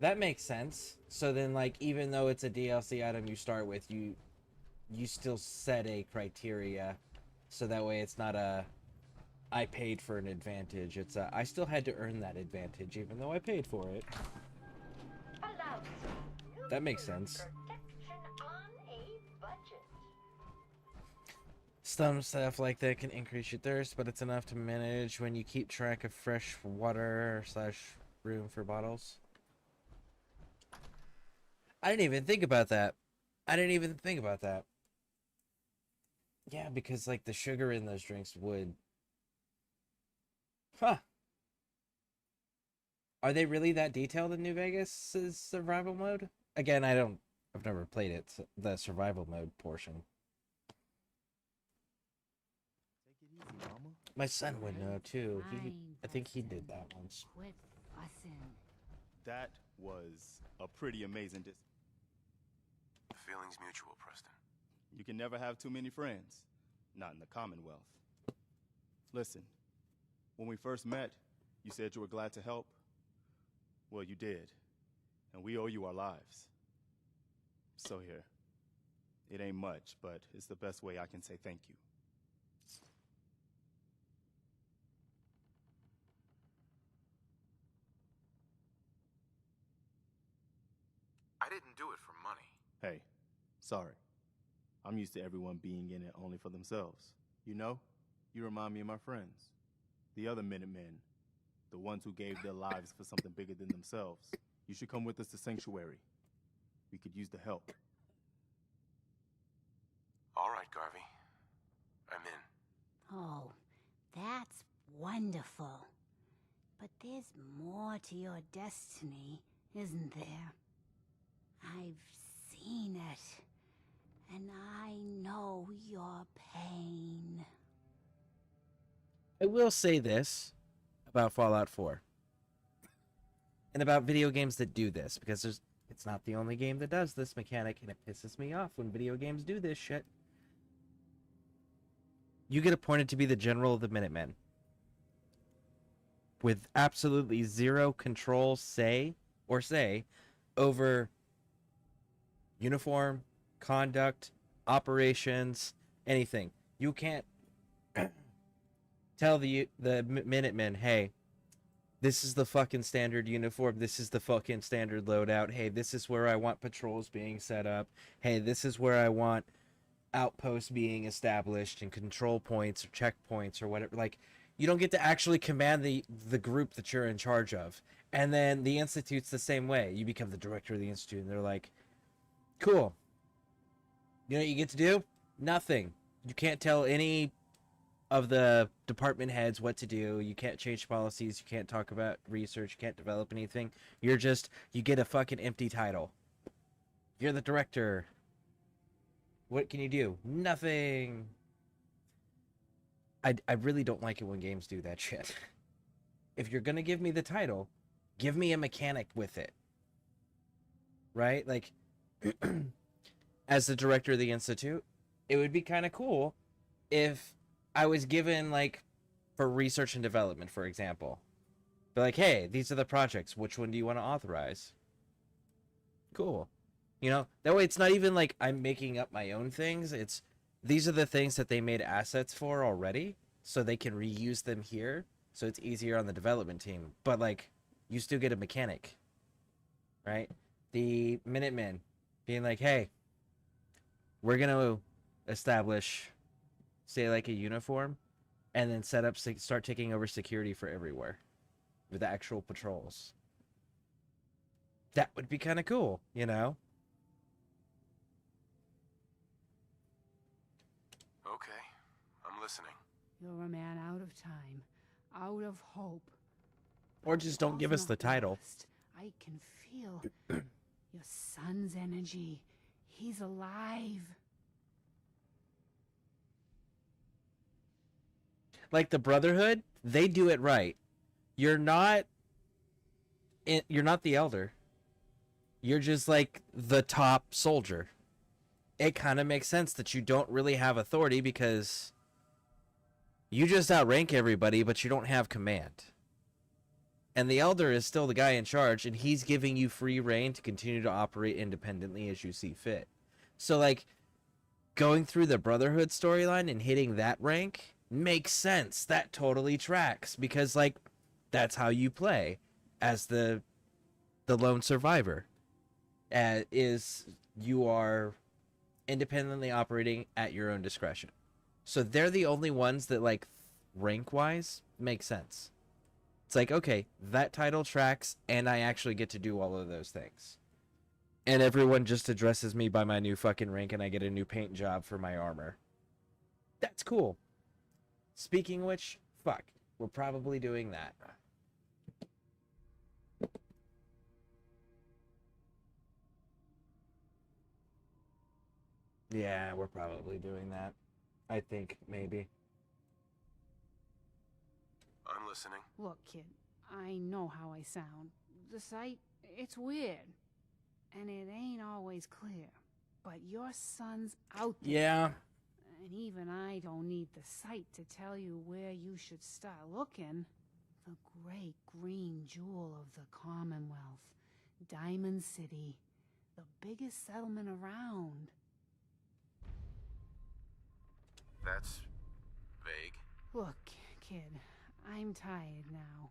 That makes sense. So then, like, even though it's a DLC item you start with, you still set a criteria. So that way it's not a, I paid for an advantage. It's a, I still had to earn that advantage, even though I paid for it. That makes sense. Some stuff like that can increase your thirst, but it's enough to manage when you keep track of fresh water / room for bottles. I didn't even think about that. Yeah, because like the sugar in those drinks would... Huh. Are they really that detailed in New Vegas' survival mode? Again, I've never played it, so the survival mode portion. My son would know too. I think he did that once. Quit fussing. That was a pretty amazing Feelings mutual, Preston. You can never have too many friends. Not in the Commonwealth. Listen, when we first met, you said you were glad to help. Well, you did. And we owe you our lives. So here. It ain't much, but it's the best way I can say thank you. I didn't do it for money. Hey, sorry. I'm used to everyone being in it only for themselves. You know, you remind me of my friends. The other Minutemen. The ones who gave their lives for something bigger than themselves. You should come with us to Sanctuary. We could use the help. All right, Garvey. I'm in. Oh, that's wonderful. But there's more to your destiny, isn't there? I've seen it, and I know your pain. I will say this about Fallout 4. And about video games that do this, because it's not the only game that does this mechanic, and it pisses me off when video games do this shit. You get appointed to be the general of the Minutemen, with absolutely zero control say over uniform, conduct, operations, anything. You can't tell the Minutemen, hey, this is the fucking standard uniform, this is the fucking standard loadout, hey, this is where I want patrols being set up, hey, this is where I want outposts being established and control points or checkpoints or whatever. Like, you don't get to actually command the group that you're in charge of. And then the Institute's the same way. You become the director of the Institute, and they're like, cool. You know what you get to do? Nothing. You can't tell any of the department heads what to do. You can't change policies. You can't talk about research. You can't develop anything. You get a fucking empty title. You're the director. What can you do? Nothing. I really don't like it when games do that shit. If you're gonna give me the title, give me a mechanic with it. Right? Like, as the director of the Institute, it would be kind of cool if I was given, like, for research and development, for example. Be like, hey, these are the projects. Which one do you want to authorize? Cool. You know, that way it's not even like I'm making up my own things. It's these are the things that they made assets for already, so they can reuse them here. So it's easier on the development team. But, like, you still get a mechanic, right? The Minutemen being like, hey, we're going to establish, say, like, a uniform, and then start taking over security for everywhere with actual patrols. That would be kind of cool, you know? Okay, I'm listening. You're a man out of time, out of hope. Or just don't give us the title. I can feel your son's energy. He's alive. Like the Brotherhood, they do it right. You're not the elder. You're just like the top soldier. It kind of makes sense that you don't really have authority because you just outrank everybody, but you don't have command. And the elder is still the guy in charge, and he's giving you free reign to continue to operate independently as you see fit. So, like, going through the Brotherhood storyline and hitting that rank makes sense. That totally tracks because, like, that's how you play as the lone survivor. Is you are independently operating at your own discretion. So they're the only ones that, like, rank-wise make sense. It's like, okay, that title tracks, and I actually get to do all of those things. And everyone just addresses me by my new fucking rank, and I get a new paint job for my armor. That's cool. Speaking of which, fuck, we're probably doing that. Yeah, we're probably doing that. I think, maybe. I'm listening. Look, kid, I know how I sound. The sight, it's weird. And it ain't always clear. But your son's out there. Yeah. And even I don't need the sight to tell you where you should start looking. The great green jewel of the Commonwealth. Diamond City. The biggest settlement around. That's vague. Look, kid, I'm tired now.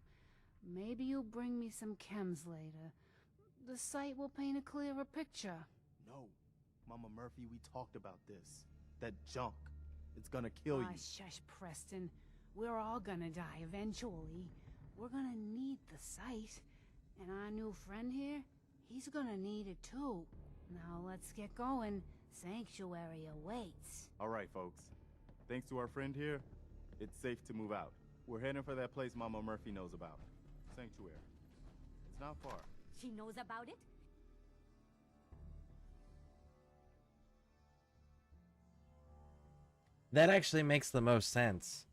Maybe you'll bring me some chems later. The sight will paint a clearer picture. No, Mama Murphy, we talked about this. That junk. It's gonna kill you. Shush, Preston. We're all gonna die eventually. We're gonna need the sight. And our new friend here, he's gonna need it too. Now let's get going. Sanctuary awaits. All right, folks. Thanks to our friend here, it's safe to move out. We're heading for that place Mama Murphy knows about. Sanctuary. It's not far. She knows about it? That actually makes the most sense.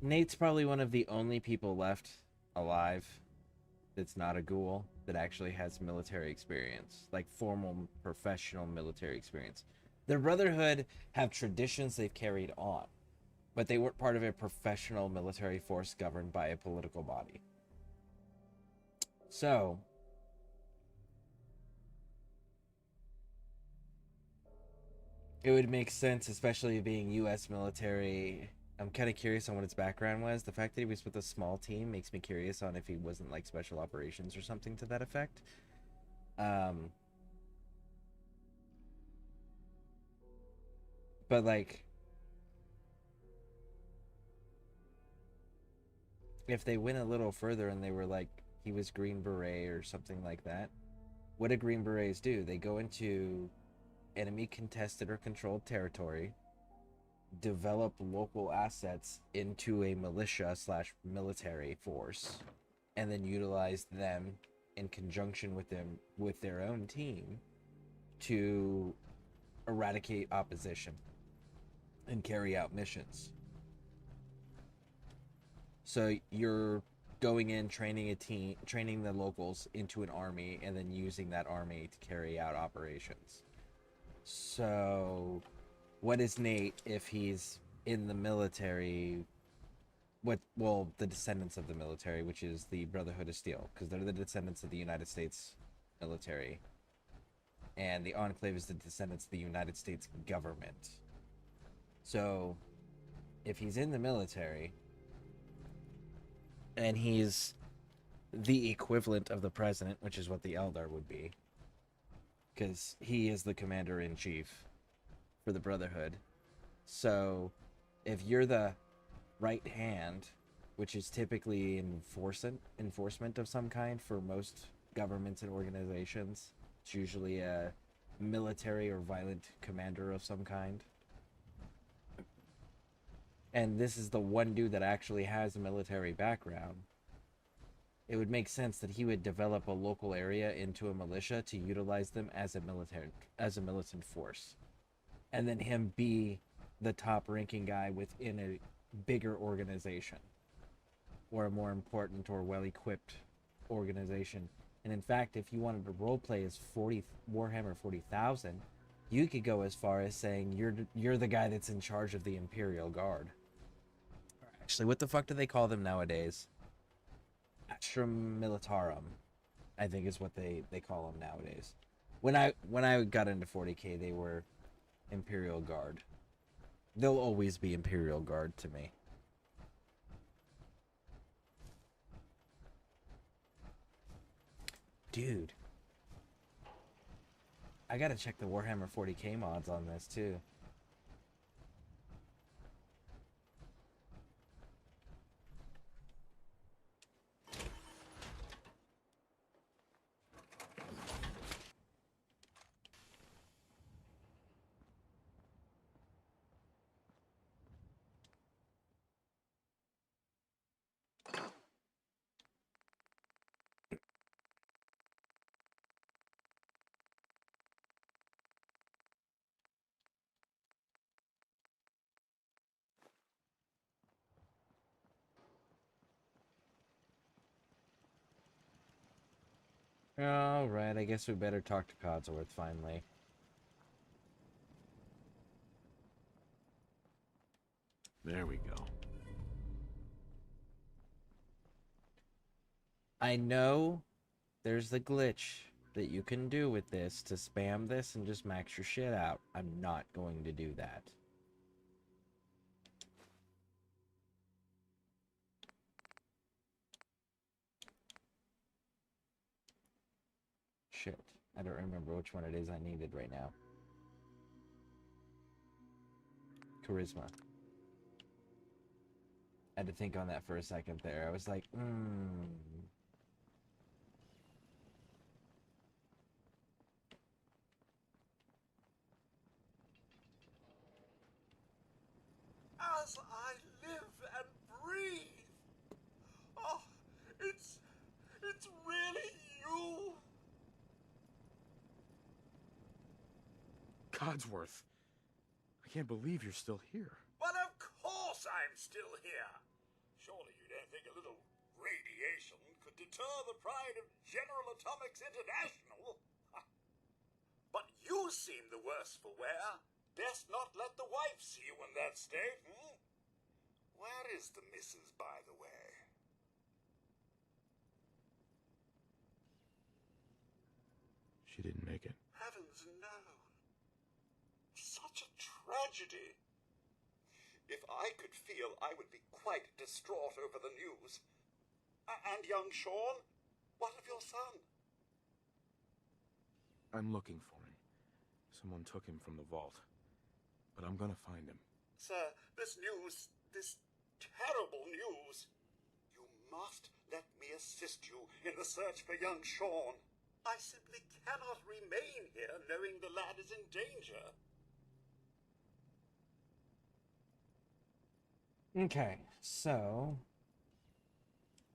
Nate's probably one of the only people left alive that's not a ghoul that actually has military experience, like formal professional military experience. The Brotherhood have traditions they've carried on, but they weren't part of a professional military force governed by a political body. So, it would make sense, especially being U.S. military. I'm kind of curious on what his background was. The fact that he was with a small team makes me curious on if he wasn't like special operations or something to that effect. But like, if they went a little further and they were like, he was Green Beret or something like that, what do Green Berets do? They go into enemy contested or controlled territory, develop local assets into a militia / military force, and then utilize them in conjunction with their own team to eradicate opposition and carry out missions. So you're going in, training a team, training the locals into an army, and then using that army to carry out operations. So, what is Nate if he's in the military? Well, the descendants of the military, which is the Brotherhood of Steel, because they're the descendants of the United States military, and the Enclave is the descendants of the United States government. So, if he's in the military, and he's the equivalent of the president, which is what the Eldar would be, because he is the commander-in-chief for the Brotherhood. So, if you're the right hand, which is typically enforcement of some kind for most governments and organizations, it's usually a military or violent commander of some kind. And this is the one dude that actually has a military background. It would make sense that he would develop a local area into a militia to utilize them as a militant force, and then him be the top ranking guy within a bigger organization, or a more important or well-equipped organization. And in fact, if you wanted to roleplay as Warhammer 40,000, you could go as far as saying you're the guy that's in charge of the Imperial Guard. Actually, what the fuck do they call them nowadays? Astrum Militarum, I think is what they call them nowadays. When I got into 40K, they were Imperial Guard. They'll always be Imperial Guard to me. Dude, I gotta check the Warhammer 40K mods on this too. Alright, I guess we better talk to Codsworth finally. There we go. I know there's the glitch that you can do with this to spam this and just max your shit out. I'm not going to do that. Shit. I don't remember which one it is I needed right now. Charisma. I had to think on that for a second there. I was like, As I live and breathe. Oh, it's really you. Codsworth. I can't believe you're still here. Well, of course I'm still here. Surely you don't think a little radiation could deter the pride of General Atomics International? But you seem the worse for wear. Best not let the wife see you in that state, hmm? Where is the missus, by the way? She didn't make it. Heavens no. Such a tragedy. If I could feel, I would be quite distraught over the news. And young Sean? What of your son? I'm looking for him. Someone took him from the vault. But I'm gonna find him. Sir, this news, this terrible news. You must let me assist you in the search for young Sean. I simply cannot remain here knowing the lad is in danger. okay, so...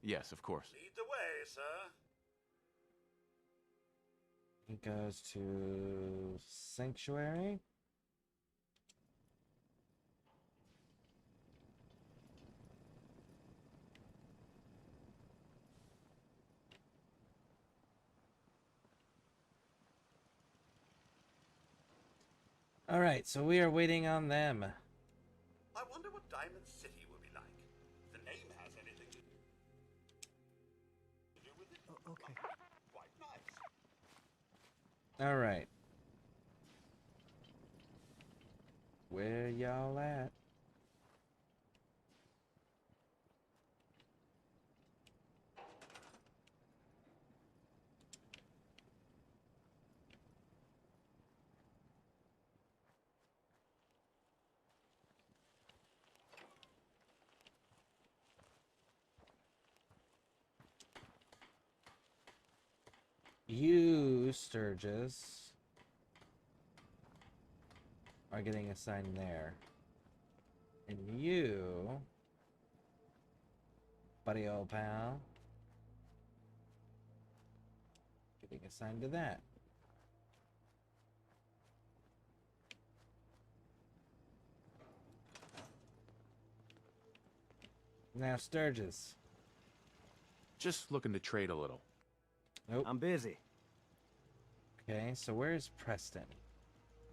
Yes, of course. Lead the way, sir. He goes to Sanctuary. Alright, so we are waiting on them. I wonder what Diamond City will be like. If the name has anything to do with it. Okay. Quite nice. Alright. Where y'all at? You, Sturgis, are getting assigned there. And you, buddy old pal, getting assigned to that. Now, Sturgis. Just looking to trade a little. Nope. I'm busy. Okay, so where's Preston?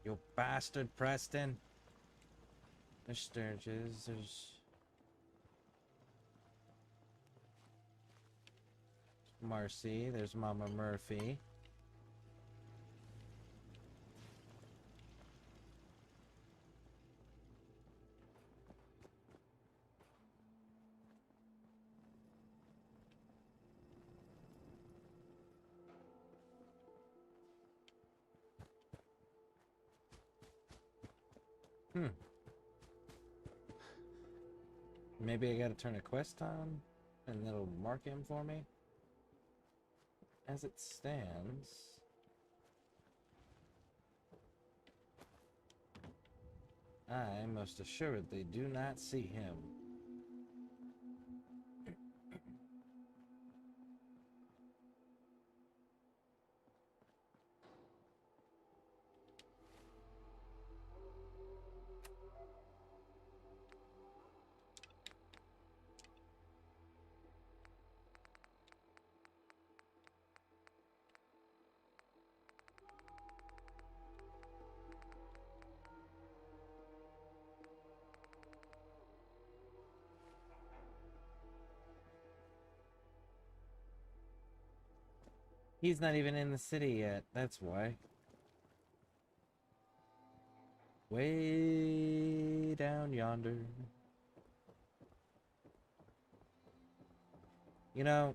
You bastard, Preston. There's Sturgis, there's Marcy, there's Mama Murphy. Maybe I gotta turn a quest on and it'll mark him for me. As it stands, I most assuredly do not see him. He's not even in the city yet, that's why. Way down yonder. You know,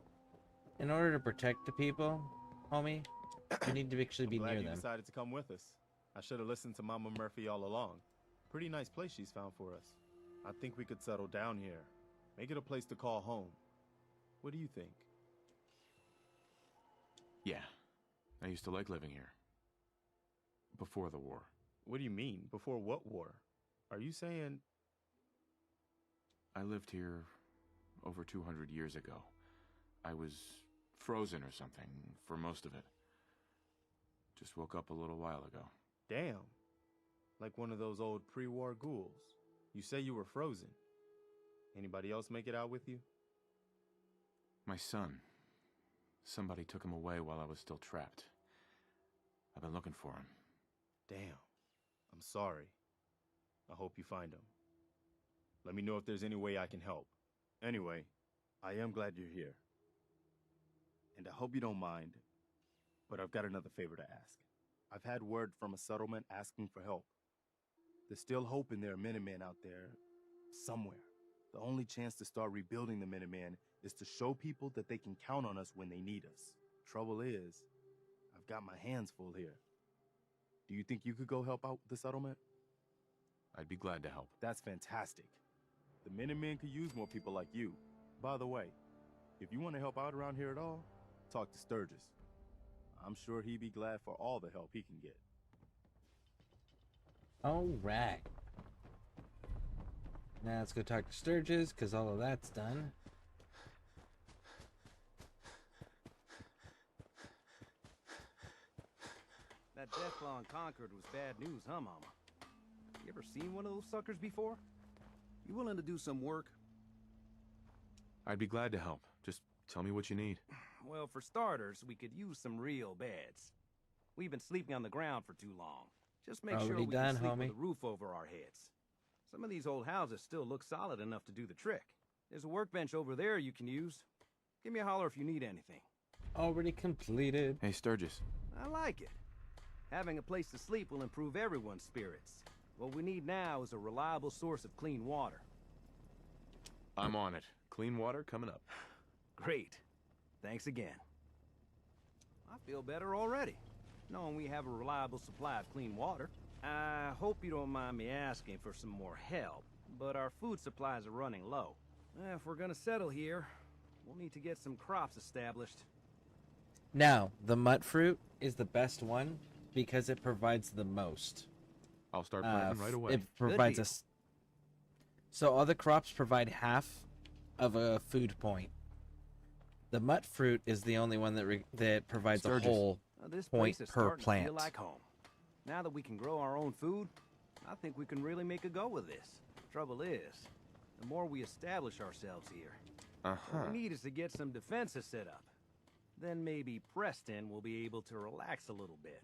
in order to protect the people, homie, you need to actually be Glad near you them. decided to come with us. I should have listened to Mama Murphy all along. Pretty nice place she's found for us. I think we could settle down here. Make it a place to call home. What do you think? Yeah, I used to like living here. Before the war. What do you mean? Before what war? Are you saying... I lived here over 200 years ago. I was frozen or something for most of it. Just woke up a little while ago. Damn. Like one of those old pre-war ghouls. You say you were frozen. Anybody else make it out with you? My son. Somebody took him away while I was still trapped. I've been looking for him. Damn. I'm sorry. I hope you find him. Let me know if there's any way I can help. Anyway, I am glad you're here. And I hope you don't mind, but I've got another favor to ask. I've had word from a settlement asking for help. There's still hope and there are Minutemen out there somewhere. The only chance to start rebuilding the Minutemen is to show people that they can count on us when they need us. Trouble is, I've got my hands full here. Do you think you could go help out the settlement? I'd be glad to help. That's fantastic. The Minutemen could use more people like you. By the way, if you want to help out around here at all, talk to Sturgis. I'm sure he'd be glad for all the help he can get. Alright. Now let's go talk to Sturgis, because all of that's done. That Deathclaw in Concord was bad news, huh, Mama? You ever seen one of those suckers before? You willing to do some work? I'd be glad to help. Just tell me what you need. Well, for starters, we could use some real beds. We've been sleeping on the ground for too long. Just make sure Already we done, can sleep homie. with a roof over our heads. Some of these old houses still look solid enough to do the trick. There's a workbench over there you can use. Give me a holler if you need anything. Already completed. Hey, Sturgis. I like it. Having a place to sleep will improve everyone's spirits. What we need now is a reliable source of clean water. I'm on it. Clean water coming up. Great. Thanks again. I feel better already, knowing we have a reliable supply of clean water. I hope you don't mind me asking for some more help, but our food supplies are running low. If we're gonna settle here, we'll need to get some crops established. Now, the mut fruit is the best one because it provides the most. I'll start planting right away. It provides us. So all the crops provide half of a food point. The mut fruit is the only one that provides Sturgis. a whole This point place is per starting to plant. feel like home. Now that we can grow our own food, I think we can really make a go of this. Trouble is, the more we establish ourselves here, what we need is to get some defenses set up. Then maybe Preston will be able to relax a little bit.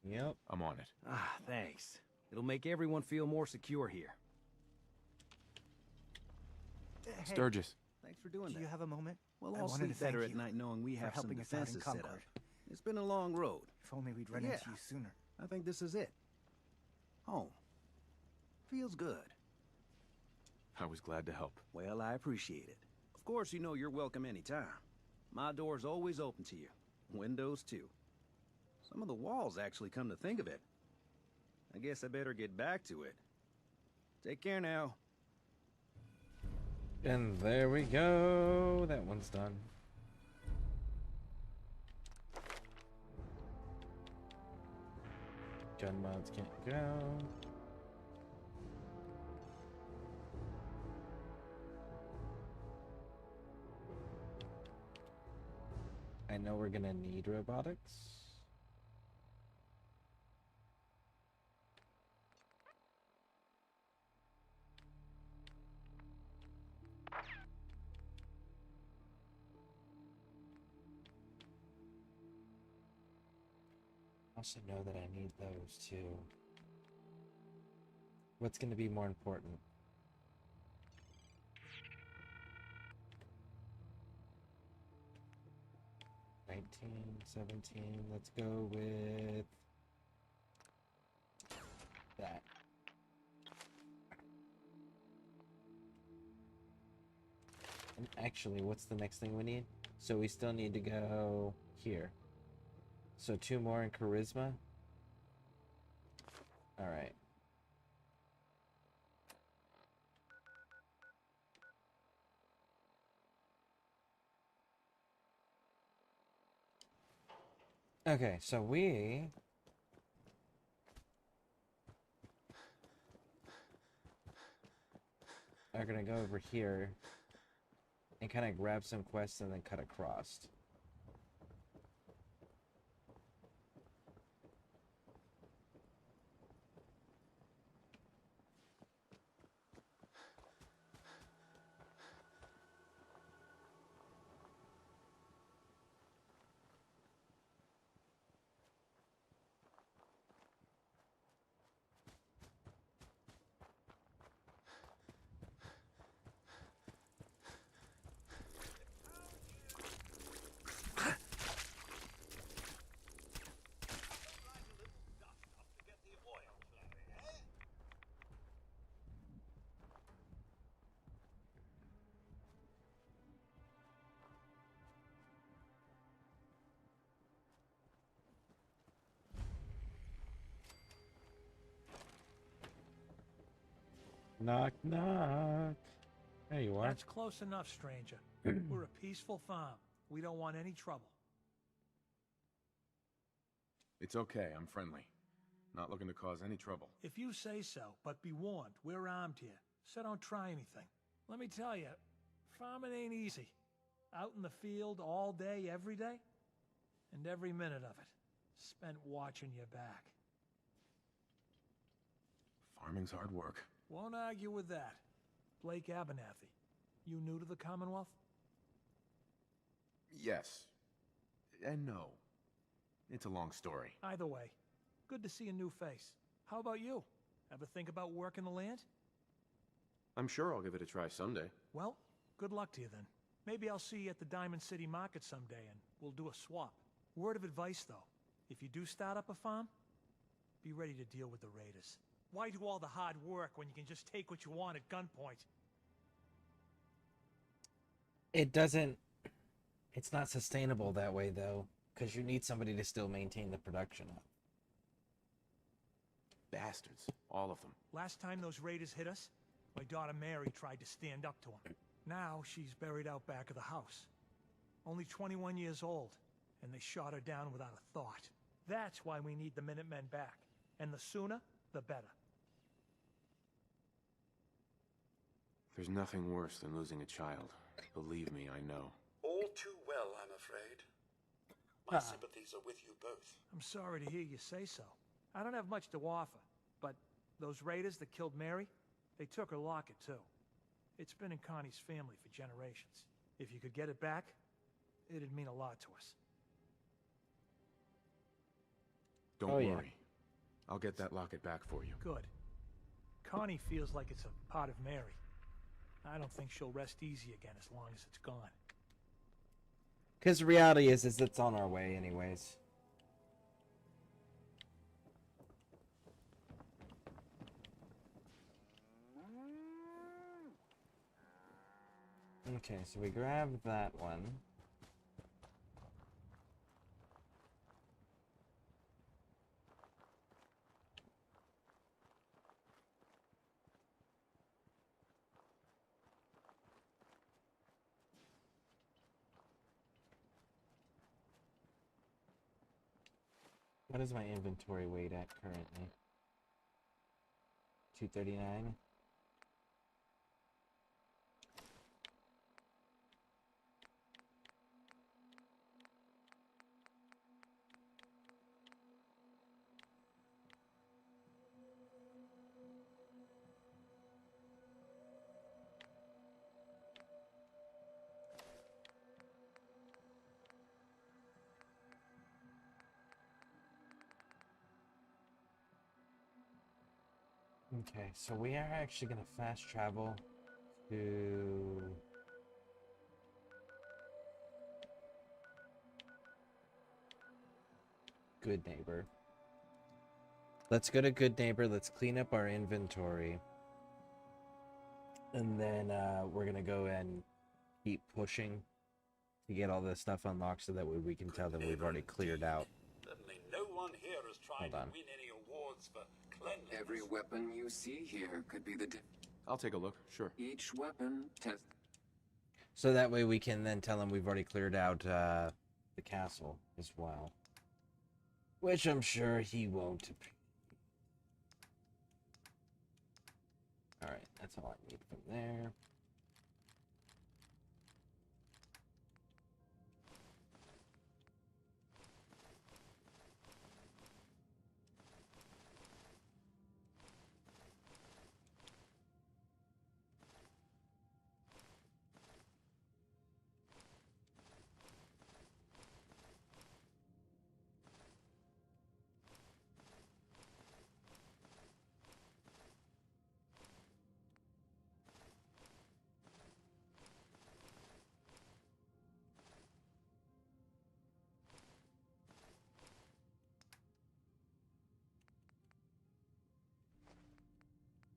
Yep. I'm on it. Ah, thanks. It'll make everyone feel more secure here. Sturgis. Thanks for doing that. Do you have a moment? We'll I all wanted sleep to thank better at you night knowing we for have some helping us out in defenses set up. Concord. It's been a long road. If only we'd run Yeah. into you sooner. I think this is it. Home. Feels good. I was glad to help. Well, I appreciate it. Of course, you know you're welcome anytime. My door's always open to you. Windows, too. Some of the walls actually come to think of it. I guess I better get back to it. Take care now. And there we go. That one's done. Gun mods can't go. I know we're gonna need robotics. I also know that I need those too. What's going to be more important? $19, $17. Let's go with that. And actually, what's the next thing we need? So we still need to go here. So 2 more in charisma. All right. Okay, so we are gonna go over here and kind of grab some quests and then cut across. Knock, knock. There you are. That's close enough, stranger. We're a peaceful farm. We don't want any trouble. It's okay. I'm friendly. Not looking to cause any trouble. If you say so, but be warned, we're armed here, so don't try anything. Let me tell you, farming ain't easy. Out in the field all day, every day, and every minute of it spent watching your back. Farming's hard work. Won't argue with that. Blake Abernathy, you new to the Commonwealth? Yes. And no. It's a long story. Either way, good to see a new face. How about you? Ever think about working the land? I'm sure I'll give it a try someday. Well, good luck to you then. Maybe I'll see you at the Diamond City Market someday and we'll do a swap. Word of advice though, if you do start up a farm, be ready to deal with the raiders. Why do all the hard work when you can just take what you want at gunpoint? It doesn't... It's not sustainable that way, though, because you need somebody to still maintain the production up. Bastards. All of them. Last time those raiders hit us, my daughter Mary tried to stand up to them. Now she's buried out back of the house. Only 21 years old, and they shot her down without a thought. That's why we need the Minutemen back. And the sooner, the better. There's nothing worse than losing a child. Believe me, I know. All too well, I'm afraid. My sympathies are with you both. I'm sorry to hear you say so. I don't have much to offer, but those raiders that killed Mary, they took her locket too. It's been in Connie's family for generations. If you could get it back, it'd mean a lot to us. Don't Oh, worry. yeah. I'll get that locket back for you. Good. Connie feels like it's a part of Mary. I don't think she'll rest easy again as long as it's gone. Because the reality is it's on our way anyways. Okay, so we grab that one. What is my inventory weight at currently? 239? Okay, so we are actually going to fast travel to... Good Neighbor. Let's go to Good Neighbor, let's clean up our inventory. And then we're going to go and keep pushing to get all this stuff unlocked so that way we can tell them we've already cleared out. Certainly no one here is trying to win any awards for cleanliness. Every weapon you see here could be the... I'll take a look, sure. Each weapon test... So that way we can then tell them we've already cleared out the castle as well. Which I'm sure he won't. Alright, that's all I need from there.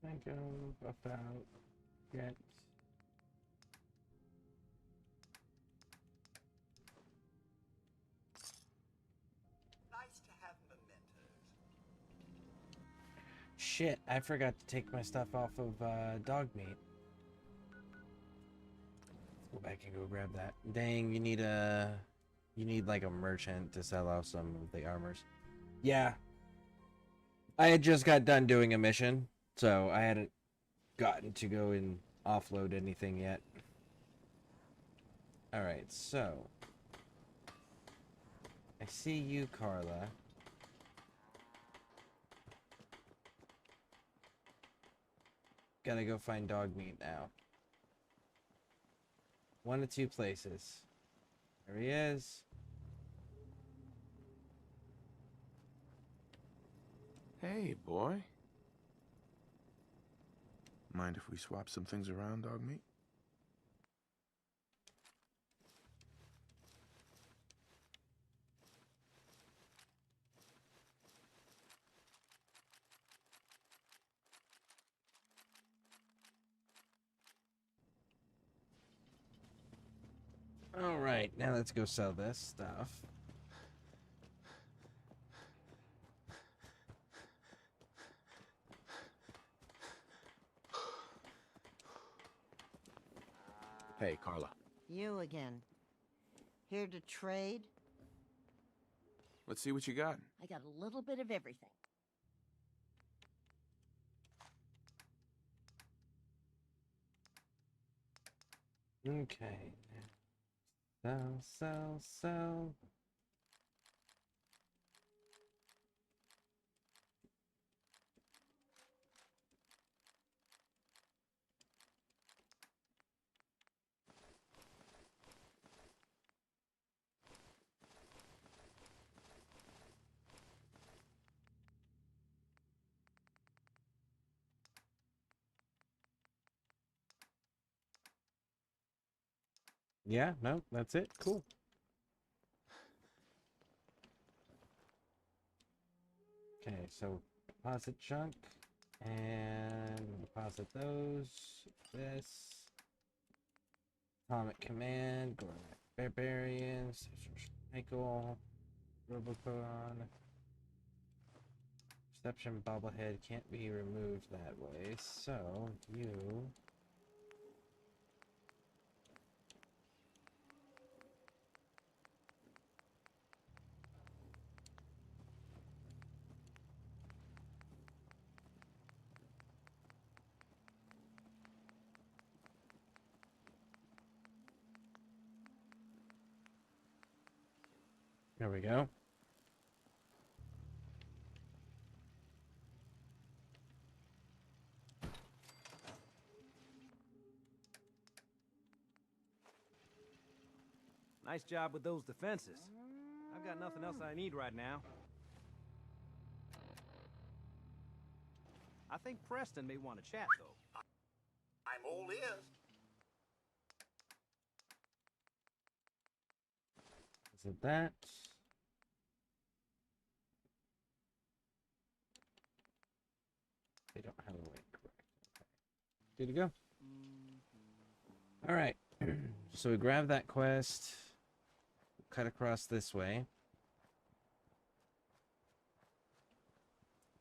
I go about get Nice to have mementos. shit, I forgot to take my stuff off of dog meat. Let's go back and go grab that. Dang, you need like a merchant to sell out some of the armors. Yeah. I had just got done doing a mission, so I hadn't gotten to go and offload anything yet. Alright, so I see you, Carla. Gotta go find dog meat now. One of two places. There he is. Hey, boy. Mind if we swap some things around, dog meat? All right, now let's go sell this stuff. Hey, Carla. You again. Here to trade? Let's see what you got. I got a little bit of everything. Okay. Sell. Yeah, no, that's it. Cool. Okay, so deposit junk and deposit those. This Atomic Command, Gourmet Barbarians, Michael, Robocon. Perception Bobblehead can't be removed that way, so you. There we go. Nice job with those defenses. I've got nothing else I need right now. I think Preston may want to chat, though. I'm all ears. Is it that? They don't have a way, correct. Okay. Good to go. All right. So we grab that quest, cut across this way.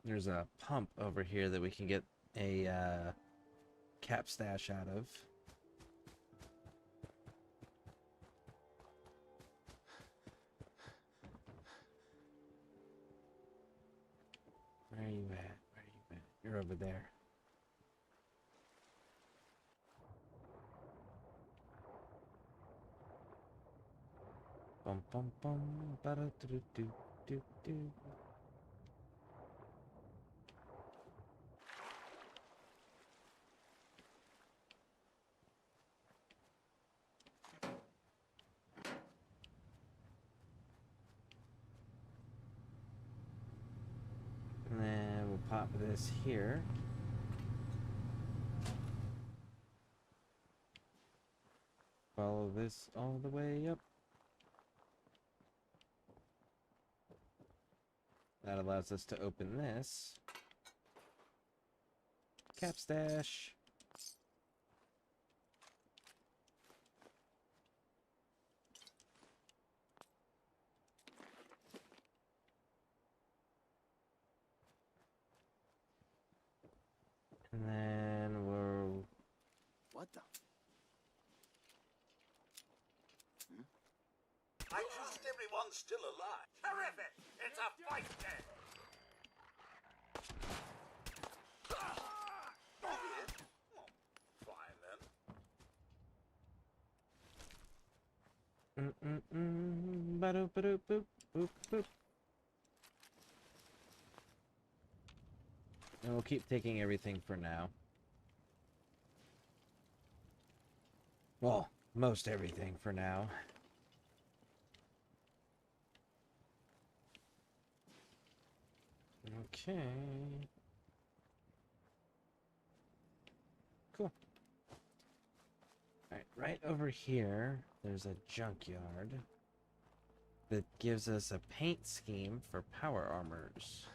There's a pump over here that we can get a cap stash out of. Where are you at? Where are you at? You're over there. Bum bum bum. Ba da do do do do. And then we'll pop this here. Follow this all the way up. That allows us to open this. Cap stash. And then we'll... What the? I trust everyone's still alive. Terrific! It's a fight day! Fine then. Ba-doop, ba-doop, boop, boop, boop. And we'll keep taking everything for now. Well, most everything for now. Okay. Cool. Alright, right over here, there's a junkyard that gives us a paint scheme for power armors.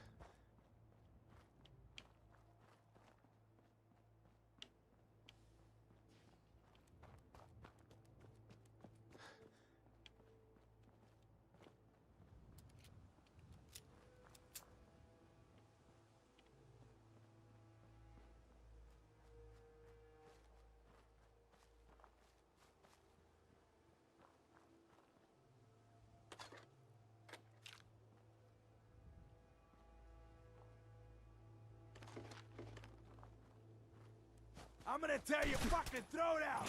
I'm gonna tell you, fucking throw it out!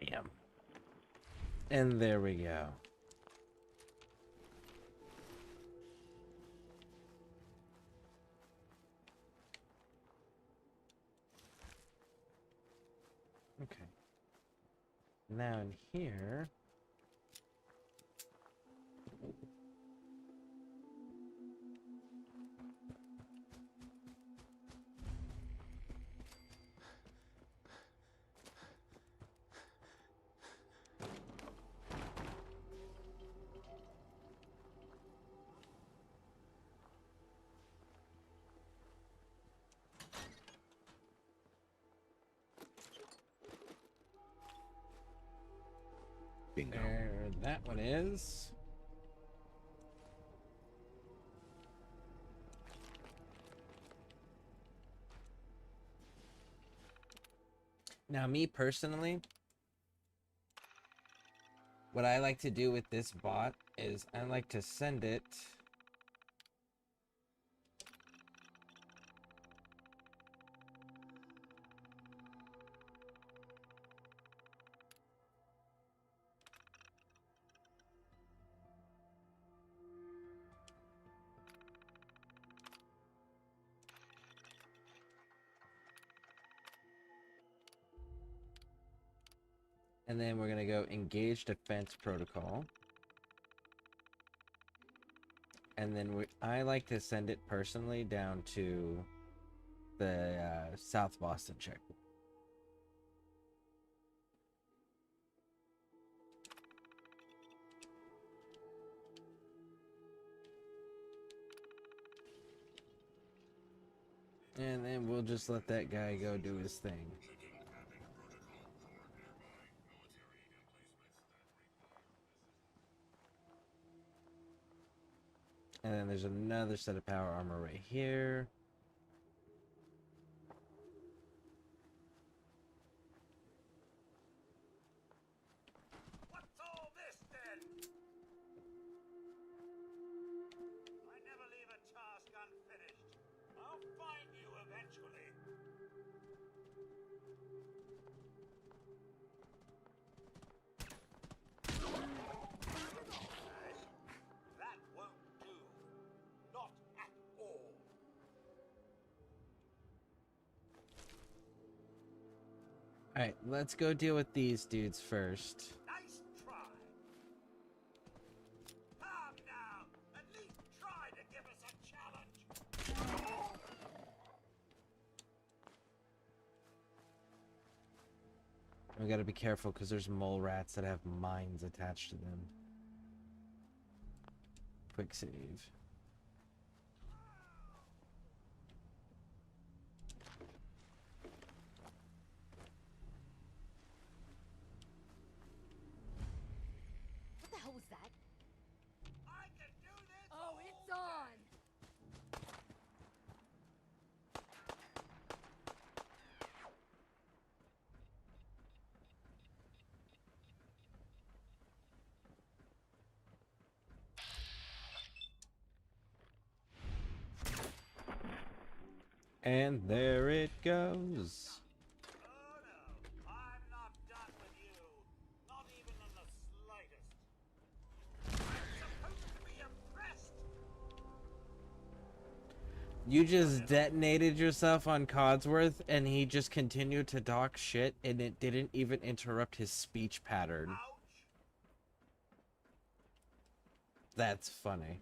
Bam. And there we go. Okay. Now in here... Bingo. There that one is. Now, me personally, what I like to do with this bot is I like to send it and then we're going to go engage defense protocol. And then I like to send it personally down to the South Boston checkpoint. And then we'll just let that guy go do his thing. And then there's another set of power armor right here. What's all this then? I never leave a task unfinished. I'll find you eventually. That won't do. Not at all. Alright, let's go deal with these dudes first. Nice try. Come now. At least try to give us a challenge. We gotta be careful because there's mole rats that have mines attached to them. Quick save. What the hell was that? I can do this. Oh, it's on! And there it goes. Oh no, I'm not done with you. Not even in the slightest. I'm supposed to be impressed. You just detonated yourself on Codsworth, and he just continued to talk shit, and it didn't even interrupt his speech pattern. That's funny.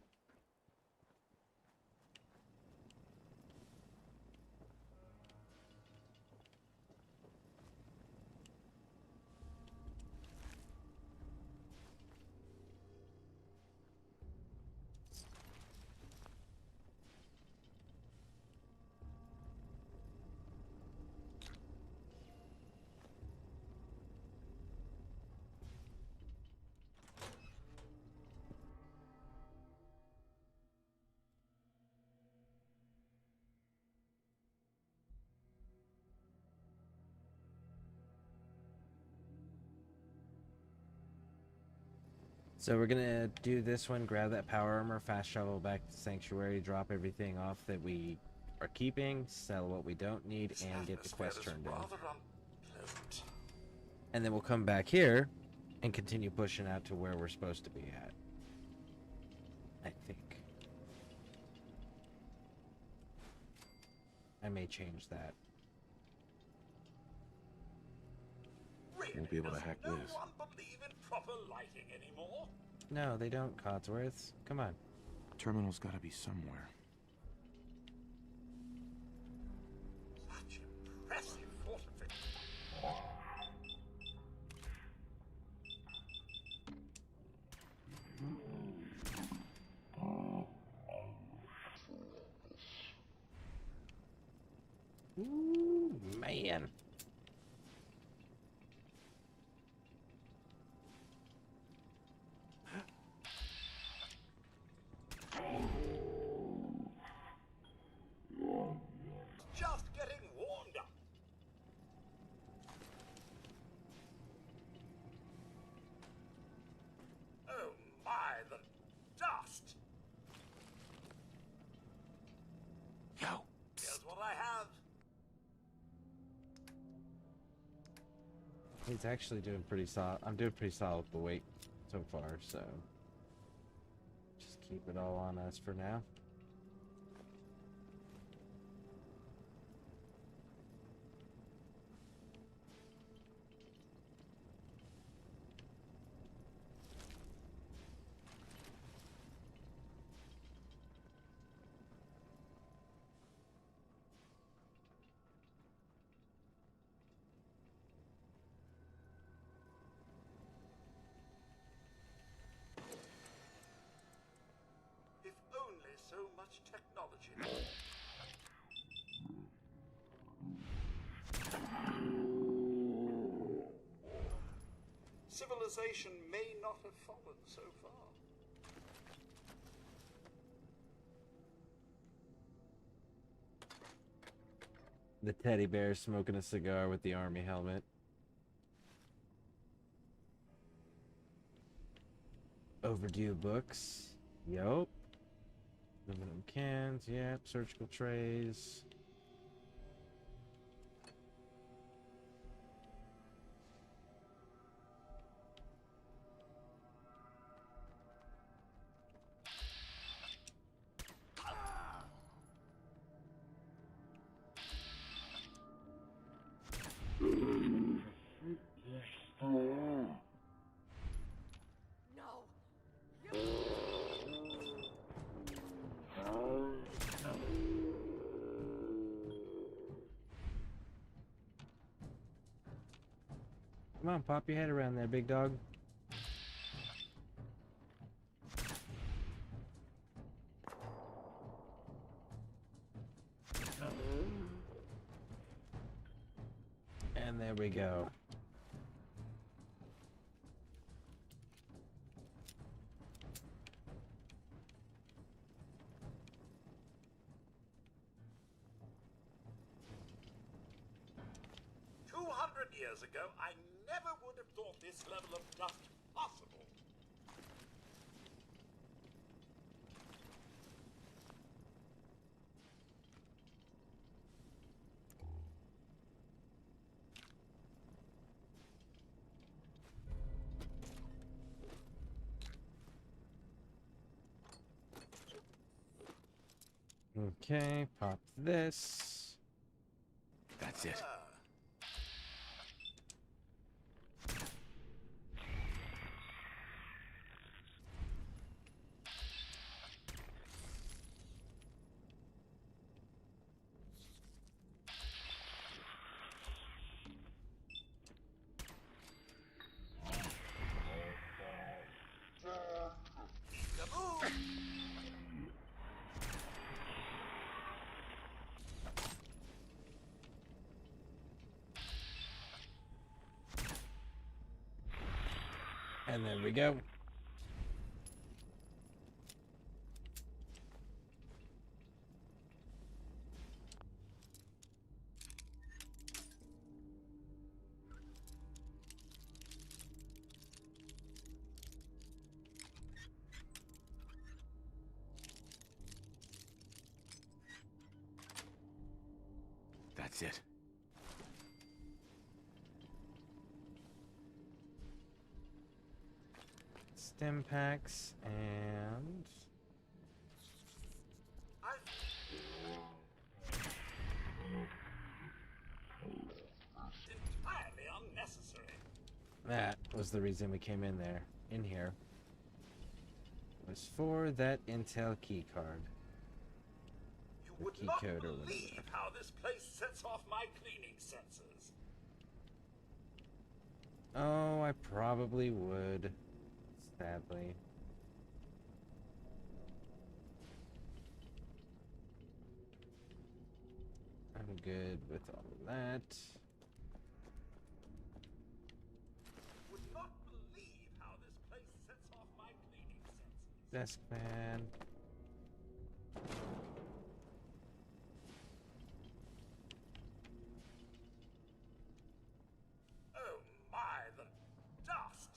So we're gonna do this one, grab that power armor, fast travel back to Sanctuary, drop everything off that we are keeping, sell what we don't need, and get the quest turned in. And then we'll come back here and continue pushing out to where we're supposed to be at. I think. I may change that. Won't be able to hack this. No one believe in proper lighting anymore? No, they don't, Codsworth. Come on. Terminal's gotta be somewhere. Such impressive fortification. Ooh, man. Just getting warmed up. Oh my, the dust! Yo. Here's what I have. He's actually doing pretty solid. I'm doing pretty solid with the weight so far, so just keep it all on us for now. If only so much technology. Civilization may not have fallen so far. The teddy bear smoking a cigar with the army helmet. Overdue books. Yup. Aluminum cans. Yep. Surgical trays. Come on, pop your head around there, big dog. And there we go. Years ago, I never would have thought this level of dust possible. Okay, pop this. That's it. And there we go. That's it. Stim packs and Entirely unnecessary. that was the reason we came in there. In here was for that Intel key card. You The would key not code or believe whatever. how this place sets off my cleaning sensors. Oh, I probably would. Sadly. I'm good with all of that. Would not believe how this place sets off my cleaning sensors. Desk fan. Oh my, the dust!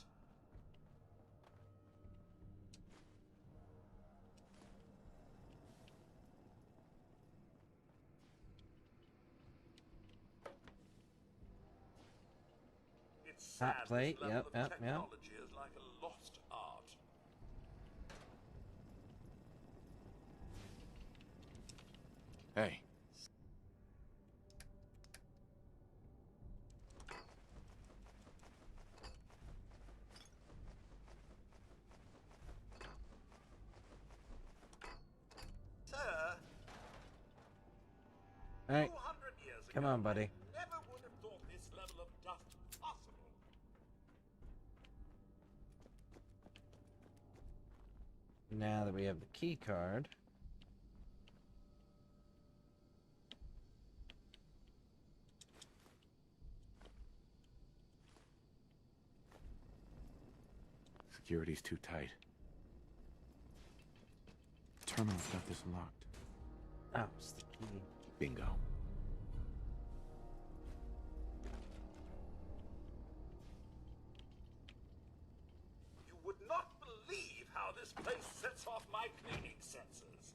It's sad Hot plate. this level Yep, of yep, yep. technology is like a lost art. Hey. Sir, All right. 200 years Come ago, on, buddy. I never would have thought this level of dust possible. Now that we have the key card. Security's too tight. Terminal's got this locked. Oh, it's the key. Bingo. You would not believe how this place sets off my cleaning sensors.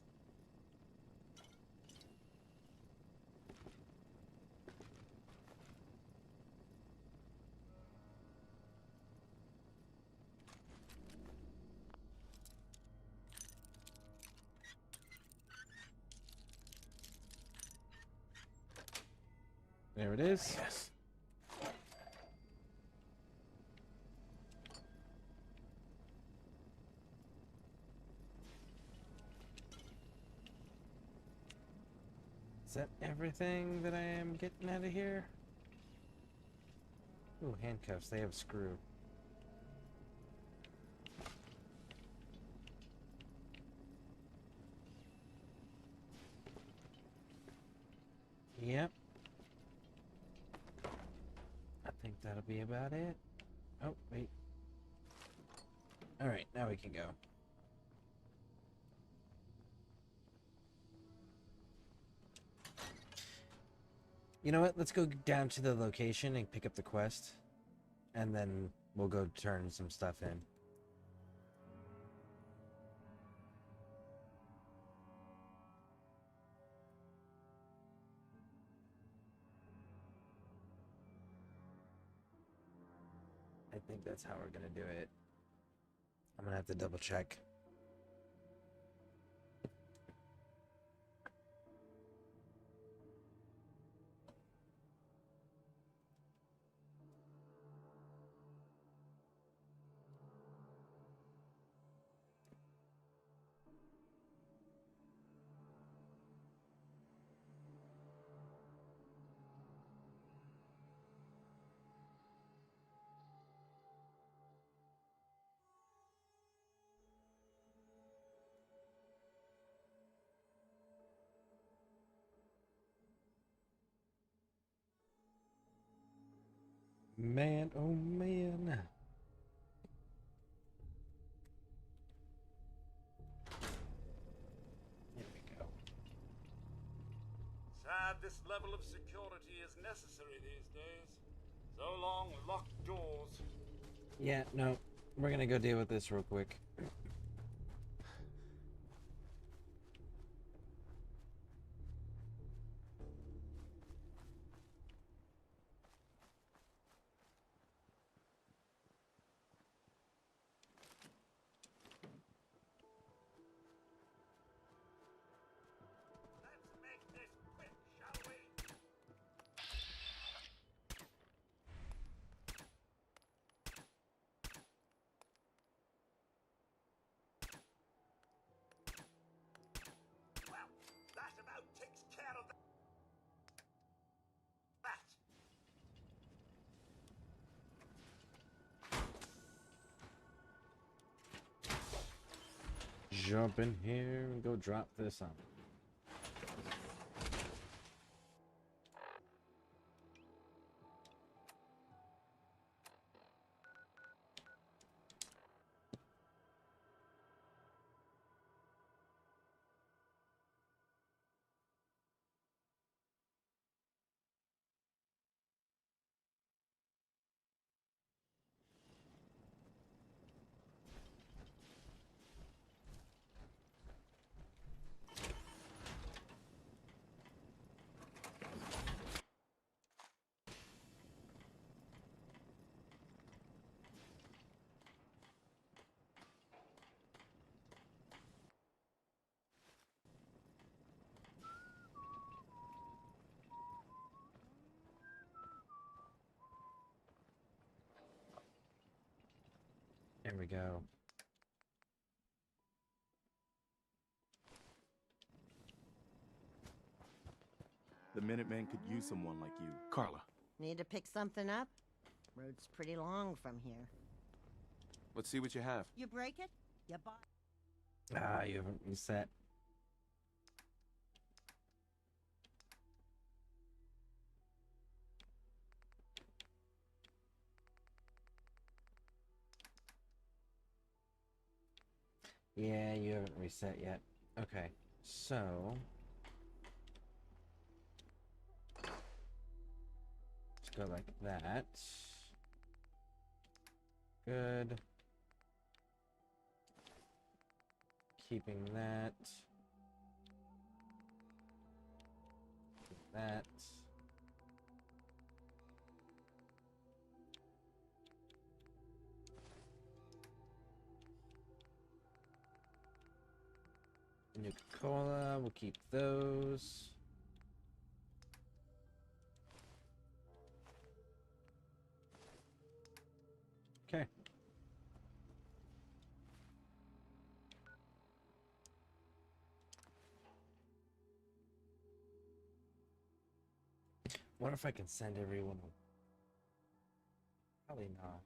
There it is. Yes. Is that everything that I am getting out of here? Ooh, handcuffs. They have a screw. Yep. I think that'll be about it. Oh, wait. Alright, now we can go. You know what? Let's go down to the location and pick up the quest. And then we'll go turn some stuff in. I think that's how we're gonna do it. I'm gonna have to double check. Man, oh man. There we go. Sad this level of security is necessary these days. So long, locked doors. Yeah, no. We're gonna go deal with this real quick. Let's make this quick, shall we? Well, that about takes care of that. Jump in here and go drop this on. There we go. The Minutemen could use someone like you. Carla, Need to pick something up? Road's pretty long from here. let's see what you have. You break it, you buy. Ah, you haven't reset. Yeah, you haven't reset yet. Okay, so let's go like that. Good. Keeping that. That. Nuka-Cola, we'll keep those. Okay. Wonder if I can send everyone. Probably not.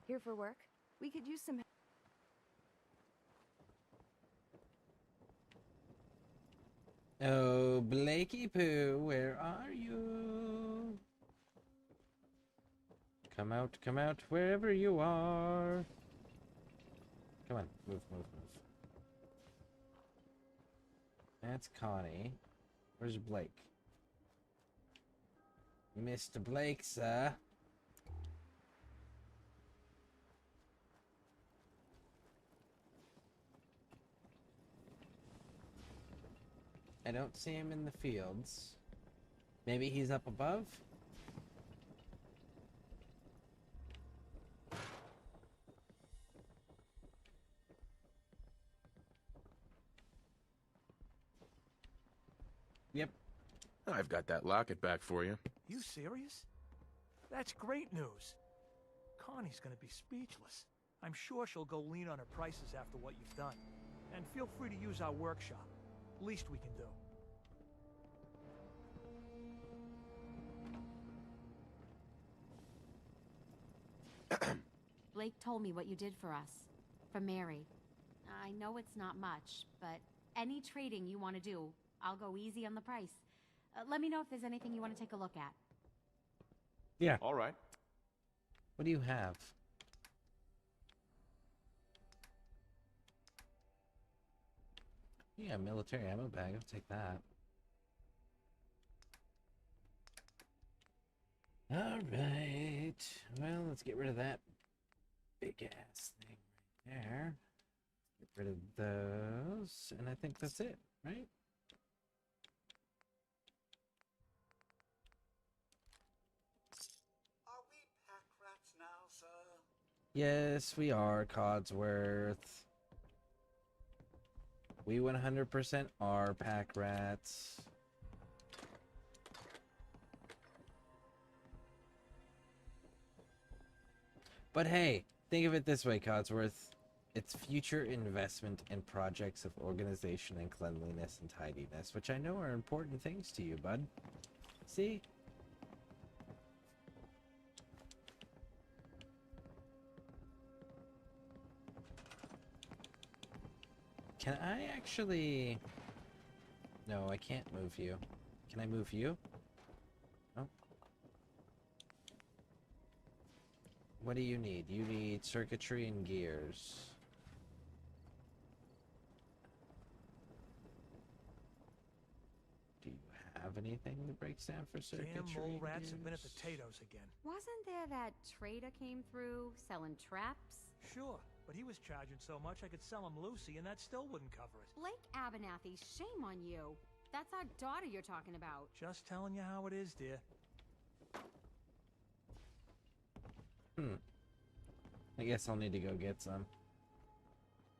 Here for work? We could use some. Oh, Blakey Poo, where are you? Come out, wherever you are. Come on, move, move, move. That's Connie. Where's Blake? Mr. Blake, sir. I don't see him in the fields. Maybe he's up above? Yep. I've got that locket back for you. You serious? That's great news. Connie's gonna be speechless. I'm sure she'll go lean on her prices after what you've done. And feel free to use our workshop. Least we can do. Blake told me what you did for us. For Mary. I know it's not much, but any trading you want to do, I'll go easy on the price. Let me know if there's anything you want to take a look at. Yeah. All right. What do you have? Yeah, military ammo bag. I'll take that. All right. Well, let's get rid of that big ass thing right there. Get rid of those, and I think that's it, right? Are we pack rats now, sir? Yes, we are, Codsworth. We 100% are pack rats. But hey, think of it this way, Codsworth. It's future investment in projects of organization and cleanliness and tidiness, which I know are important things to you, bud. See? Can I actually... No, I can't move you. Can I move you? No. What do you need? You need circuitry and gears. Do you have anything that breaks down for circuitry? Damn mole and rats have been at gears? potatoes again. Wasn't there that trader came through selling traps? Sure, but he was charging so much I could sell him Lucy and that still wouldn't cover it. Blake Abernathy, shame on you. That's our daughter you're talking about. Just telling you how it is, dear. I guess I'll need to go get some.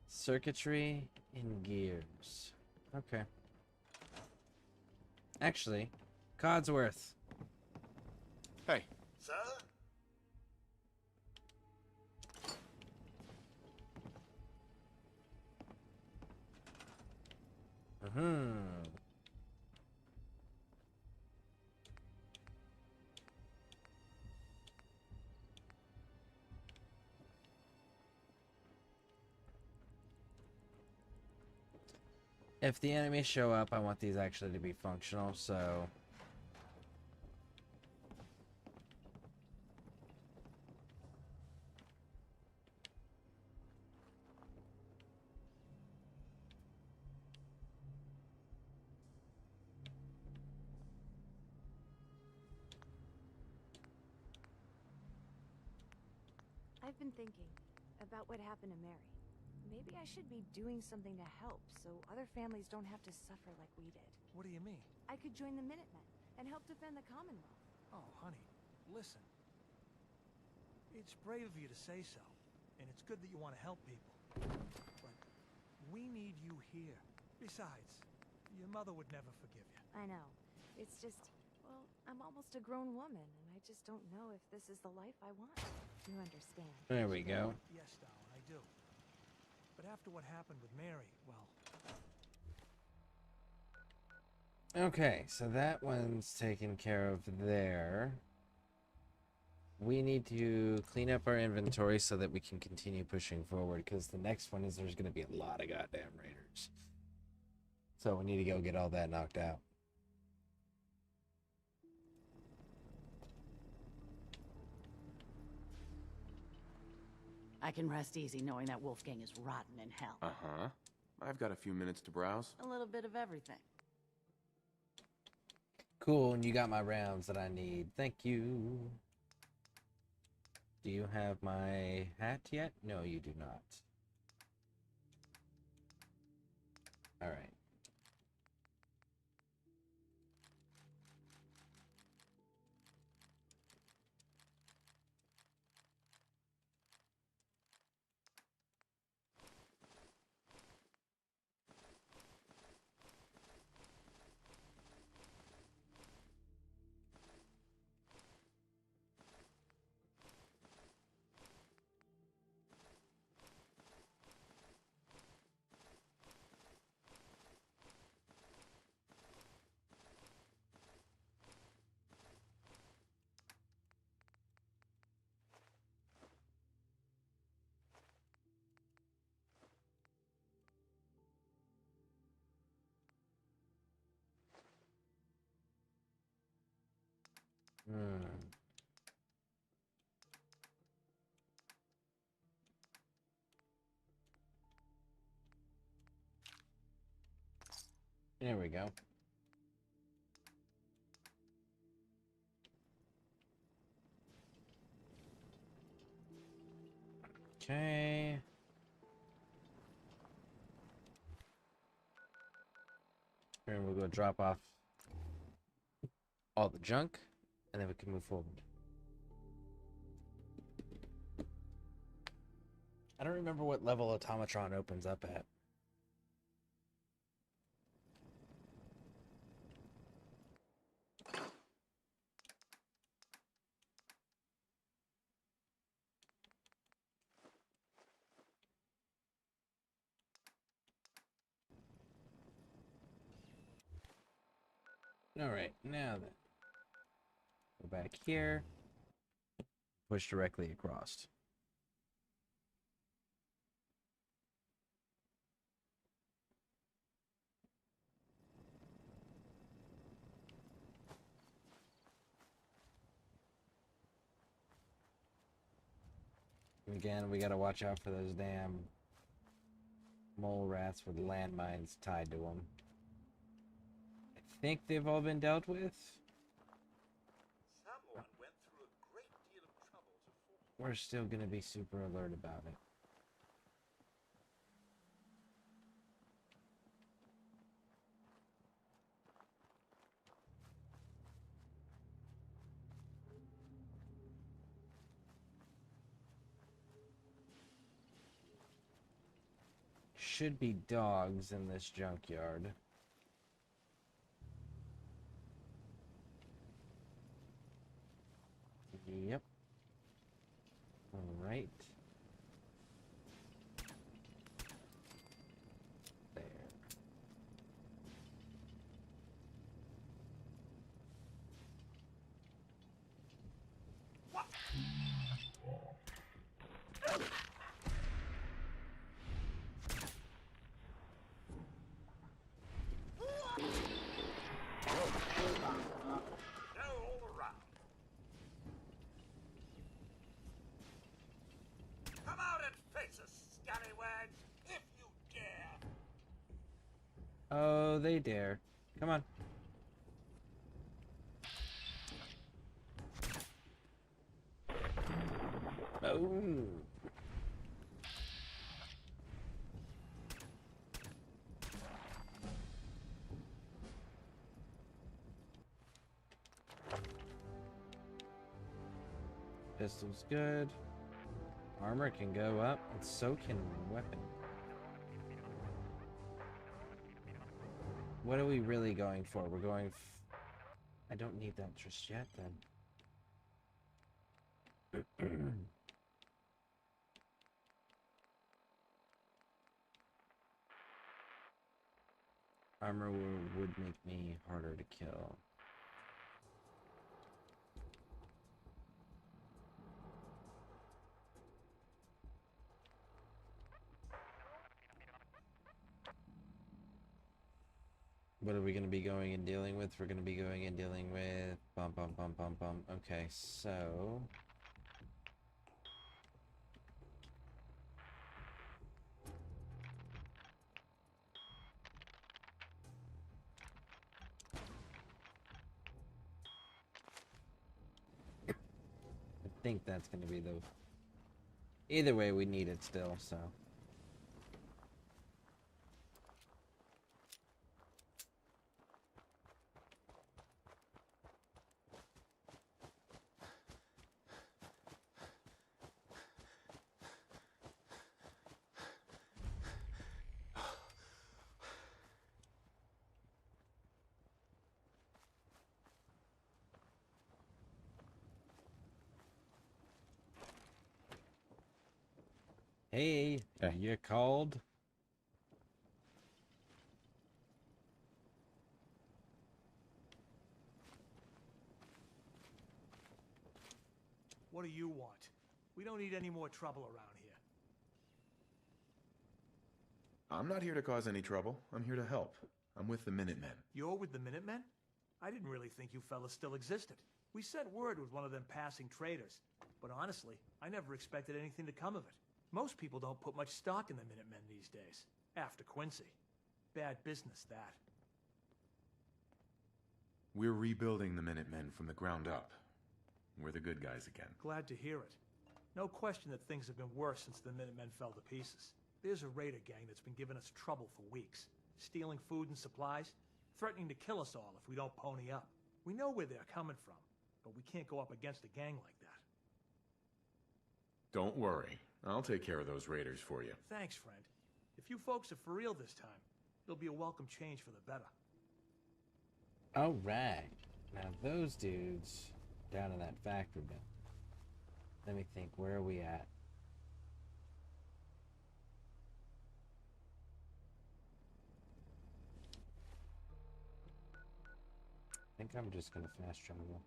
Circuitry and gears. Okay. Actually, Codsworth. Hey. Sir? If the enemies show up, I want these actually to be functional, so... I've been thinking about what happened to Mary. Maybe I should be doing something to help so other families don't have to suffer like we did. What do you mean? I could join the Minutemen and help defend the Commonwealth. Oh, honey, listen. It's brave of you to say so, and it's good that you want to help people. But we need you here. Besides, your mother would never forgive you. I know. It's just, well, I'm almost a grown woman, and I just don't know if this is the life I want. You understand? There we go. Yes, darling, I do. But after what happened with Mary, well... Okay, so that one's taken care of there. We need to clean up our inventory so that we can continue pushing forward, because the next one is there's going to be a lot of goddamn raiders. So we need to go get all that knocked out. I can rest easy knowing that Wolfgang is rotten in hell. Uh-huh. I've got a few minutes to browse. A little bit of everything. Cool, and you got my rounds that I need. Thank you. Do you have my hat yet? No, you do not. All right. There we go. Okay. And we'll go drop off all the junk, and then we can move forward. I don't remember what level Automatron opens up at. Alright, now then. Go back here. Push directly across. Again, we gotta watch out for those damn mole rats with landmines tied to them. I think they've all been dealt with. Someone went through a great deal of trouble to fortify. We're still gonna be super alert about it. Should be dogs in this junkyard. Yep. All right. There. Oh, they dare. Come on. Oh. Pistol's good. Armor can go up, and so can weapon. What are we really going for? We're going... I don't need that just yet, then. Armor would make me harder to kill. What are we going to be going and dealing with? We're going to be going and dealing with... Bum, bum, bum, bum, bum. Okay, so... I think that's going to be the... Either way, we need it still, so... Hey, you called? What do you want? We don't need any more trouble around here. I'm not here to cause any trouble. I'm here to help. I'm with the Minutemen. You're with the Minutemen? I didn't really think you fellas still existed. We sent word with one of them passing traders. But honestly, I never expected anything to come of it. Most people don't put much stock in the Minutemen these days. After Quincy. Bad business, that. We're rebuilding the Minutemen from the ground up. We're the good guys again. Glad to hear it. No question that things have been worse since the Minutemen fell to pieces. There's a raider gang that's been giving us trouble for weeks. Stealing food and supplies, threatening to kill us all if we don't pony up. We know where they're coming from, but we can't go up against a gang like that. Don't worry. I'll take care of those raiders for you. Thanks, friend. If you folks are for real this time, it'll be a welcome change for the better. Alright. Now those dudes down in that factory bin. Let me think, where are we at? I think I'm just gonna fast travel.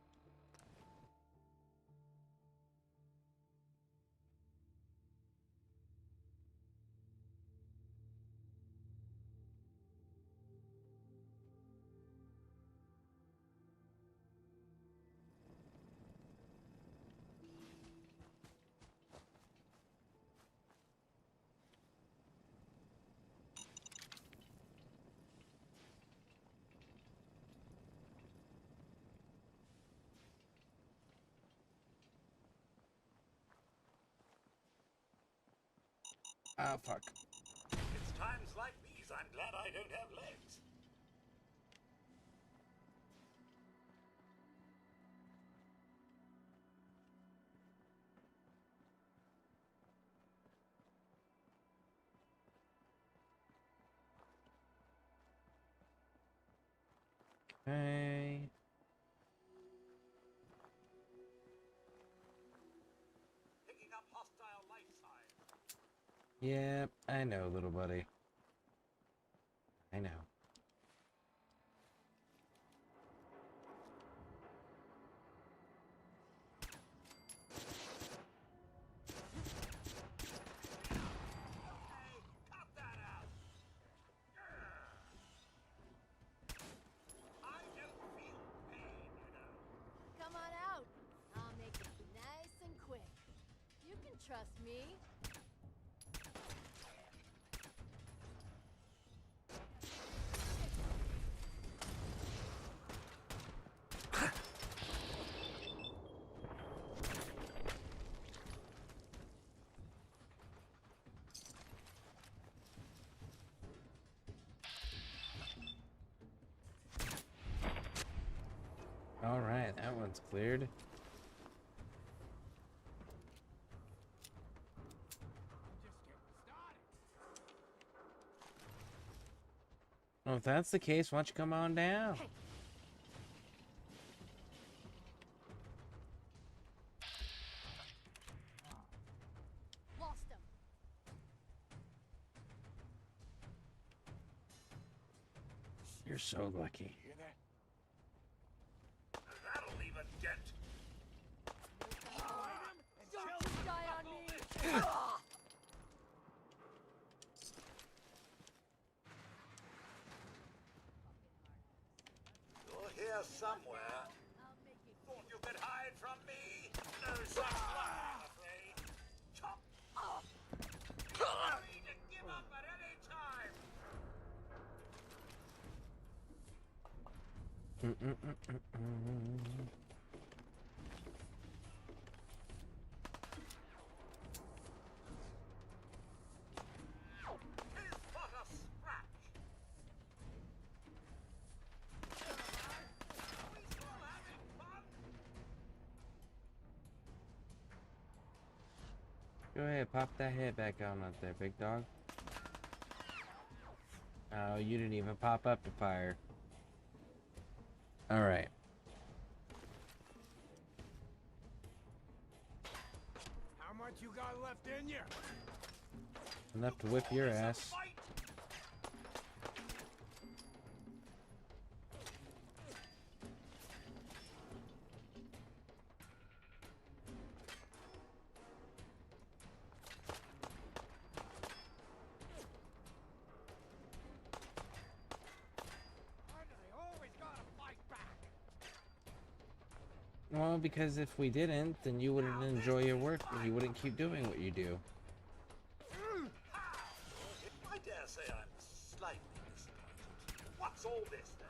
Ah, fuck. It's times like these I'm glad I don't have legs. Okay. Picking up hostile light signs. Yep, I know, little buddy. I know. Come on out. I'll make it nice and quick. You can trust me. Alright, that one's cleared. Well, if that's the case, why don't you come on down? Hey. Lost him. You're so lucky. Hear that? That'll leave a dent. Don't you die on me. You're here somewhere. Thought you could hide from me? No such luck, I'm afraid. Chop. Ready to give up at any time. Tis but a scratch. Are we still having fun? Go ahead, pop that head back on up there, big dog. Oh, you didn't even pop up to fire. Alright. How much you got left in you? Enough to whip your ass. Well, because if we didn't, then you wouldn't enjoy your work and you wouldn't keep doing what you do. I dare say I'm slightly disappointed. What's all this then?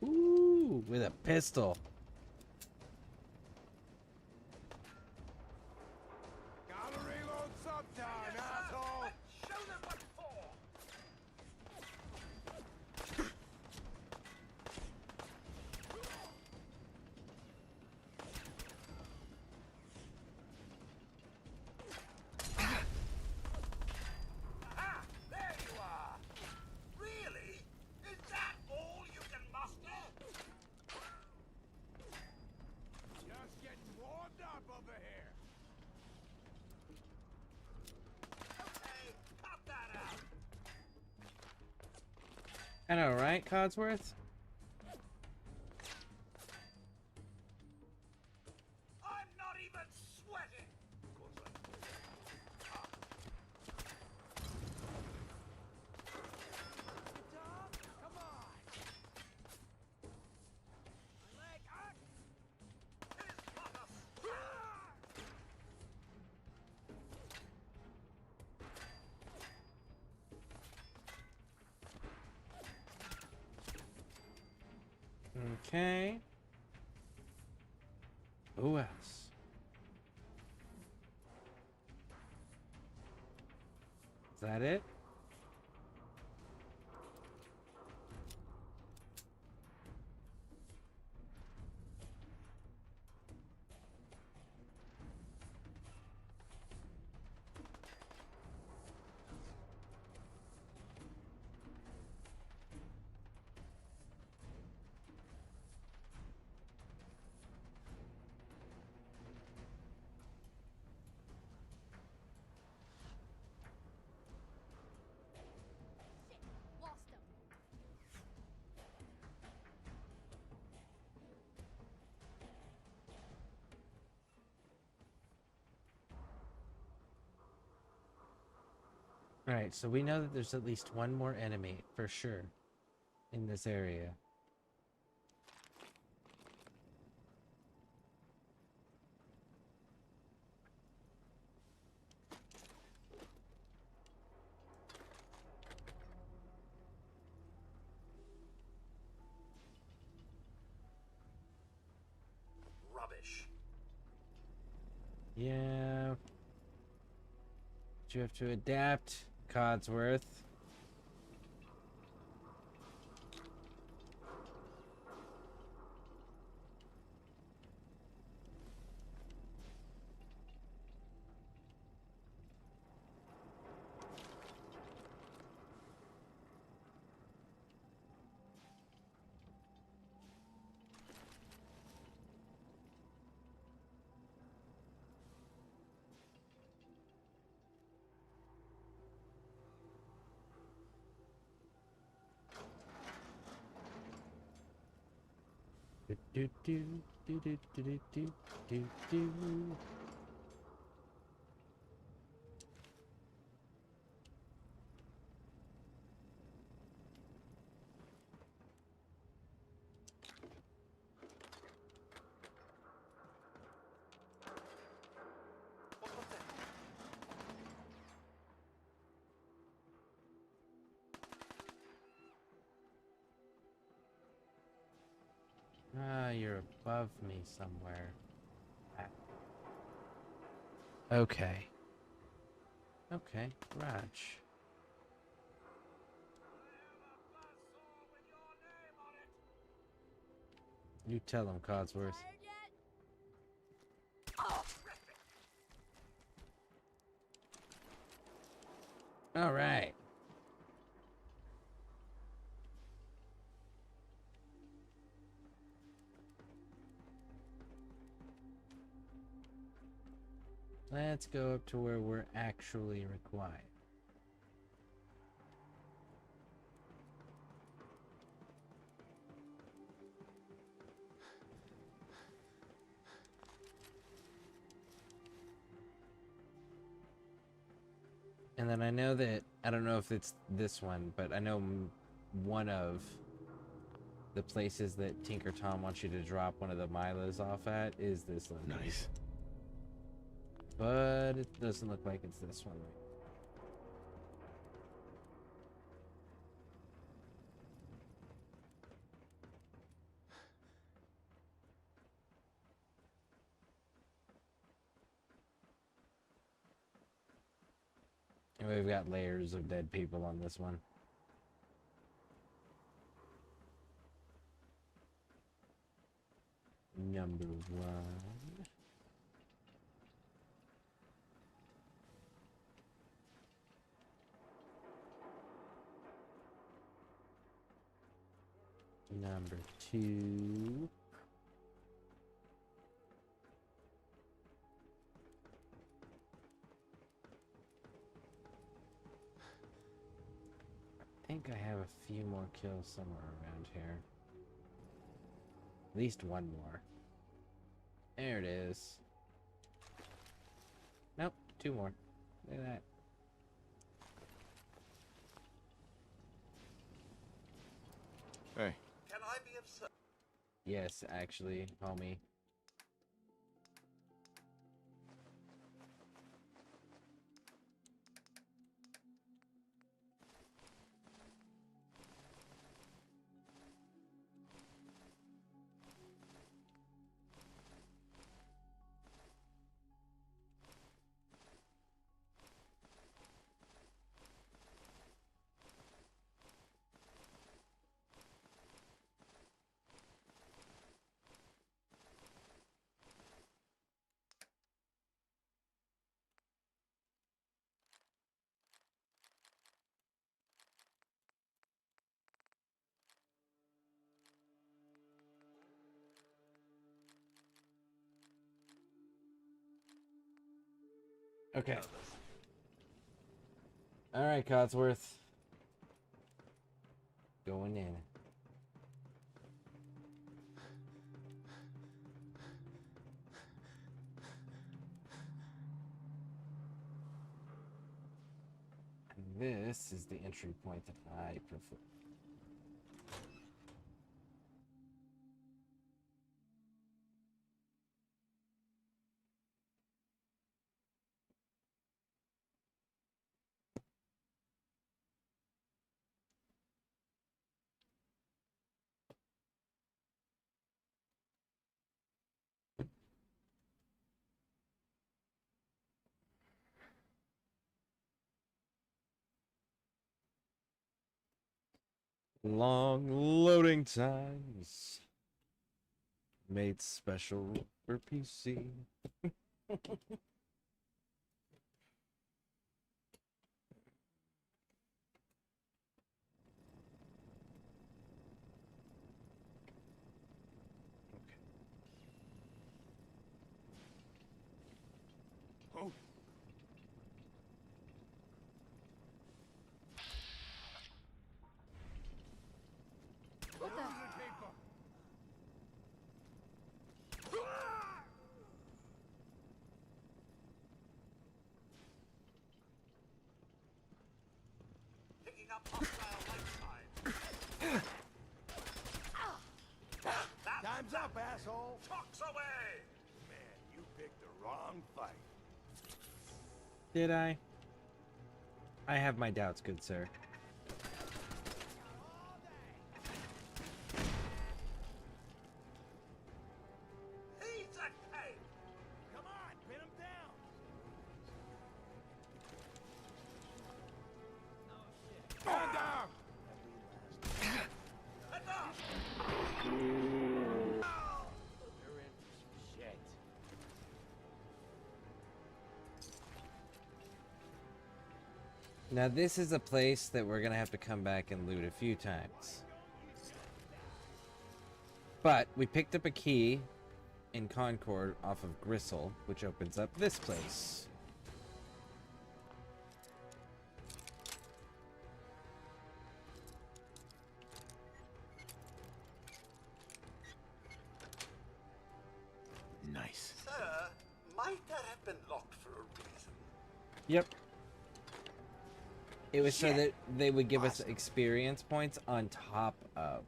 Ooh, with a pistol. Gotta reload sometime, asshole! Show them what for! Aha! There you are! Really? Is that all you can muster? Just getting warmed up over here. Okay, cut that out! I know, right, Codsworth? I'm not even sweating! Come on! My leg, Okay. Who else? Is that it? Lost him. Alright, so we know that there's at least one more enemy, for sure, in this area. Rubbish. Yeah. But you have to adapt, Codsworth. Do do do do do do do do do. Ah, you're above me somewhere. Okay. Okay, Raj. You tell him, Codsworth. All right. Let's go up to where we're actually required. And then I know that, I don't know if it's this one, but I know one of the places that Tinker Tom wants you to drop one of the Milos off at is this location. Nice. But it doesn't look like it's this one. And we've got layers of dead people on this one. Number 1. Number 2. I think I have a few more kills somewhere around here. At least one more. There it is. Nope, 2 more. Look at that. Hey. Can I be of service? Yes, actually, homie. Okay. Alright, Codsworth. Going in. And this is the entry point that I prefer. Long loading times. Made special for PC. Oh. What the? Picking up hostile light signs. Time's up, asshole. Trucks away. Man, you picked the wrong fight. Did I? I have my doubts, good sir. He's a cave. Come on, pin him down. Man down. Enough. You're in for some shit. Now this is a place that we're gonna have to come back and loot a few times. But we picked up a key in Concord off of Gristle, which opens up this place. Nice. Sir, might that have been locked for a reason? Yep. It was so that they would give us experience points on top of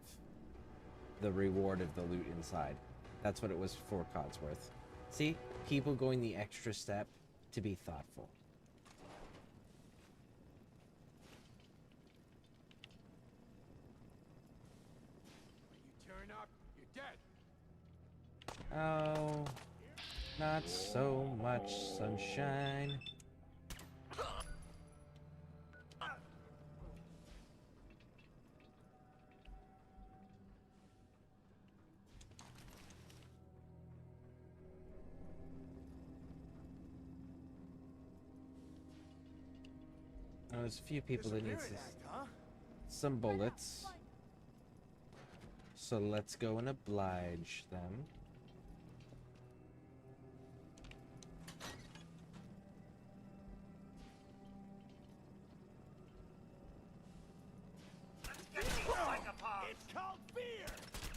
the reward of the loot inside. That's what it was for, Codsworth. See? People going the extra step to be thoughtful. You turn up, you're dead. Oh, not so much sunshine. there's a few people that need some bullets. So let's go and oblige them. It's called fear!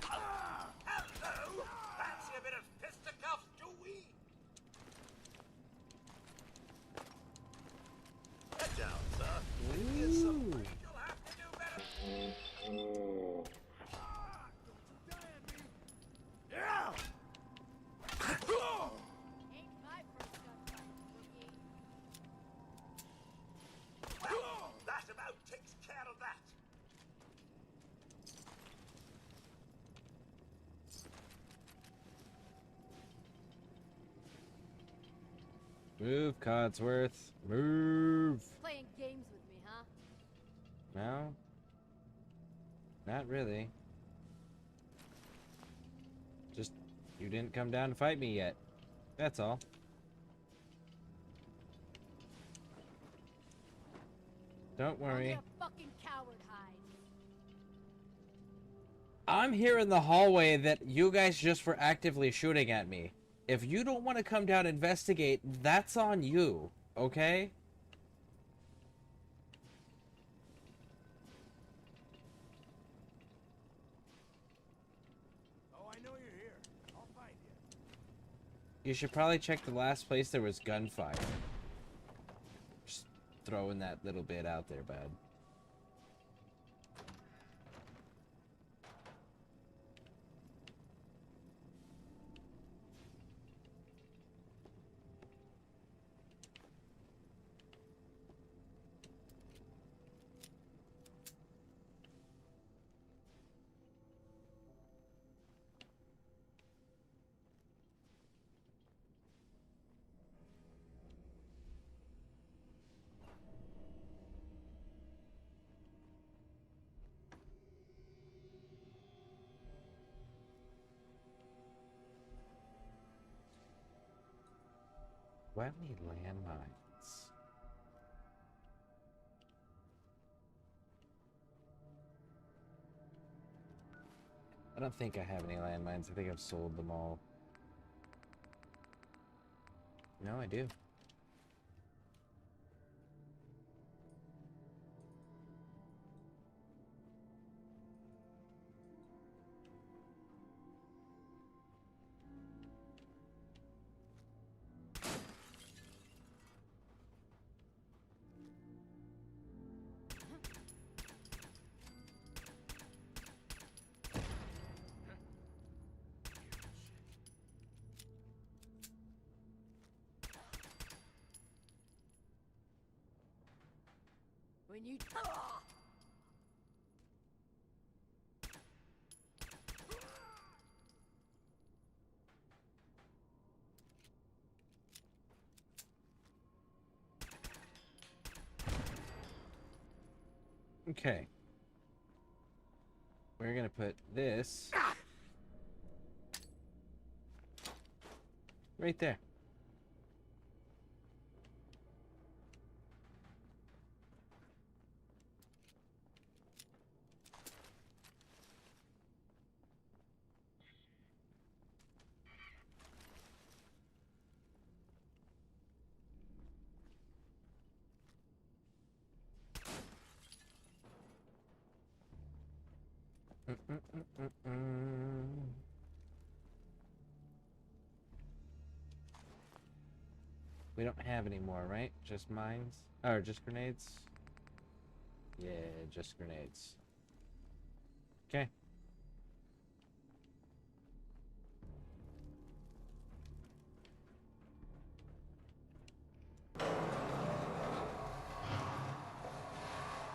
Hello! Fancy a bit of fisticuffs, do we? Get down, sir. Here's some break. You'll have to do better. Ain't my first gunfight, rookie. Well, that about takes care of that. Move, Codsworth. Move. Playing games with me, huh? No. Not really. Just, you didn't come down to fight me yet. That's all. Don't worry. Only a fucking coward hides. I'm here in the hallway that you guys just were actively shooting at me. If you don't want to come down and investigate, that's on you, okay? Oh, I know you're here. I'll find you. You should probably check the last place there was gunfire. Just throwing that little bit out there, bud. Why do we need landmines? I don't think I have any landmines. I think I've sold them all. No, I do. When you... Okay. We're gonna put this right there. We don't have any more, right? Just mines? Or just grenades? Yeah, just grenades. Okay.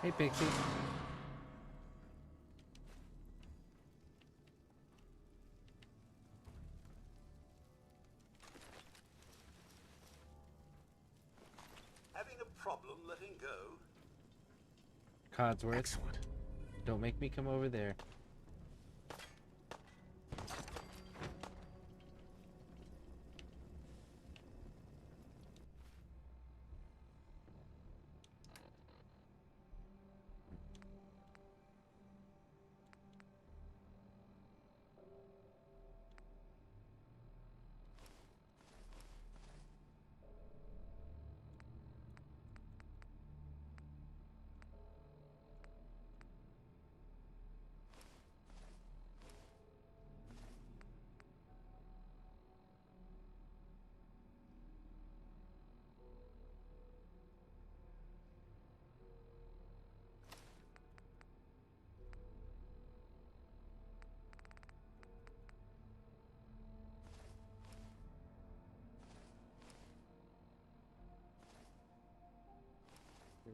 Hey, Pixie. Having a problem letting go? Codsworth. Excellent. Don't make me come over there.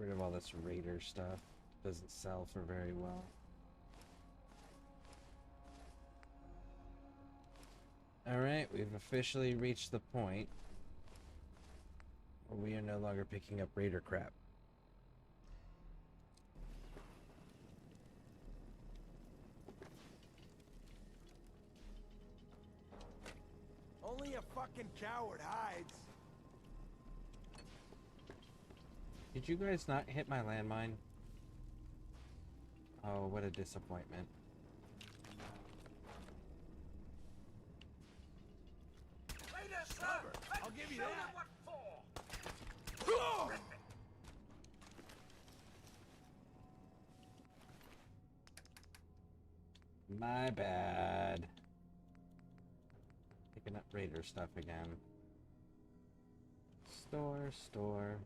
rid of all this raider stuff. Doesn't sell for very well. Alright, we've officially reached the point where we are no longer picking up raider crap. Only a fucking coward hides. Did you guys not hit my landmine? Oh, what a disappointment. I'll give you that. My bad. Picking up raider stuff again. Store.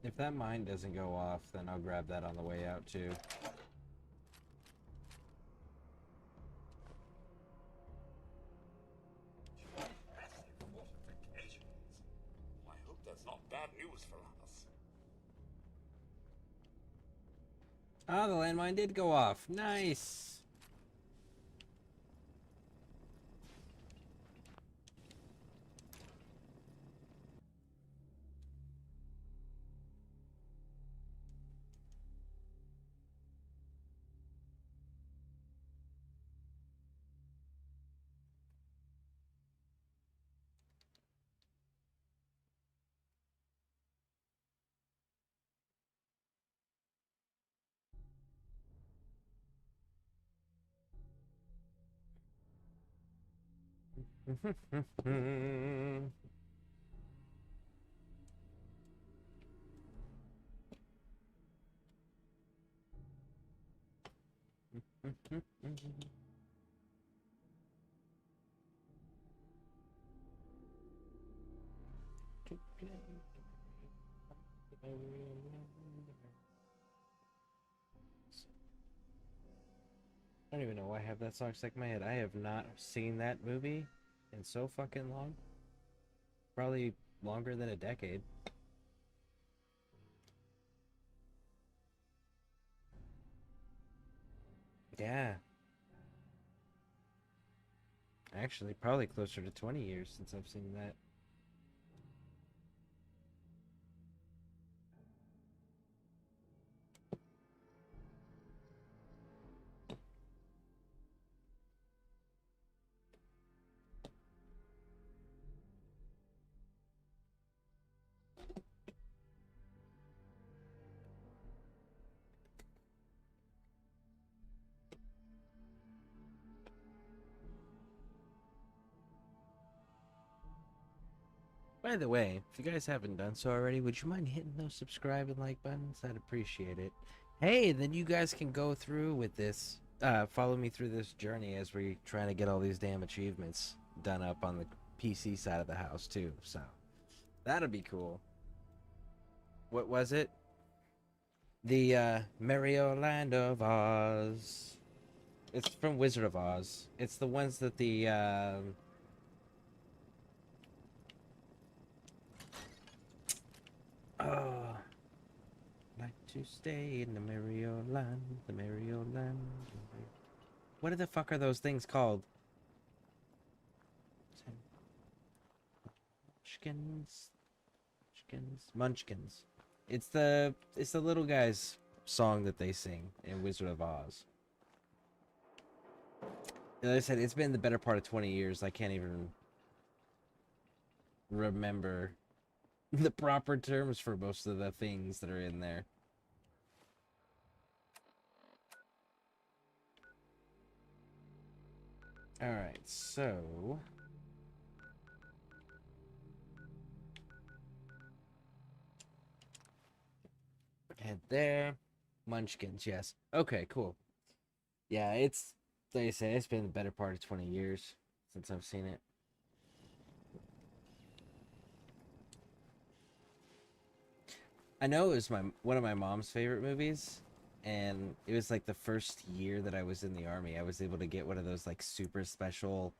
If that mine doesn't go off, then I'll grab that on the way out too. Massive fortifications. I hope that's not bad news for us. Ah, the landmine did go off. Nice. I don't even know why I have that song stuck in my head. I have not seen that movie in so fucking long. Probably longer than a decade. Yeah. Actually, probably closer to 20 years since I've seen that. By the way, if you guys haven't done so already, would you mind hitting those subscribe and like buttons? I'd appreciate it. Hey, then you guys can go through with this, follow me through this journey as we're trying to get all these damn achievements done up on the PC side of the house too, so that'll be cool. What was it? The Merry Land of Oz. It's from Wizard of Oz. It's the ones that the oh, like to stay in the merry old land, the merry old land. What the fuck are those things called? Munchkins. It's the little guy's song that they sing in Wizard of Oz. Like I said, it's been the better part of 20 years. I can't even remember the proper terms for most of the things that are in there. Alright, so head there. Munchkins, yes. Okay, cool. Yeah, it's like I say, it's been the better part of 20 years since I've seen it. I know it was one of my mom's favorite movies, and it was like the first year that I was in the army. I was able to get one of those like super special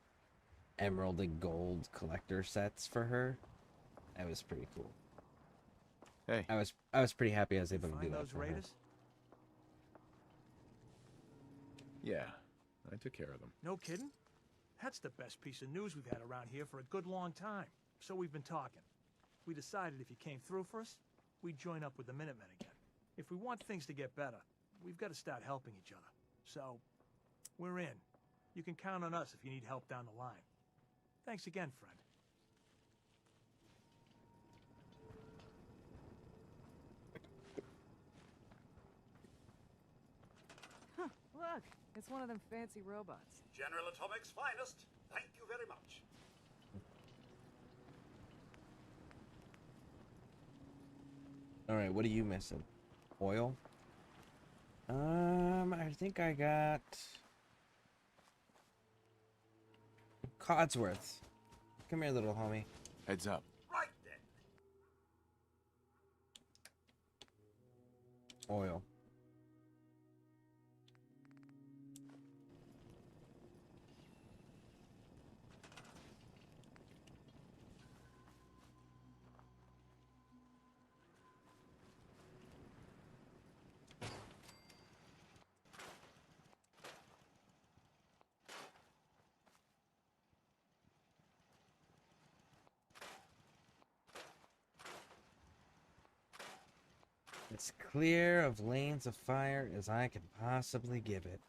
emerald and gold collector sets for her. That was pretty cool. Hey. I was pretty happy I was able to do Find that those for her. raiders? Yeah, I took care of them. No kidding? That's the best piece of news we've had around here for a good long time. So we've been talking. We decided if you came through for us, we'd join up with the Minutemen again. If we want things to get better, we've got to start helping each other. So, we're in. You can count on us if you need help down the line. Thanks again, friend. Huh, look, it's one of them fancy robots. General Atomic's finest. Thank you very much. All right, what are you missing? Oil? I think I got Codsworth. Come here, little homie. Heads up. Right then. Oil. As clear of lanes of fire as I can possibly give it.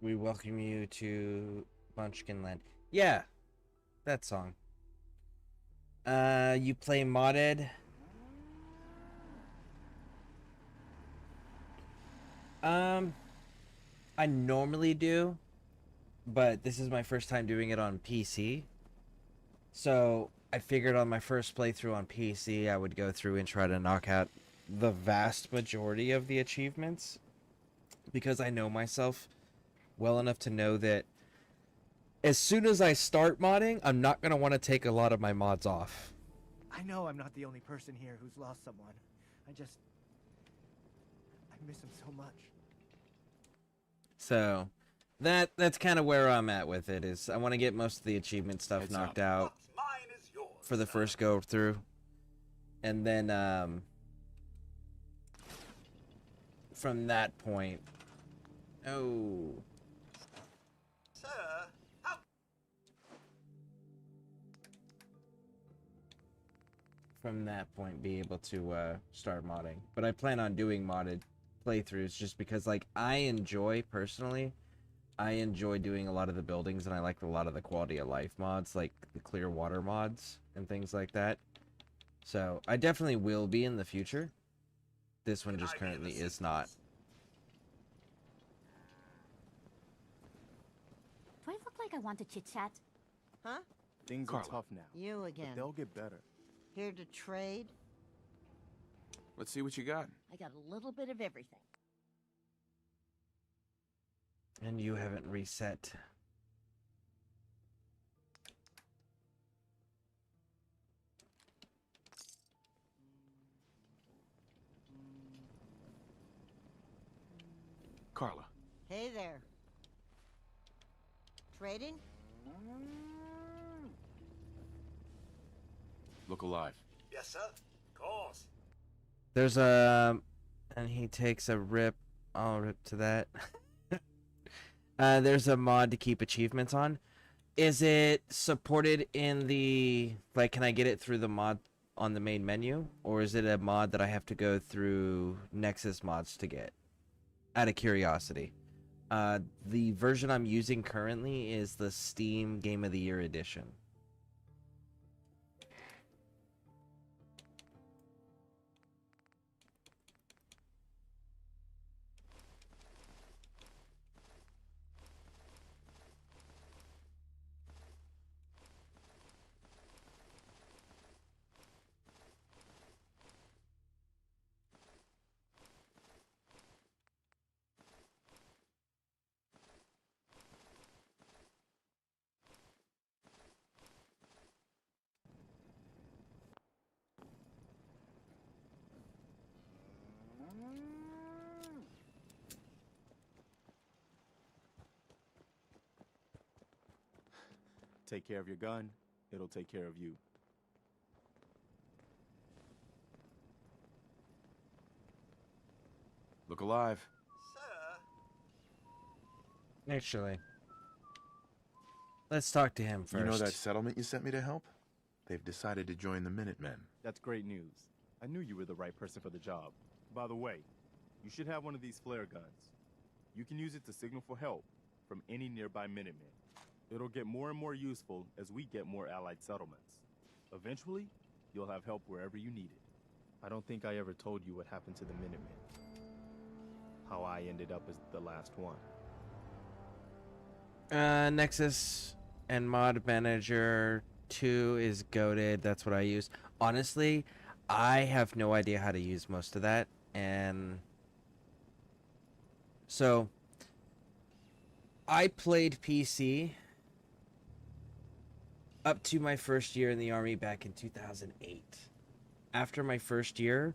We welcome you to Munchkin Land. Yeah, that song. You play modded? I normally do, but this is my first time doing it on PC. So I figured on my first playthrough on PC, I would go through and try to knock out the vast majority of the achievements, because I know myself well enough to know that as soon as I start modding, I'm not going to want to take a lot of my mods off. I know I'm not the only person here who's lost someone. I miss him so much. So that's kind of where I'm at with it, is I want to get most of the achievement stuff knocked out for the first go through. And then from that point, Sir, from that point be able to start modding. But I plan on doing modded playthroughs just because, like, I enjoy doing a lot of the buildings, and I like a lot of the quality of life mods, like the clear water mods and things like that. So I definitely will be in the future. This one just currently is not. Do I look like I want to chit-chat? Huh? Things Carla. are tough now. You But again. they'll get better. Here to trade? Let's see what you got. I got a little bit of everything. And you haven't reset. Carla. Hey there. Trading? Look alive. yes, sir. Of course. There's a... And he takes a rip. I'll rip to that. There's a mod to keep achievements on. Is it supported in the... Like, can I get it through the mod on the main menu? Or is it a mod that I have to go through Nexus mods to get? Out of curiosity. The version I'm using currently is the Steam Game of the Year edition. Take care of your gun, it'll take care of you. Look alive. Actually, let's talk to him first. You know that settlement you sent me to help? They've decided to join the Minutemen. That's great news. I knew you were the right person for the job. By the way, you should have one of these flare guns. You can use it to signal for help from any nearby Minutemen. It'll get more and more useful as we get more allied settlements. Eventually, you'll have help wherever you need it. I don't think I ever told you what happened to the Minutemen. How I ended up as the last one. Nexus and Mod Manager 2 is goated. That's what I use. Honestly, I have no idea how to use most of that. And so I played PC up to my first year in the Army back in 2008. After my first year,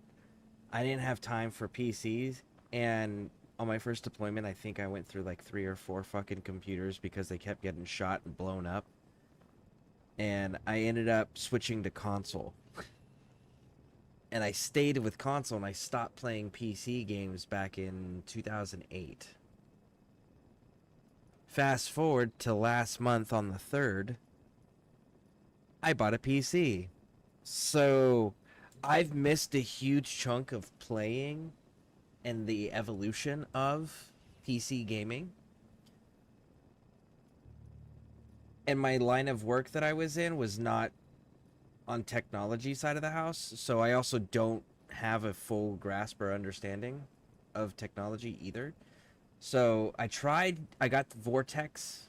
I didn't have time for PCs, and on my first deployment, I think I went through like 3 or 4 fucking computers because they kept getting shot and blown up. And I ended up switching to console. And I stayed with console, and I stopped playing PC games back in 2008. Fast forward to last month on the 3rd, I bought a PC. So I've missed a huge chunk of playing and the evolution of PC gaming. And my line of work that I was in was not on technology side of the house, so I also don't have a full grasp or understanding of technology either. So I got the Vortex,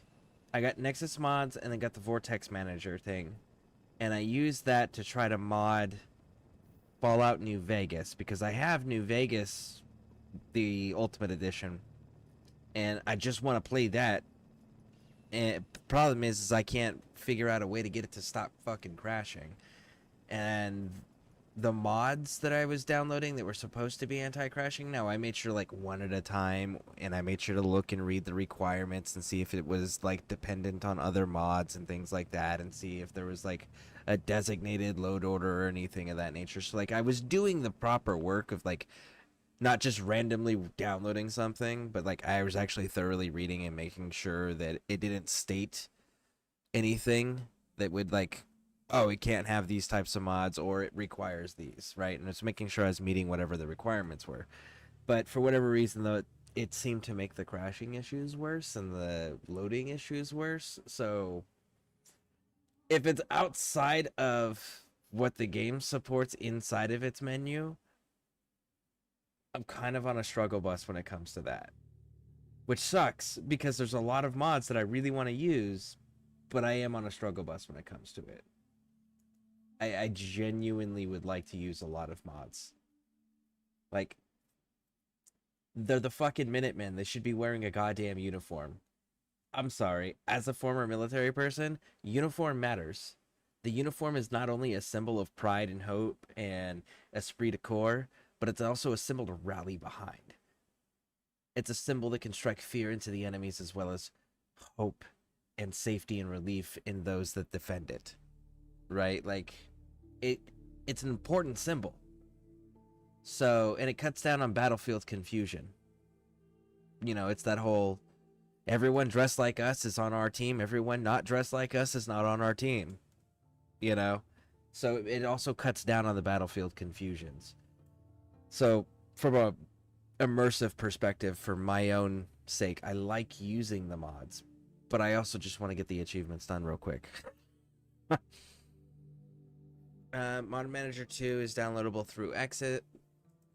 I got Nexus mods, and then got the Vortex Manager thing. And I used that to try to mod Fallout New Vegas, because I have New Vegas, the Ultimate Edition, and I just want to play that. And the problem is I can't figure out a way to get it to stop fucking crashing. And the mods that I was downloading that were supposed to be anti-crashing, no, I made sure like one at a time, and I made sure to look and read the requirements and see if it was like dependent on other mods and things like that, and see if there was like a designated load order or anything of that nature. So like I was doing the proper work of like not just randomly downloading something, but like I was actually thoroughly reading and making sure that it didn't state anything that would like, oh, it can't have these types of mods, or it requires these, right? And it's making sure I was meeting whatever the requirements were. But for whatever reason, though, it seemed to make the crashing issues worse and the loading issues worse. So if it's outside of what the game supports inside of its menu, I'm kind of on a struggle bus when it comes to that. Which sucks, because there's a lot of mods that I really want to use, but I am on a struggle bus when it comes to it. I genuinely would like to use a lot of mods. Like, they're the fucking Minutemen. They should be wearing a goddamn uniform. I'm sorry. As a former military person, uniform matters. The uniform is not only a symbol of pride and hope and esprit de corps, but it's also a symbol to rally behind. It's a symbol that can strike fear into the enemies, as well as hope and safety and relief in those that defend it. Right? Like, it's an important symbol. So, and it cuts down on battlefield confusion. You know, it's that whole, everyone dressed like us is on our team, everyone not dressed like us is not on our team. You know? So it also cuts down on the battlefield confusions. So, from a immersive perspective, for my own sake, I like using the mods, but I also just want to get the achievements done real quick. Mod Manager 2 is downloadable through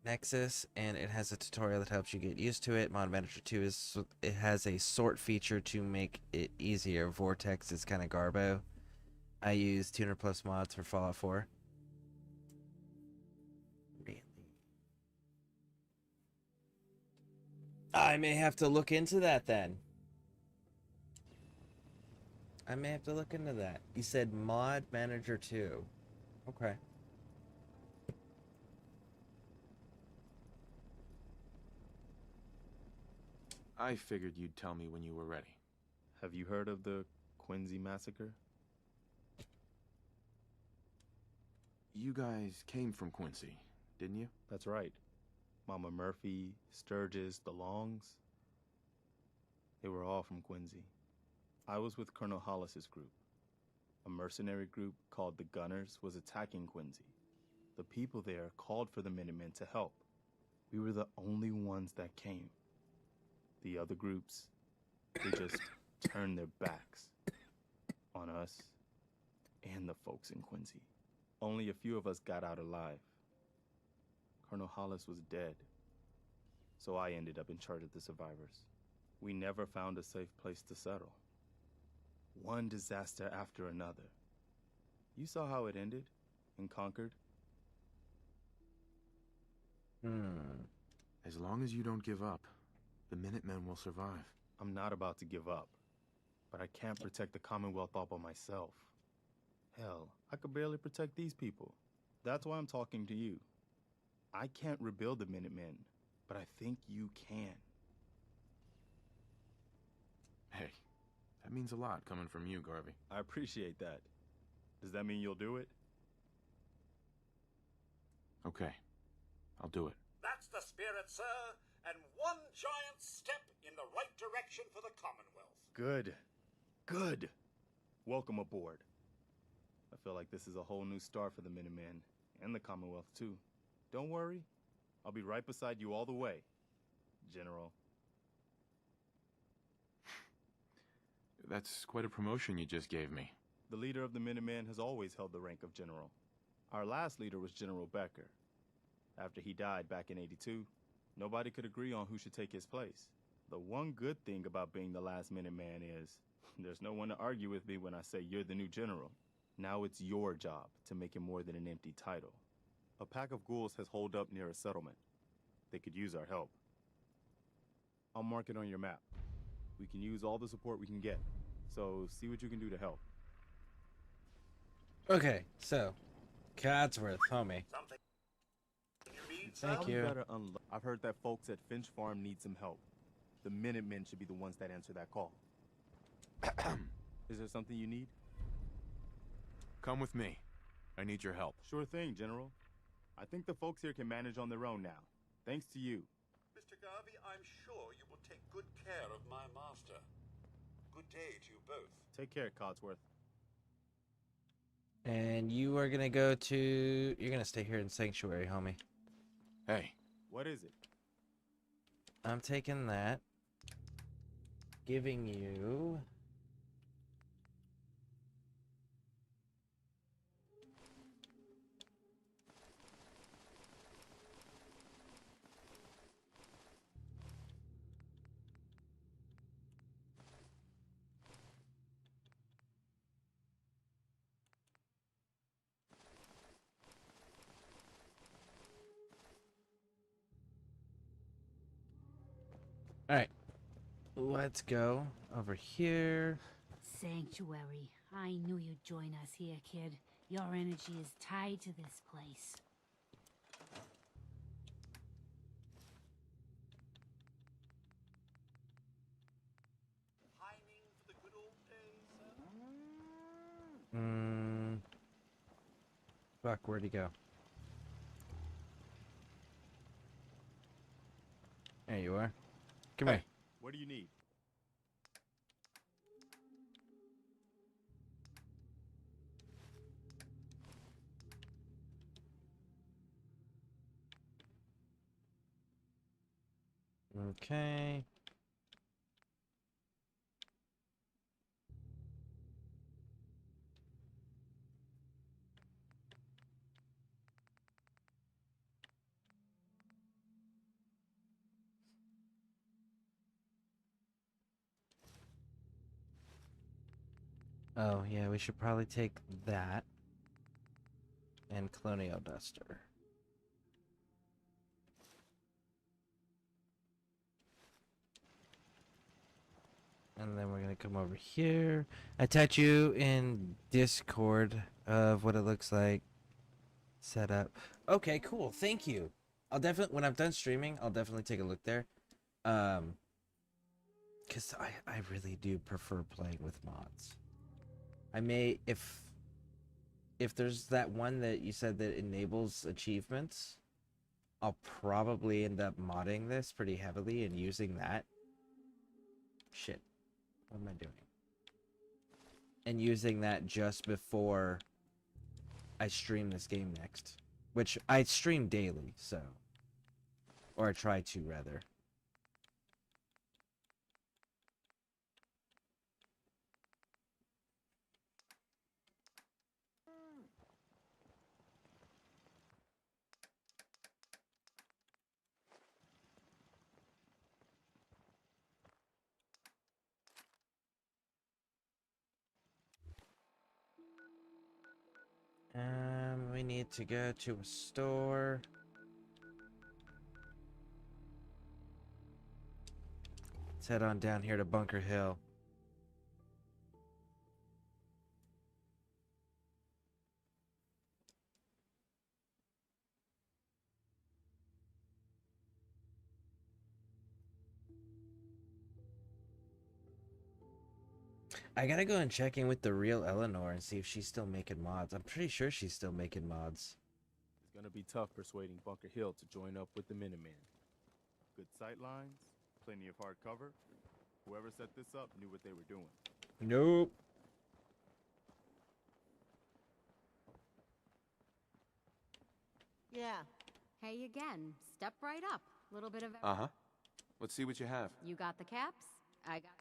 Nexus, and it has a tutorial that helps you get used to it. Mod Manager 2 it has a sort feature to make it easier. Vortex is kind of garbo. I use Tuner Plus mods for Fallout 4. Really? I may have to look into that then. I may have to look into that. You said Mod Manager 2. Okay. I figured you'd tell me when you were ready. Have you heard of the Quincy Massacre? You guys came from Quincy, didn't you? That's right. Mama Murphy, Sturgis, the Longs. They were all from Quincy. I was with Colonel Hollis's group. A mercenary group called the Gunners was attacking Quincy. The people there called for the Minutemen to help. We were the only ones that came. The other groups, they just turned their backs on us and the folks in Quincy. Only a few of us got out alive. Colonel Hollis was dead, so I ended up in charge of the survivors. We never found a safe place to settle. One disaster after another. You saw how it ended in Concord? As long as you don't give up, the Minutemen will survive. I'm not about to give up, but I can't protect the Commonwealth all by myself. Hell, I could barely protect these people. That's why I'm talking to you. I can't rebuild the Minutemen, but I think you can. Hey, that means a lot coming from you, Garvey. I appreciate that. Does that mean you'll do it? Okay, I'll do it. That's the spirit, sir, and one giant step in the right direction for the Commonwealth. Good. Good. Welcome aboard. I feel like this is a whole new start for the Minutemen, and the Commonwealth, too. Don't worry. I'll be right beside you all the way, General. That's quite a promotion you just gave me. The leader of the Minutemen has always held the rank of General. Our last leader was General Becker. After he died back in '82, nobody could agree on who should take his place. The one good thing about being the last Minuteman is there's no one to argue with me when I say you're the new general. Now it's your job to make it more than an empty title. A pack of ghouls has holed up near a settlement. They could use our help. I'll mark it on your map. We can use all the support we can get, so see what you can do to help. Okay, so Codsworth, homie. Something you need, Thank sir? you. I've heard that folks at Finch Farm need some help. The Minutemen should be the ones that answer that call. Is there something you need? Come with me. I need your help. Sure thing, General. I think the folks here can manage on their own now. Thanks to you. Mr. Garvey, I'm sure you will take good care of my master. Good day to you both. Take care, Codsworth. And you are gonna go to... You're gonna stay here in Sanctuary, homie. Hey. What is it? I'm taking that. Giving you... Alright, let's go over here. Sanctuary. I knew you'd join us here, kid. Your energy is tied to this place. Pining for the good old days, sir? Fuck, where'd he go? There you are. Come here. What do you need? Okay. Oh, yeah, we should probably take that. And Colonial Duster. And then we're gonna come over here. Attach you in Discord of what it looks like. Set up. Okay, cool. Thank you. I'll definitely, when I'm done streaming, I'll definitely take a look there. Because I really do prefer playing with mods. I may, if there's that one that you said that enables achievements, I'll probably end up modding this pretty heavily and using that. Shit. What am I doing? And using that just before I stream this game next. Which I stream daily, so. Or I try to, rather. We need to go to a store. Let's head on down here to Bunker Hill. I gotta go and check in with the real Eleanor and see if she's still making mods. I'm pretty sure she's still making mods. It's gonna be tough persuading Bunker Hill to join up with the Minutemen. Good sight lines, plenty of hard cover. Whoever set this up knew what they were doing. Nope. Yeah. Hey again. Step right up. Little bit of. Uh-huh. Let's see what you have. You got the caps? I got.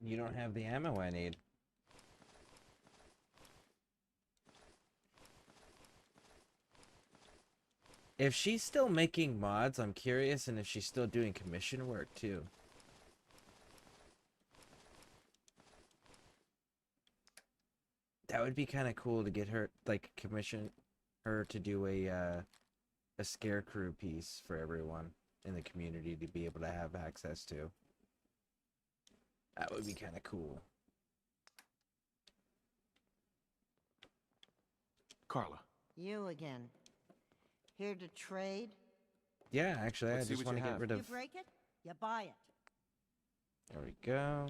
You don't have the ammo I need. If she's still making mods, I'm curious, and if she's still doing commission work too. That would be kind of cool to get her, like, commission her to do a ScareCrew piece for everyone in the community to be able to have access to. That would be kind of cool. Carla. You again. Here to trade? Yeah, actually, Let's I see just what want you to get have. rid You of... break it, you buy it. There we go.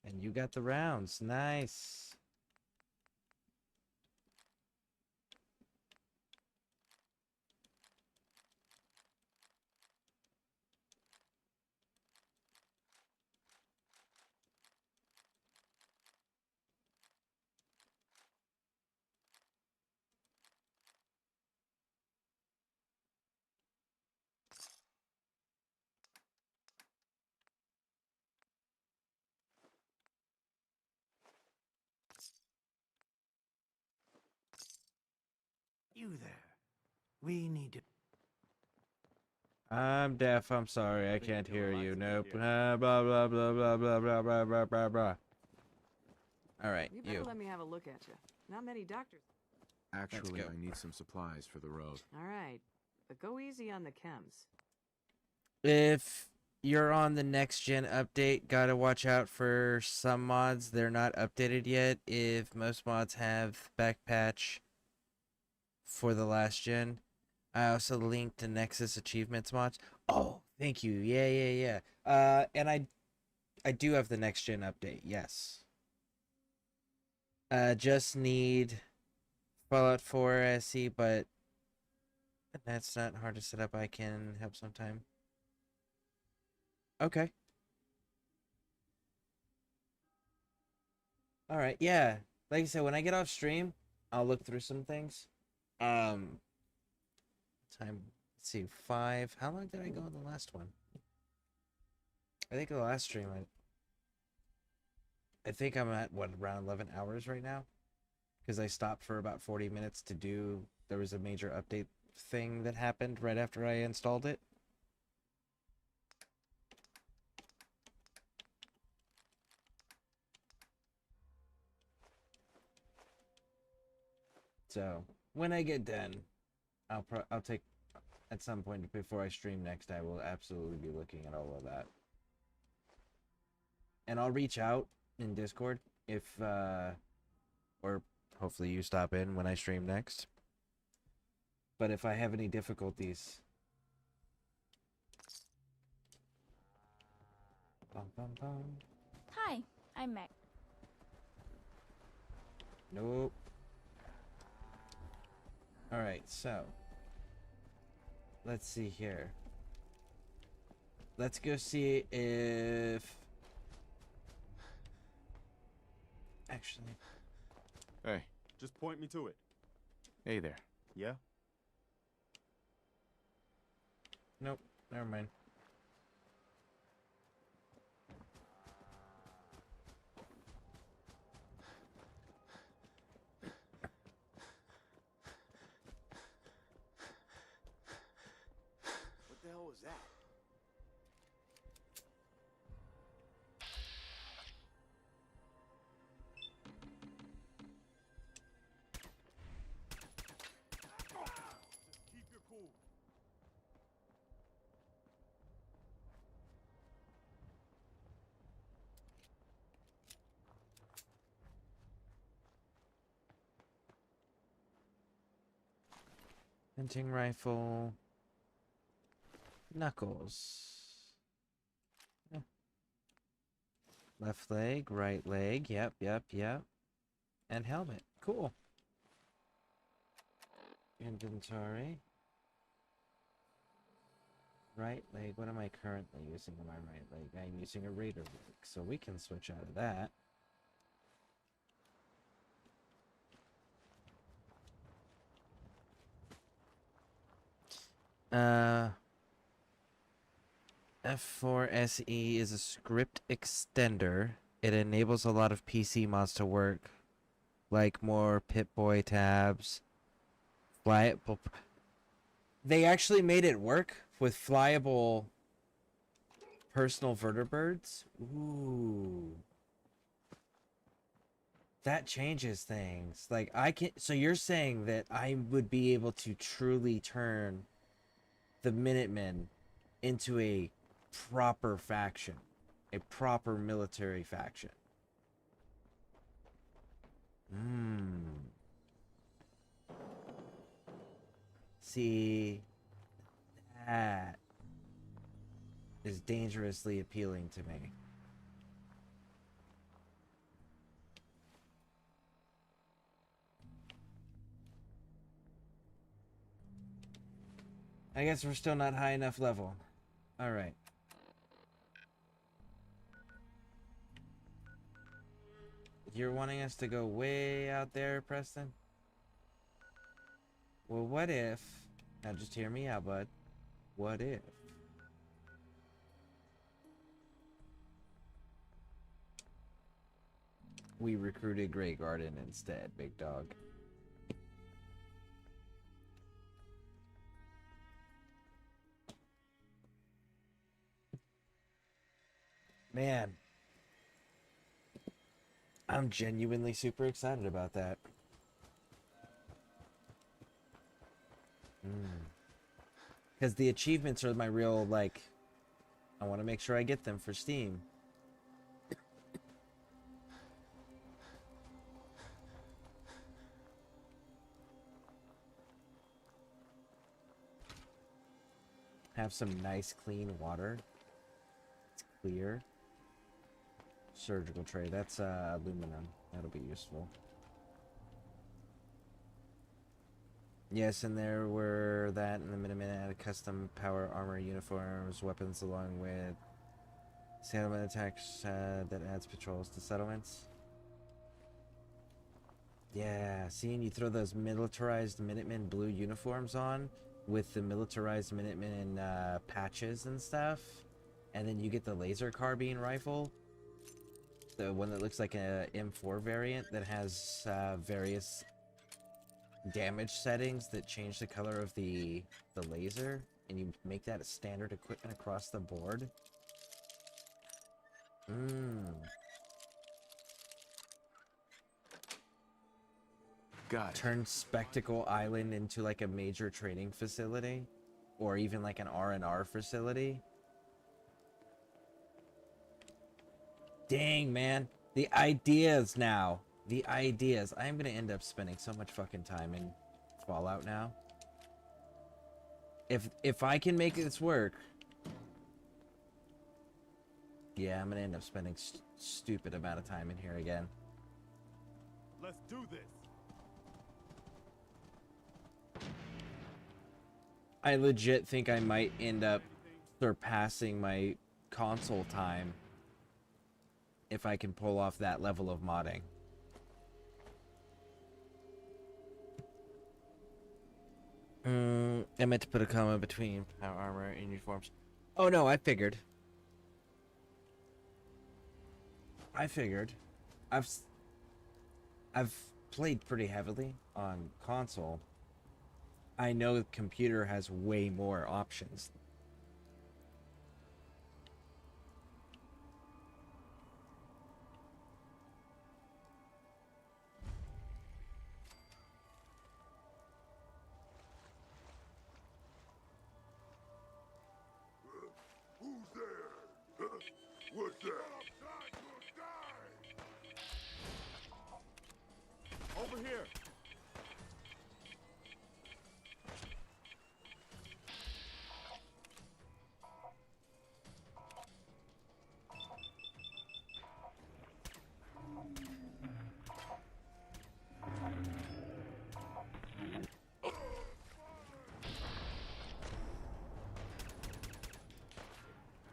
And you got the rounds. Nice. You there. We need to. I'm deaf. I'm sorry. I can't hear you. Nope. Blah, blah, blah, blah, blah, blah, blah, blah, blah, blah, blah. All right, You better let me have a look at you. Not many doctors. Actually, I need some supplies for the road. All right, but go easy on the chems. If you're on the next gen update, gotta watch out for some mods. They're not updated yet. If most mods have back patch for the last gen. I also linked to Nexus achievements mods. Oh, thank you. Yeah. And I do have the next gen update. Yes. Just need Fallout 4 SE, but that's not hard to set up. I can help sometime. Okay. All right. Yeah. Like I said, when I get off stream, I'll look through some things. Time. Let's see. 5. How long did I go on the last one? I think the last stream, I think I'm at, what, around 11 hours right now? Because I stopped for about 40 minutes to do... There was a major update thing that happened right after I installed it. So, when I get done, I'll take... At some point before I stream next, I will absolutely be looking at all of that. And I'll reach out in Discord if, or hopefully you stop in when I stream next. But if I have any difficulties... Bum, bum, bum. Hi, I'm Meg. Nope. Alright, so... Let's see here. Let's go see if... Actually... Hey. Just point me to it. Hey there. Yeah? Nope, never mind. What the hell was that? Keep your cool. Hunting rifle. Knuckles. Yeah. Left leg, right leg. Yep. And helmet. Cool. Inventory. Right leg. What am I currently using on my right leg? I'm using a Raider leg, so we can switch out of that. F4SE is a script extender. It enables a lot of PC mods to work, like more Pip-Boy tabs, flyable. They actually made it work with flyable personal vertibirds. Ooh. That changes things. Like, I can... So you're saying that I would be able to truly turn the Minutemen into a proper faction. A proper military faction. See... That is dangerously appealing to me. I guess we're still not high enough level. Alright. You're wanting us to go way out there, Preston? Well, what if... Now just hear me out, bud. What if... we recruited Grey Garden instead, big dog? Man. I'm genuinely super excited about that. Because the achievements are my real, like... I want to make sure I get them for Steam. Have some nice clean water. It's clear. Surgical tray. That's aluminum. That'll be useful. Yes, and there were that and the Minutemen had a custom power armor, uniforms, weapons, along with settlement attacks that adds patrols to settlements. Yeah, seeing you throw those militarized Minutemen blue uniforms on with the militarized Minutemen patches and stuff, and then you get the laser carbine rifle, the one that looks like a M4 variant that has various damage settings that change the color of the laser, and you make that a standard equipment across the board. Got it. Turn Spectacle Island into like a major training facility, or even like an R&R facility. Dang, man. The ideas now. The ideas. I'm gonna end up spending so much fucking time in Fallout now. If I can make this work, yeah, I'm gonna end up spending stupid amount of time in here again. Let's do this. I legit think I might end up surpassing my console time if I can pull off that level of modding. I meant to put a comma between power armor and uniforms. Oh no, I figured. I've played pretty heavily on console. I know the computer has way more options. Who's there? What's that? Over here.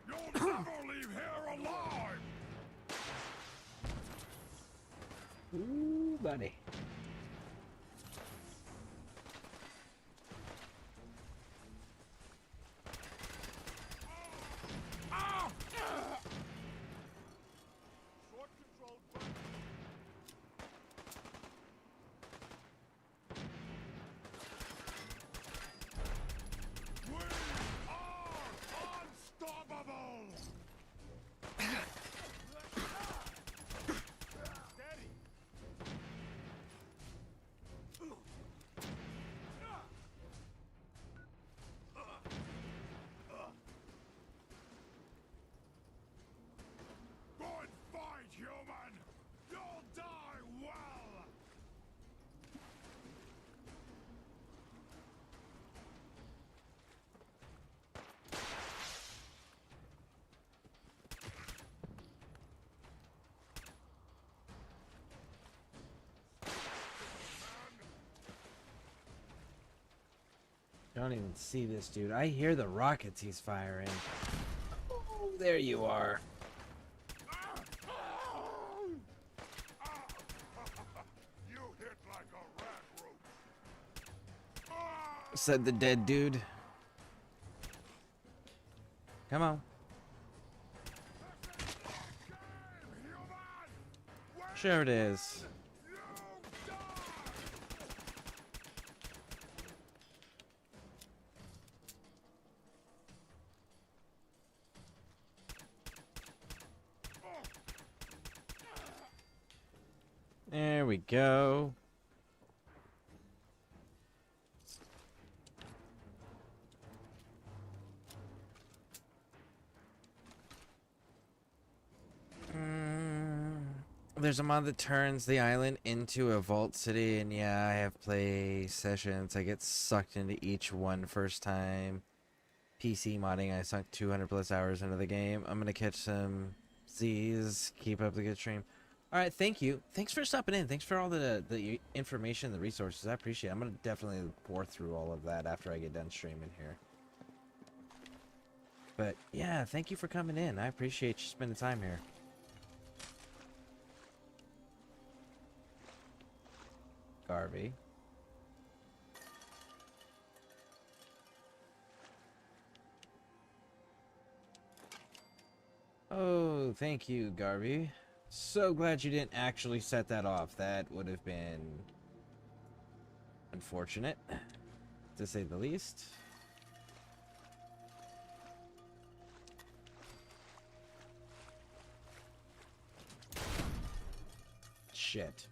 You'll never leave here alive! Ooh, buddy. Good fight, human! You'll die well! Don't even see this dude. I hear the rockets he's firing. Oh, there you are. You hit like a rat roach. Said the dead dude. Come on. Sure it is. There we go. There's a mod that turns the island into a vault city, and yeah, I have play sessions. I get sucked into each one first time. PC modding, I sunk 200 plus hours into the game. I'm gonna catch some Z's. Keep up the good stream. All right, thank you. Thanks for stopping in. Thanks for all the information, the resources. I appreciate it. I'm gonna definitely pour through all of that after I get done streaming here. But yeah, thank you for coming in. I appreciate you spending time here. Garvey. Oh, thank you, Garvey. So glad you didn't actually set that off. That would have been unfortunate, to say the least. Shit.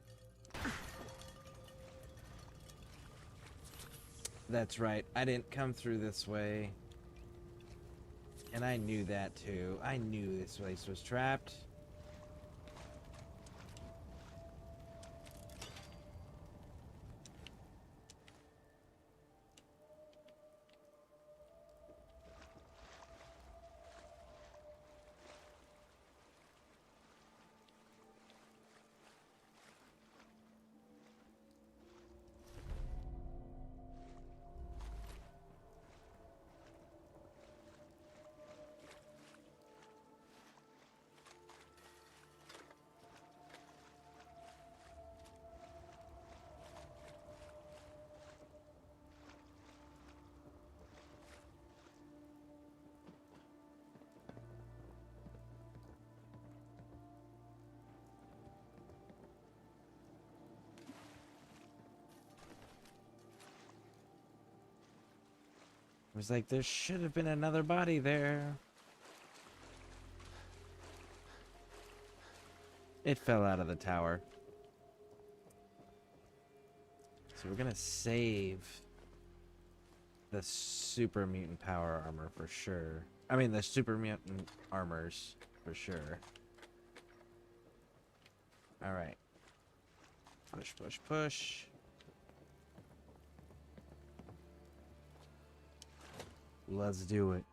That's right. I didn't come through this way. And I knew that too. I knew this place was trapped. was like, there should have been another body there. It fell out of the tower. So we're gonna save the super mutant power armor for sure. I mean, the super mutant armors for sure. Alright. Push, push, push. Let's do it.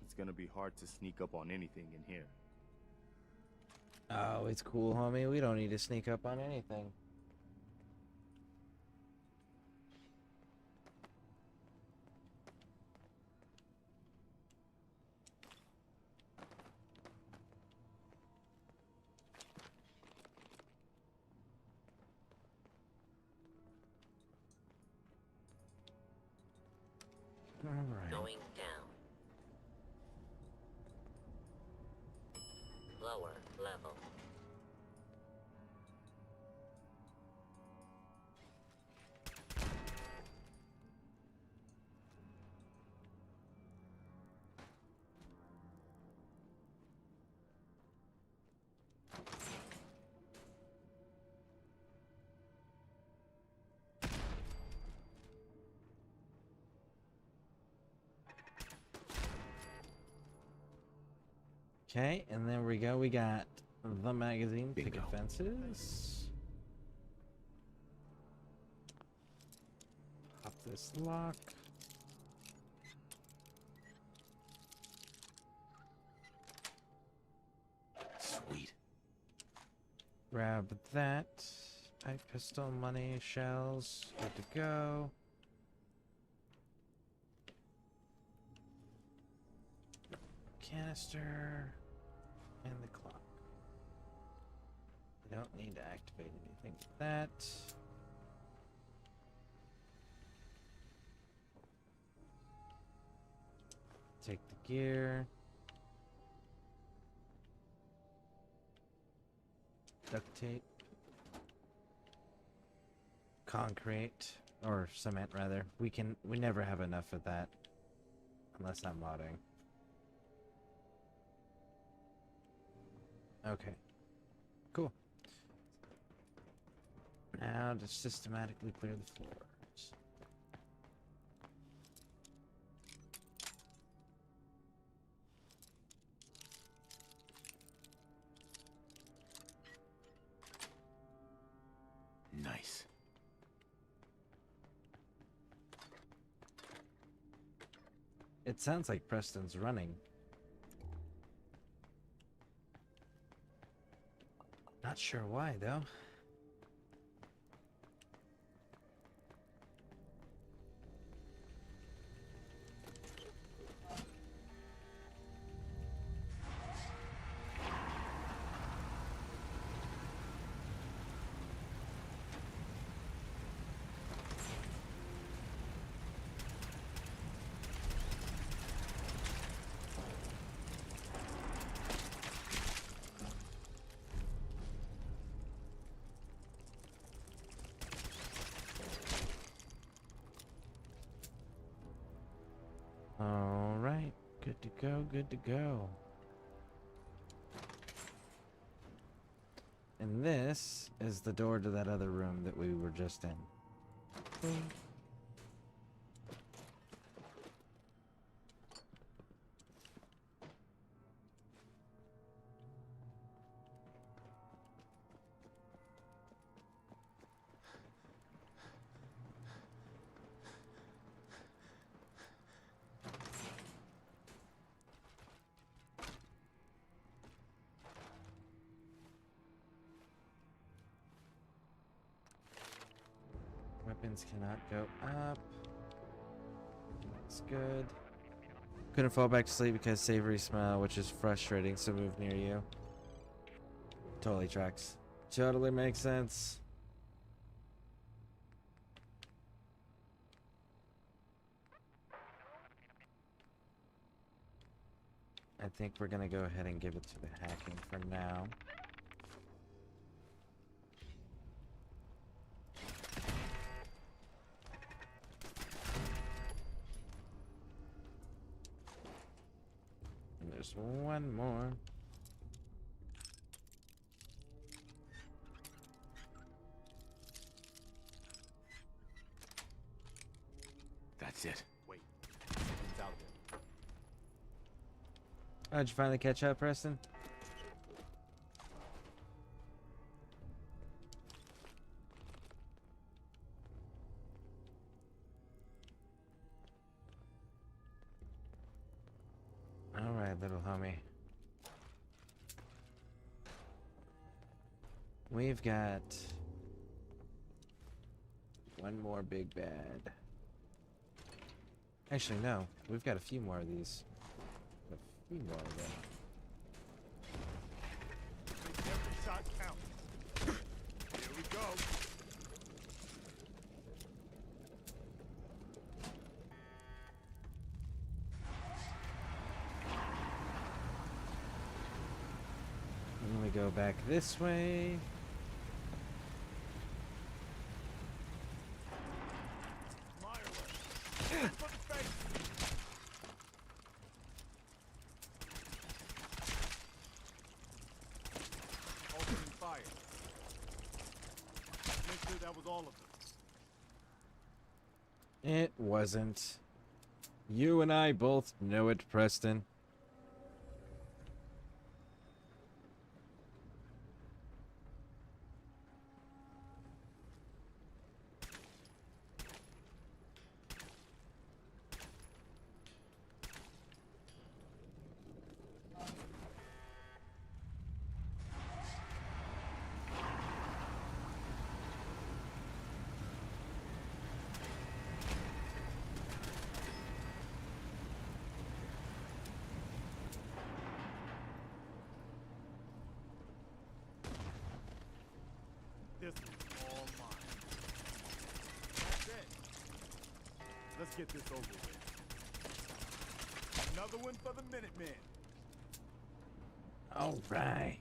It's gonna be hard to sneak up on anything in here. Oh, it's cool, homie. We don't need to sneak up on anything. All right. Going down. Lower level. Okay, and there we go. We got the magazine, picket fences. Pop this lock. Sweet. Grab that. Pipe pistol, money, shells. Good to go. Canister. And the clock. We don't need to activate anything with that. Take the gear. Duct tape. Concrete. Or cement, rather. We never have enough of that. Unless I'm modding. Okay. Cool. Now to systematically clear the floors. Nice. It sounds like Preston's running. Not sure why, though. All right, good to go, good to go. And this is the door to that other room that we were just in. Weapons cannot go up. That's good. Couldn't fall back to sleep because savory smell, which is frustrating, so move near you. Totally tracks. Totally makes sense. I think we're gonna go ahead and give it to the hacking for now. And there's one more. That's it. Wait. It's out there. Oh, did you finally catch up, Preston? Alright, little homie. We've got one more big bad. Actually, no. We've got a few more of these. A few more of them. Make every shot count. Here we go. And we go back this way. Opening fire. Make sure that was all of them. It wasn't. You and I both know it, Preston. This is all mine. That's it. Let's get this over with. Another one for the Minutemen. All right.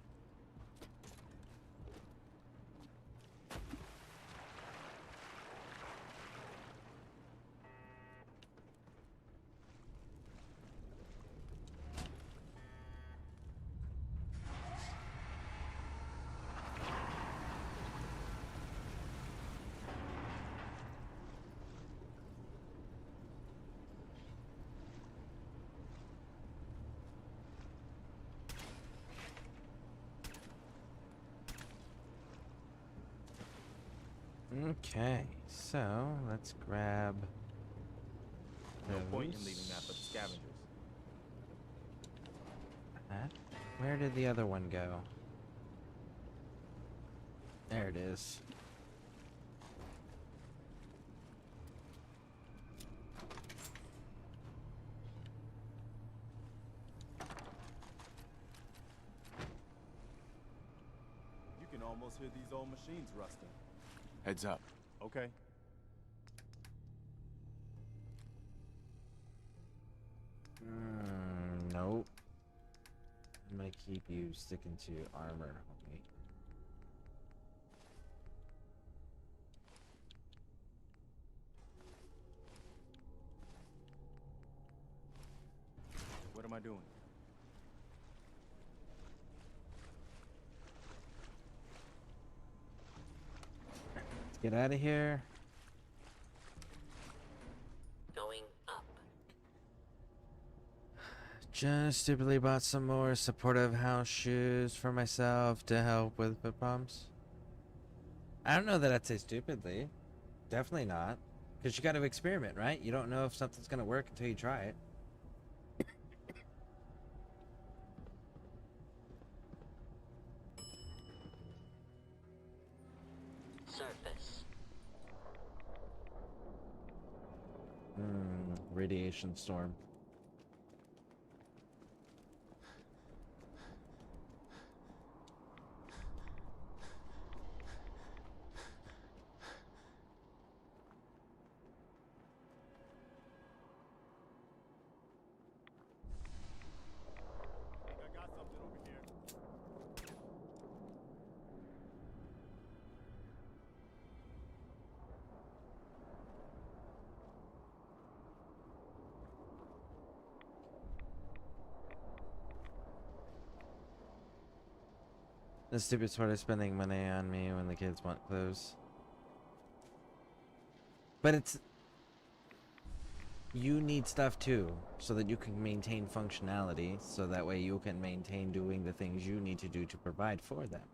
Okay, so let's grab No point in those. leaving that for the scavengers. That. Where did the other one go? There it is. You can almost hear these old machines rusting. Heads up. Okay. Nope. I'm gonna keep you sticking to armor, homie. What am I doing? Let's get out of here. Going up. Just stupidly bought some more supportive house shoes for myself to help with foot problems. I don't know that I'd say stupidly. Definitely not. Because you got to experiment, right? You don't know if something's going to work until you try it. Surface. radiation storm. I got something over here. The stupid sort of spending money on me when the kids want clothes. But it's... You need stuff too, so that you can maintain functionality, so that way you can maintain doing the things you need to do to provide for them.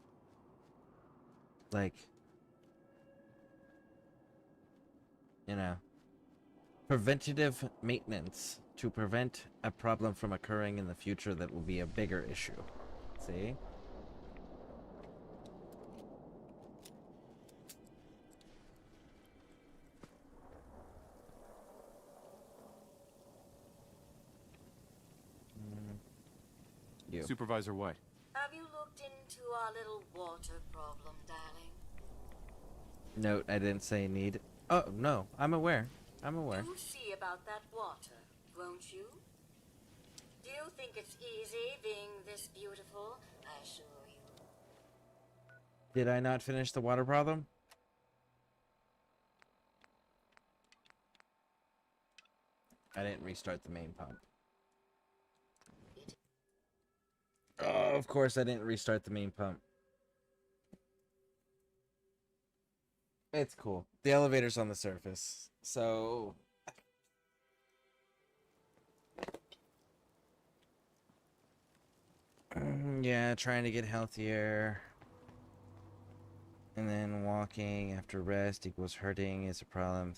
Like... You know... Preventative maintenance to prevent a problem from occurring in the future that will be a bigger issue. See? You. Supervisor White. Have you looked into our little water problem, darling? Note, I didn't say need. Oh, no. I'm aware. I'm aware. You see about that water, won't you? Do you think it's easy being this beautiful? I assure you. Did I not finish the water problem? I didn't restart the main pump. Oh, of course I didn't restart the main pump. It's cool. The elevator's on the surface, so... Yeah, trying to get healthier. And then walking after rest equals hurting is a problem.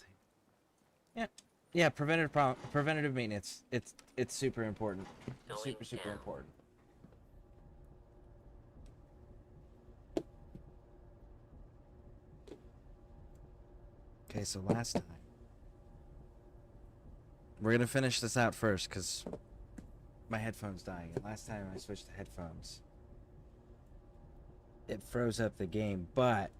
Yeah. Yeah, preventative maintenance. It's super important. Super important. Okay, so last time. We're gonna finish this out first, because my headphone's dying. And last time I switched to headphones, it froze up the game, but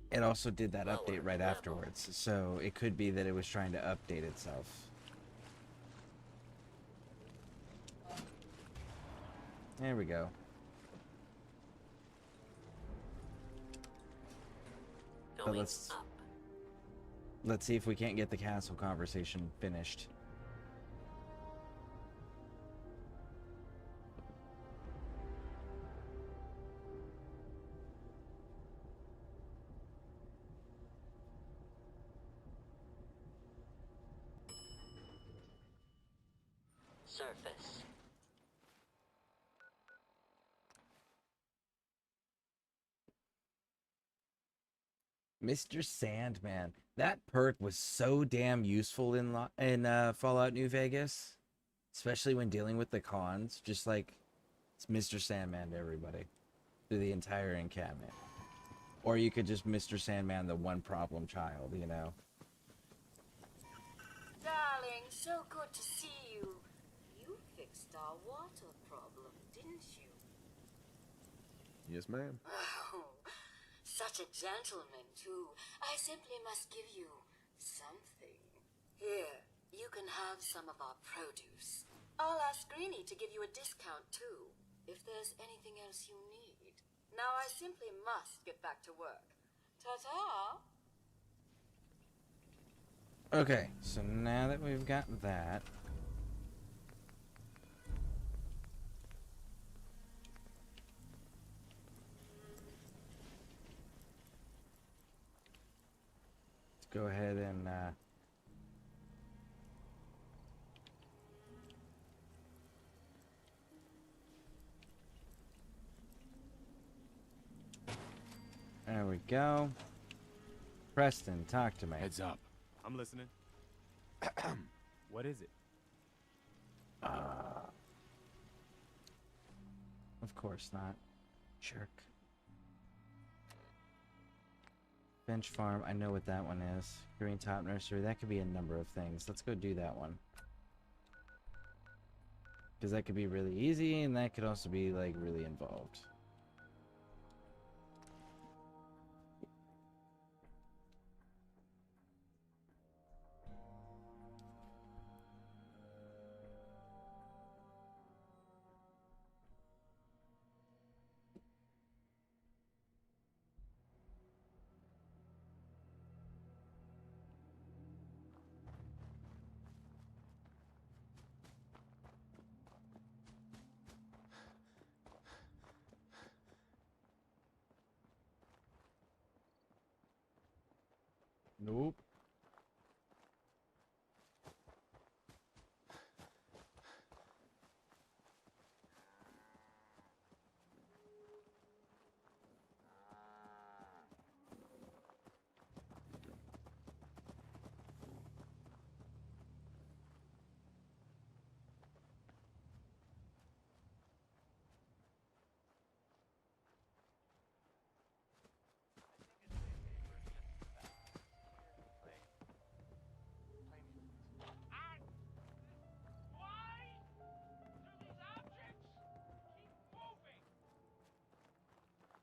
it also did that update right afterwards. So it could be that it was trying to update itself. There we go. But let's see if we can't get the castle conversation finished. Surface. Mr. Sandman. That perk was so damn useful in Fallout New Vegas, especially when dealing with the cons. Just like, it's Mr. Sandman to everybody through the entire encampment. Or you could just Mr. Sandman the one problem child, you know. Darling, so good to see you. You fixed our water problem, didn't you? Yes, ma'am. Oh, such a gentleman, too. I simply must give you something. Here, you can have some of our produce. I'll ask Greenie to give you a discount, too, if there's anything else you need. Now I simply must get back to work. Ta-ta! Okay, so now that we've got that... let's go ahead and... there we go. Preston, talk to me. Heads up. I'm listening. What is it? Of course not. Jerk. Bench farm, I know what that one is. Green top nursery, that could be a number of things. Let's go do that one. Because that could be really easy, and that could also be, like, really involved. Nope.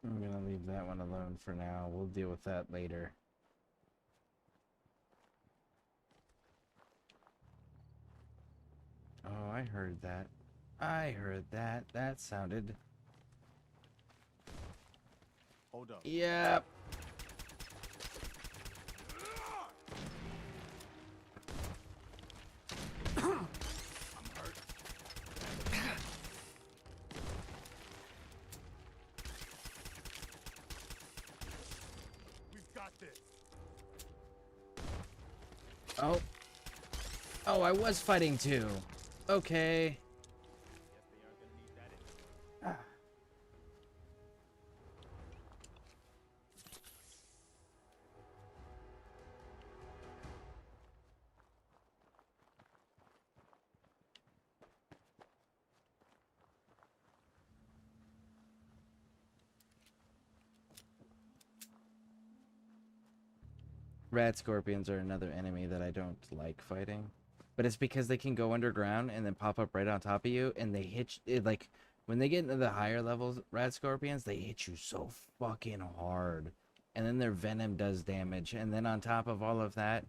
I'm gonna leave that one alone for now. We'll deal with that later. Oh, I heard that. I heard that. That sounded... Hold up. Yep. Oh. Oh, I was fighting too. Okay. Rat scorpions are another enemy that I don't like fighting. But it's because they can go underground and then pop up right on top of you, and they hit you, like, when they get into the higher levels, rat scorpions, they hit you so fucking hard. And then their venom does damage, and then on top of all of that,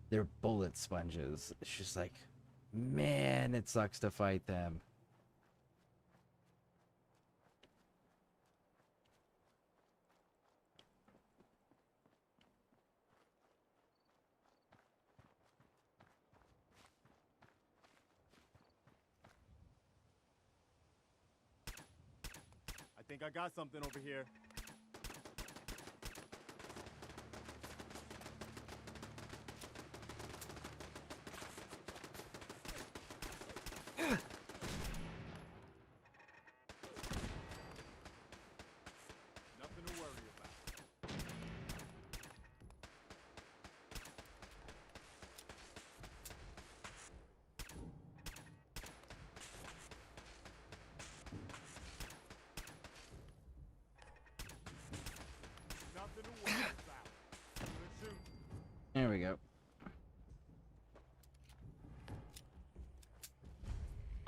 they're bullet sponges. It's just like, man, it sucks to fight them. I think I got something over here. Nothing to worry about. Nothing to worry about. Good shoot. There we go.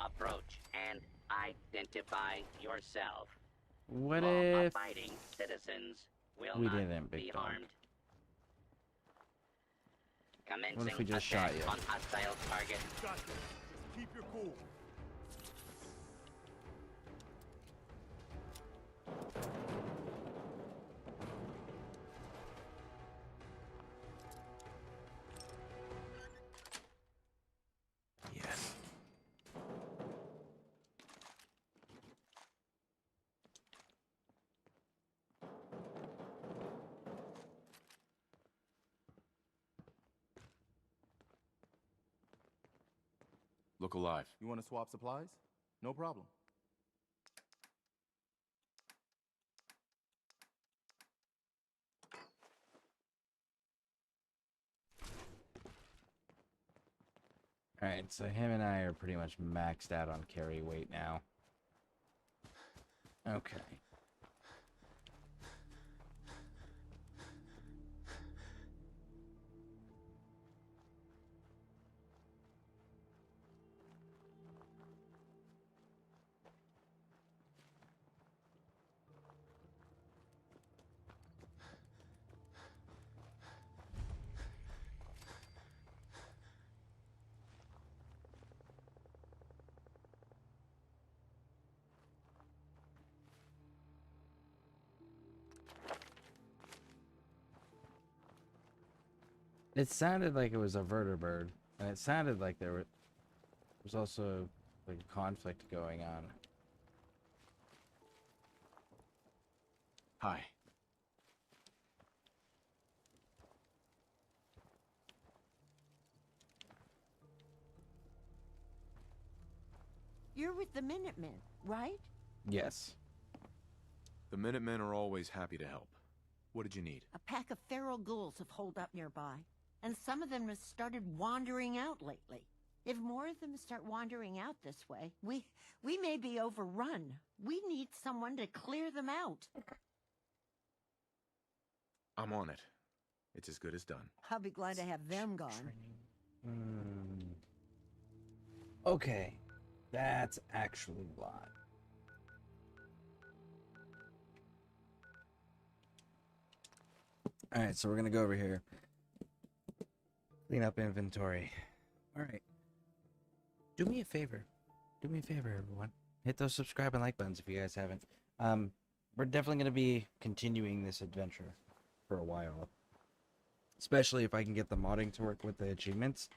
Approach and identify yourself. What if Law-abiding citizens will we not didn't, be big dog? harmed. Commencing What if we just shot attack you? on hostile target. Got this. Just keep your cool. Yes. Look alive. You want to swap supplies? No problem. Alright, so him and I are pretty much maxed out on carry weight now. Okay. It sounded like it was a vertibird, and it sounded like there was also like a conflict going on. Hi. You're with the Minutemen, right? Yes. The Minutemen are always happy to help. What did you need? A pack of feral ghouls have holed up nearby, and some of them have started wandering out lately. If more of them start wandering out this way, we may be overrun. We need someone to clear them out. I'm on it. It's as good as done. I'll be glad to have them gone. Okay. That's actually a lot. Alright, so we're gonna go over here. Clean up inventory. Alright. Do me a favor. Do me a favor, everyone. Hit those subscribe and like buttons if you guys haven't. We're definitely gonna be continuing this adventure for a while. Especially if I can get the modding to work with the achievements.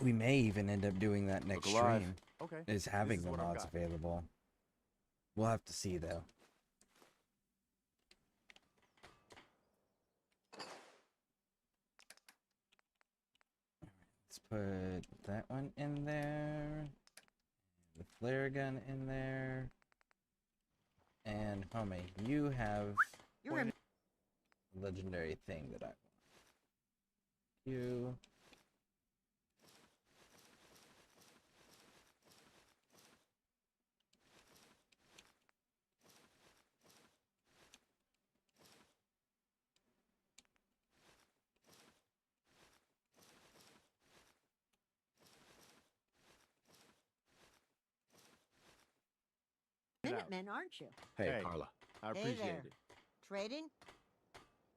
We may even end up doing that next Look alive. stream. Okay. Is having This is the what I've mods got. available. We'll have to see though. Let's put that one in there. The flare gun in there. And homie, you have You're a legendary thing that I want. You. Minutemen, aren't you? Hey, Carla. I Hey appreciate there. it. Trading?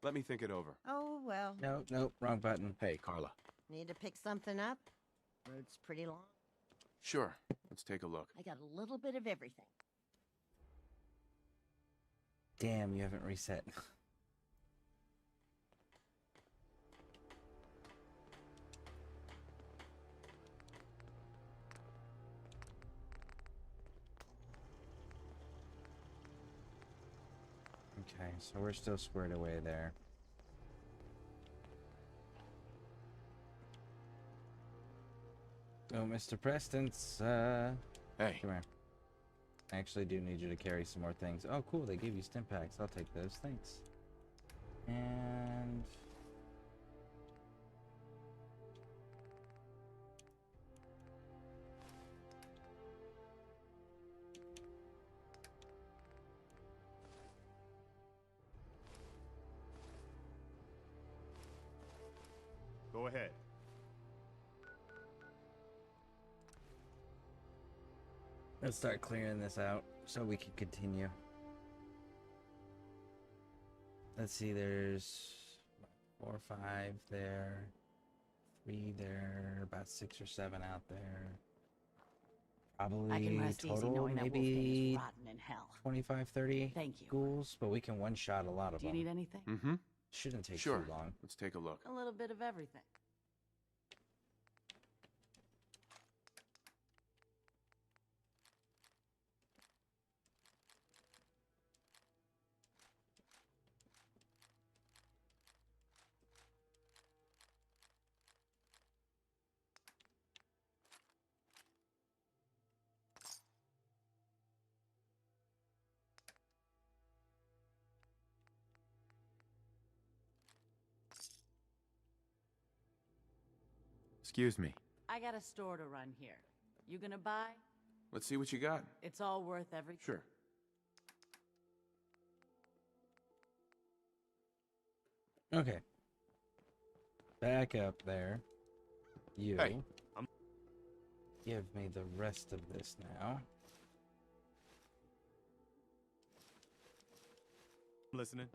Let me think it over. Oh, well. Nope, wrong button. Hey, Carla. Need to pick something up? Road's pretty long. Sure. Let's take a look. I got a little bit of everything. Damn, you haven't reset. Okay, so we're still squared away there. Oh, Mr. Preston's, Hey. Come here. I actually do need you to carry some more things. Oh, cool, they gave you stim packs. I'll take those, thanks. And... Go ahead. let's start clearing this out so we can continue. Let's see, there's 4 or 5 there, 3 there, about 6 or 7 out there. Probably I can rest easy total knowing that wolf thing maybe is rotten in hell. 25, 30 Thank you. ghouls, but we can one-shot a lot of Do you them. need anything? Mm-hmm. Shouldn't take Sure. too long. Let's take a look. A little bit of everything. Excuse me. I got a store to run here. You gonna buy? Let's see what you got. It's all worth everything. Sure. Okay. Back up there. You. Hey, Give me the rest of this now. I'm listening.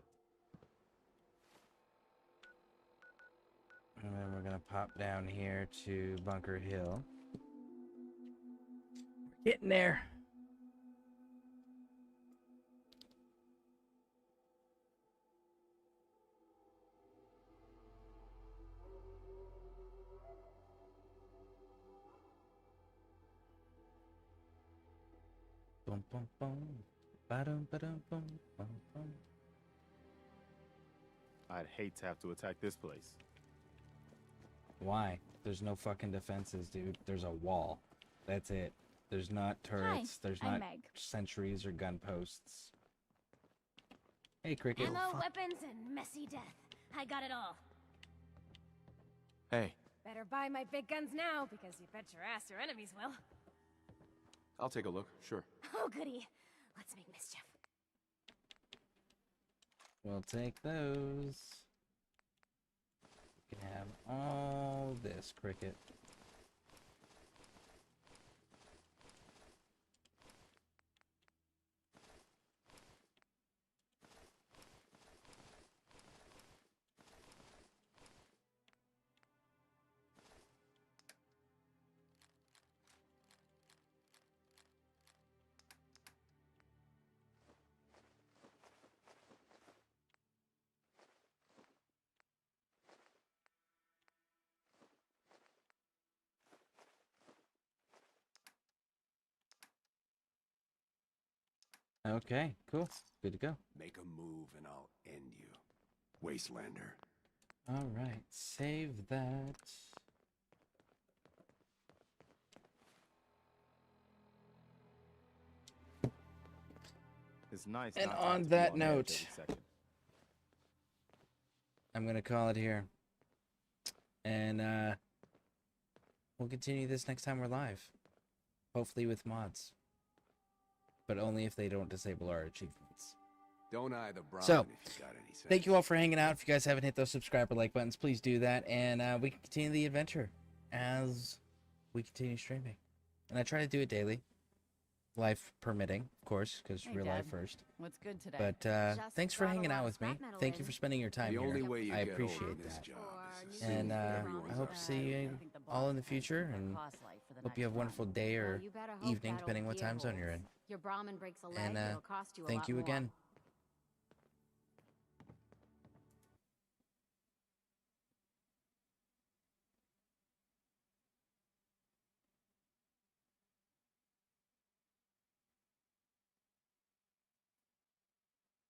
And then we're gonna pop down here to Bunker Hill. We're getting there. Bum, bum, bum. Ba-dum, ba-dum, bum, bum, bum. I'd hate to have to attack this place. Why? There's no fucking defenses, dude. There's a wall. That's it. There's not turrets. There's I'm not Meg. sentries or gun posts. Hey, Cricket. Ammo, weapons, and messy death. I got it all. Hey, Better buy my big guns now, because you bet your ass your enemies will. I'll take a look, sure. Oh, goody. Let's make mischief. We'll take those. You can have all this, Cricket. Okay, cool. Good to go. Make a move and I'll end you. Wastelander. Alright, save that. It's nice. And not to have on to be that edge note, every second. I'm gonna call it here. And we'll continue this next time we're live. Hopefully with mods. But only if they don't disable our achievements. Don't eye the Brian So, if you got any sense. thank you all for hanging out. If you guys haven't hit those subscribe or like buttons, please do that. And we can continue the adventure as we continue streaming. And I try to do it daily. Life permitting, of course, because Hey, real life Dad. first. What's good today? But Just thanks for brought a hanging lot out of with me. scrap metal Thank you in. for spending your time The here. only way you I get appreciate over this that. job is to And see I everyone's hope to eyes. see you all in the future, and hope you have a wonderful day or Well, you better hope evening, that depending old what time zone gear you're holds. in. Your Brahmin breaks a leg, And it'll cost you a thank lot you more. again.